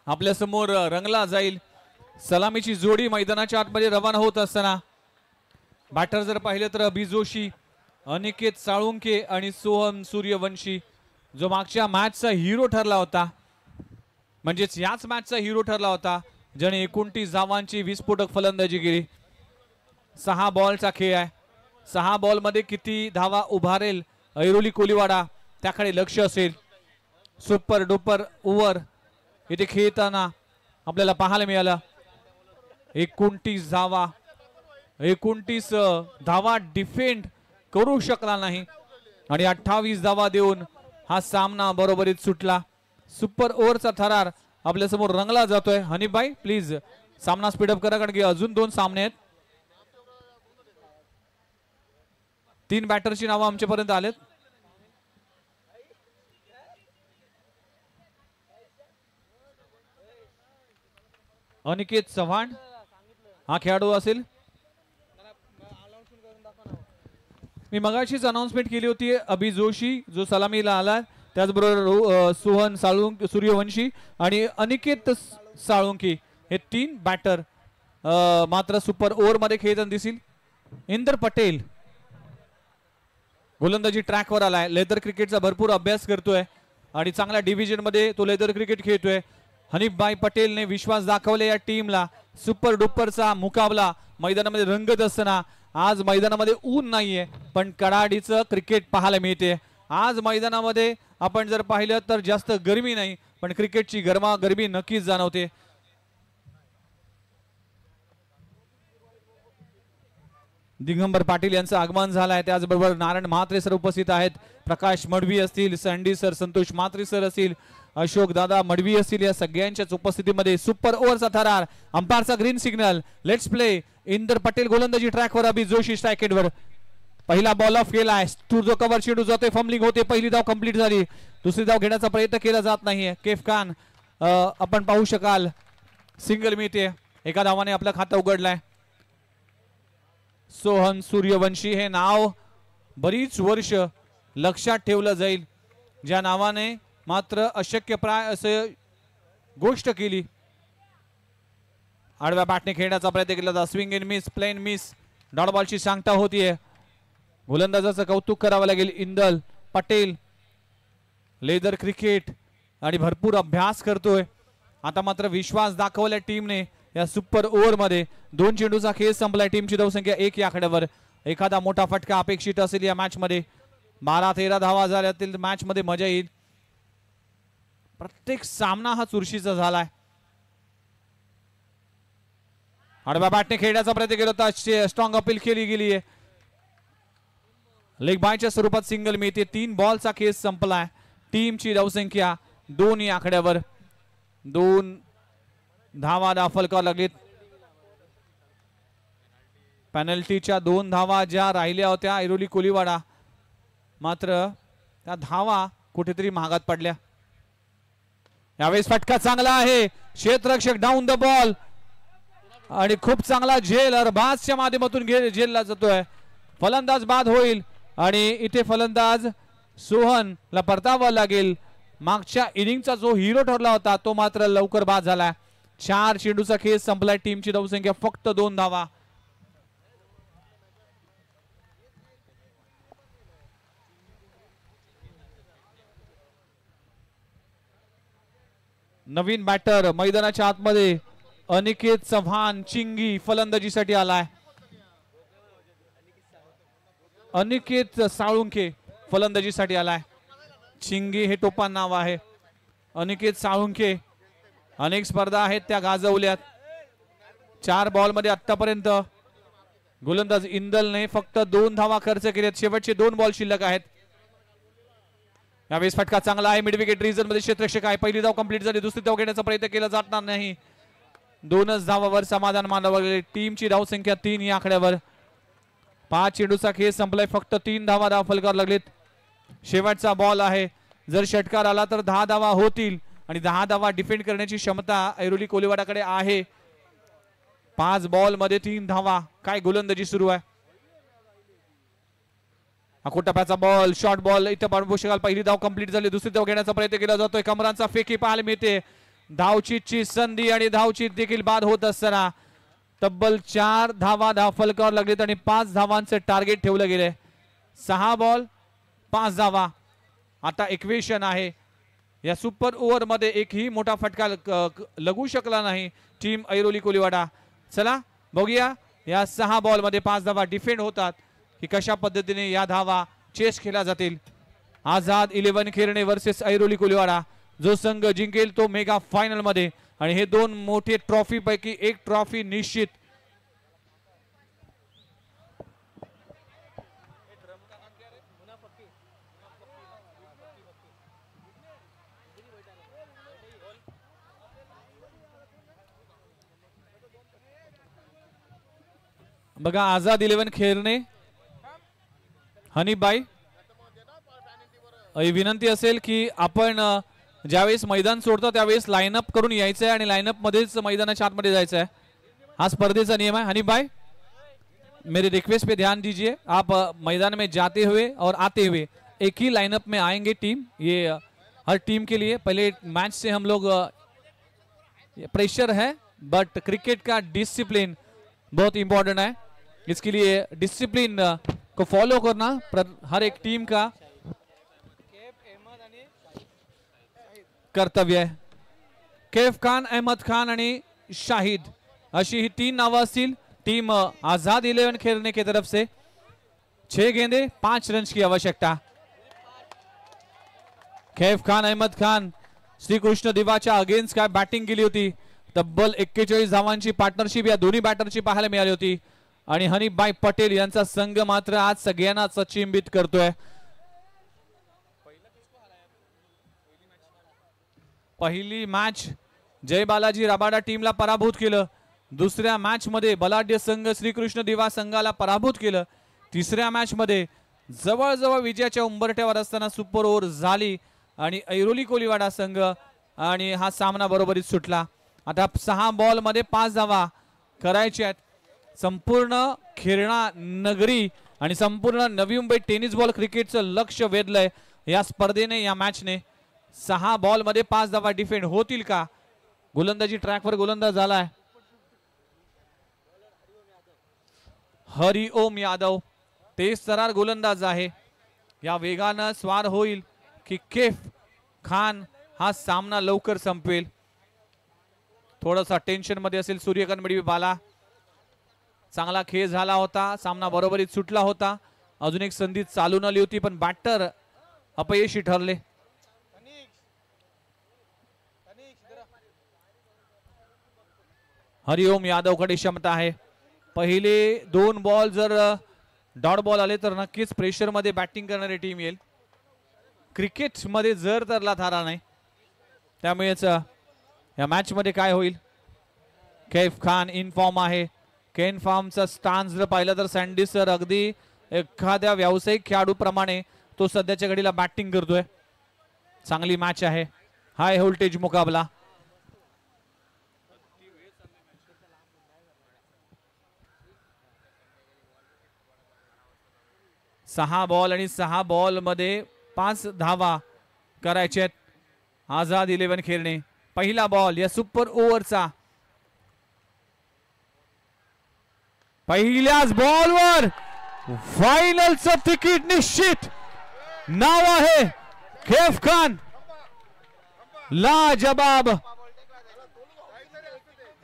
आपल्या समोर रंगला जाईल. सलामीची जोडी मैदानाच्या आतमध्ये रवाना होत असताना बॅटर जर पाहिलं तर अभि जोशी, अनिकेत साळुंके आणि सोहम सूर्यवंशी जो मागच्या मॅचचा हिरो ठरला होता, म्हणजेच याच मॅचचा हिरो ठरला होता, ज्याने 29 धावांची विस्फोटक फलंदाजी केली. 6 बॉलचा खेळ आहे. 6 बॉलमध्ये किती धावा उभारेल ऐरोली कोलीवाडा त्याकडे लक्ष असेल. सुपर डुपर ओव्हर इथे खेळताना आपल्याला पाहायला मिळाला. 29 धावा, 29 धावा डिफेंड करू शकला नाही आणि 28 धावा देऊन हा सामना बरोबरीत सुटला. सुपर ओव्हरचा थरार आपल्या समोर रंगला जातोय. हनीफभाई प्लीज सामना स्पीडअप करा, कारण की अजून 2 सामने आहेत. 3 बॅटरची नावं आमच्यापर्यंत आलेत. अनिकेत चव्हाण हा खेळाडू असेल. मी मगाशीच अनाउन्समेंट केली होती. अभि जोशी जो सलामीला आला, त्याचबरोबर सोहन सूर्यवंशी आणि अनिकेत साळुंकी हे 3 बॅटर मात्र सुपर ओव्हर मध्ये खेळताना दिसतील. इंदर पटेल गोलंदाजी ट्रॅकवर आलाय. लेदर क्रिकेटचा भरपूर अभ्यास करतोय आणि चांगल्या डिव्हिजन मध्ये तो लेदर क्रिकेट खेळतोय. हनीफभाई पटेलने विश्वास दाखवले या टीमला. सुपर डुपरचा मुकाबला मैदानामध्ये रंगत असताना आज मैदानामध्ये ऊन नाहीये, पण कडाडीचं क्रिकेट पाहायला मिळते. आज मैदानामध्ये आपण जर पाहिलं तर जास्त गरमी नाही, पण क्रिकेटची गरमी नक्कीच जाणवते. दिगंबर पाटील यांचं आगमन झालंय. त्याचबरोबर नारायण म्हात्रे सर उपस्थित आहेत. प्रकाश मडवी असतील, sandy sir, Santosh Mhatre sir असतील, अशोक दादा मडवी असतील, या सगळ्यांच्याच उपस्थितीमध्ये सुपर ओव्हरचा थरार. अंपायरचा green signal. Let's play. Indar Patel गोलंदाजी ट्रॅकवर, अभि जोशी स्ट्रायकेटवर. पहिला बॉल ऑफ केलाय. जो कव्हर चेंडू जातोय, फंबलिंग होते. पहिली धाव कंप्लीट झाली. दुसरी धाव घेण्याचा प्रयत्न केला जात नाहीये. केफ खान आपण पाहू शकाल सिंगल मिळते. एका धावाने आपलं खातं उघडलंय. सोहन सूर्यवंशी हे नाव बरीच वर्ष लक्षात ठेवलं जाईल, ज्या नावाने मात्र अशक्यप्राय असे गोष्ट केली. आडव्या बॅटने खेळण्याचा प्रयत्न केला जातो. Swing in miss, plain miss, dot बॉलची सांगता होतीये. गोलंदाजाचं कौतुक करावं लागेल. इंदल पटेल लेदर क्रिकेट आणि भरपूर अभ्यास करतोय. आता मात्र विश्वास दाखवल्या टीमने या सुपर ओव्हर मध्ये. 2 चेंडूचा खेळ संपलाय. टीमची धावसंख्या 1 या आकड्यावर. एखादा मोठा फटका अपेक्षित असेल या मॅच मध्ये. 12-13 धावा झाल्यातील मॅच मध्ये मजा येईल. प्रत्येक सामना हा चुरशीचा झालाय. आडव्या बॅटने खेळण्याचा प्रयत्न केला होता. स्ट्रॉंग अपील केली गेली आहे. लेग बायच्या स्वरूपात सिंगल मिळते. 3 बॉलचा खेळ संपलाय. टीमची धावसंख्या 2 या आकड्यावर. 2 धावा दाखल कराव्या लागलीत. पेनल्टीच्या 2 धावा ज्या राहिल्या होत्या ऐरोली कोलीवाडा, मात्र त्या धावा कुठेतरी महागात पडल्या. यावेळेस फटका चांगला आहे. क्षेत्ररक्षक डाऊन द बॉल आणि खूप चांगला झेल अरबाजच्या माध्यमातून झेलला जातोय. फलंदाज बाद होईल आणि इथे फलंदाज सोहनला परतावा लागेल. मागच्या इनिंगचा जो हिरो ठरला होता तो मात्र लवकर बाद झाला. 4 चेंडूचा खेळ संपलाय. टीमची धावसंख्या फक्त 2 धावा. नवीन बॅटर मैदानाच्या आतमध्ये अनिकेत चव्हाण चिंगी फलंदाजीसाठी आलाय. अनिकेत साळुंके फलंदाजीसाठी आलाय. चिंगी हे टोपण नाव आहे. अनिकेत साळुंके अनेक स्पर्धा आहेत त्या गाजवल्यात. 4 बॉल मध्ये आतापर्यंत गोलंदाज इंदलने फक्त 2 धावा खर्च केल्यात. शेवटचे 2 बॉल शिल्लक आहेत. यावेळेस फटका चांगला आहे. मिड विकेट रिजन मध्ये क्षेत्ररक्षक आहे. पहिली धाव कंप्लीट झाली. दुसरी धाव घेण्याचा प्रयत्न केला जाणार नाही. 2च धावावर समाधान मानावं लागेल. टीमची धावसंख्या 3 या आकड्यावर. 5 चेंडूचा खेळ संपलाय. फक्त 3 धावा दाखल कराव्या लागलीत. शेवटचा बॉल आहे. जर षटकार आला तर 10 धावा होतील आणि 10 धावा डिफेंड करण्याची क्षमता ऐरोली कोलीवाडाकडे आहे. 5 बॉल मध्ये 3 धावा. काय गोलंदाजी सुरू आहे. आखो टप्प्याचा बॉल, शॉर्ट बॉल इथं पाडू शकाल. पहिली धाव कंप्लीट झाली, दुसरी धाव घेण्याचा प्रयत्न केला जातोय. कमरांचा फेकी पाहायला मिळते. धावचीतची संधी आणि धावचीत देखील बाद होत असताना तब्बल 4 धावा धाव फलकावर लागलीत आणि 5 धावांचे टार्गेट ठेवलं गेले. 6 बॉल 5 धावा आता इक्वेशन आहे. या सुपर ओव्हर मध्ये एकही मोठा फटका लगू शकला नाही टीम ऐरोली कोलीवाडा. चला बघूया या 6 बॉल मध्ये 5 धावा डिफेंड होतात की कशा पद्धतीने या धावा चेस केल्या जातील. आझाद 11 खेरणे वर्सेस ऐरोली कोलीवाडा. जो संघ जिंकेल तो मेगा फायनल मध्ये. आणि हे 2 मोठे ट्रॉफी पैकी एक ट्रॉफी निश्चित. बघा आझाद 11 खेरणे, हनीबाई, विनंती असेल की आपण ज्यावेळेस मैदान सोडतो त्यावेळेस लाईनअप करून यायचं आहे आणि लाईनअप मध्येच मैदानाच्या आतमध्ये जायचं आहे. हा स्पर्धेचा नियम है. हनीबाई मेरी रिक्वेस्ट पे ध्यान दीजिए. आप मैदान में जाते हुए और आते हुए एक ही लाइनअप में आएंगे टीम. ये हर टीम के लिए पहले मैच से हम लोग प्रेशर है बट क्रिकेट का डिसिप्लिन बहुत इंपॉर्टेंट है. इसके लिए डिसिप्लिन को फॉलो करना हर एक टीम का कर्तव्य है. कैफ खान, अहमद खान आणि शाहिद अशी ही 3 नावं असतील टीम आजाद 11 खेलने की तरफ से. 6 गेंदे 5 रन की आवश्यकता. कैफ खान, अहमद खान श्रीकृष्ण दिवाच्या अगेन्स्ट काय बॅटिंग केली होती. तब्बल 41 धावांची पार्टनरशिप या दोन्ही बॅटरची पाहायला मिळाली होती. आणि हनीबाई पटेल यांचा संघ मात्र आज सगळ्यांना अचंबित करतोय. पहिली मॅच जय बालाजी राबाडा टीमला पराभूत केलं. दुसऱ्या मॅच मध्ये बलाढ्य संघ श्रीकृष्ण दिवा संघाला पराभूत केलं. तिसऱ्या मॅच मध्ये जवळजवळ विजयाच्या उंबरठ्यावर असताना सुपर ओव्हर झाली आणि ऐरोली कोलीवाडा संघ आणि हा सामना बरोबरीत सुटला. आता 6 बॉल मध्ये 5 धावा करायच्या आहेत. संपूर्ण खेळणा नगरी आणि संपूर्ण नवी मुंबई टेनिस बॉल क्रिकेटचं लक्ष वेधलंय या स्पर्धेने, या मॅचने. 6 बॉल मध्ये 5 धावा डिफेंड होतील का? गोलंदाजी ट्रॅकवर गोलंदाज झालाय हरिओम यादव. तेज तरार गोलंदाज आहे. या वेगानं स्वार होईल की कैफ खान हा सामना लवकर संपवेल. थोडासा टेन्शन मध्ये असेल सूर्यकांत मिडवी बाला. चांगला खेळ झाला होता, सामना बरोबरीत सुटला होता. अजून एक संधी चालून आली होती पण बॅटर अपयशी ठरले. हरिओम यादव कडे क्षमता आहे. पहिले 2 बॉल जर डॉट बॉल आले तर नक्कीच प्रेशर मध्ये बॅटिंग करणारी टीम येईल. क्रिकेट मध्ये जर तरला थारा नाही. त्यामुळेच या मॅच मध्ये काय होईल. कैफ खान इन फॉर्म आहे. केन फॉर्मचा स्टान्स जर पाहिलं तर सँडी सर अगदी एखाद्या व्यावसायिक खेळाडूप्रमाणे तो सध्याच्या घडीला बॅटिंग करतोय. चांगली मॅच आहे. हाय व्होल्टेज मुकाबला. सहा बॉल आणि 6 बॉल मध्ये 5 धावा करायचे आहेत आझाद 11 खेळणे. पहिला बॉल या सुपर ओव्हरचा. पहिल्याच बॉलवर फायनलचं तिकीट निश्चित. नाव आहे कैफ खान. लाजवाब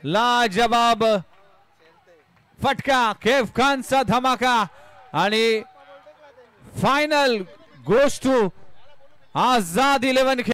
लाजवाब फटका. कैफ खानचा धमाका आणि फाइनल गोes to आजाद 11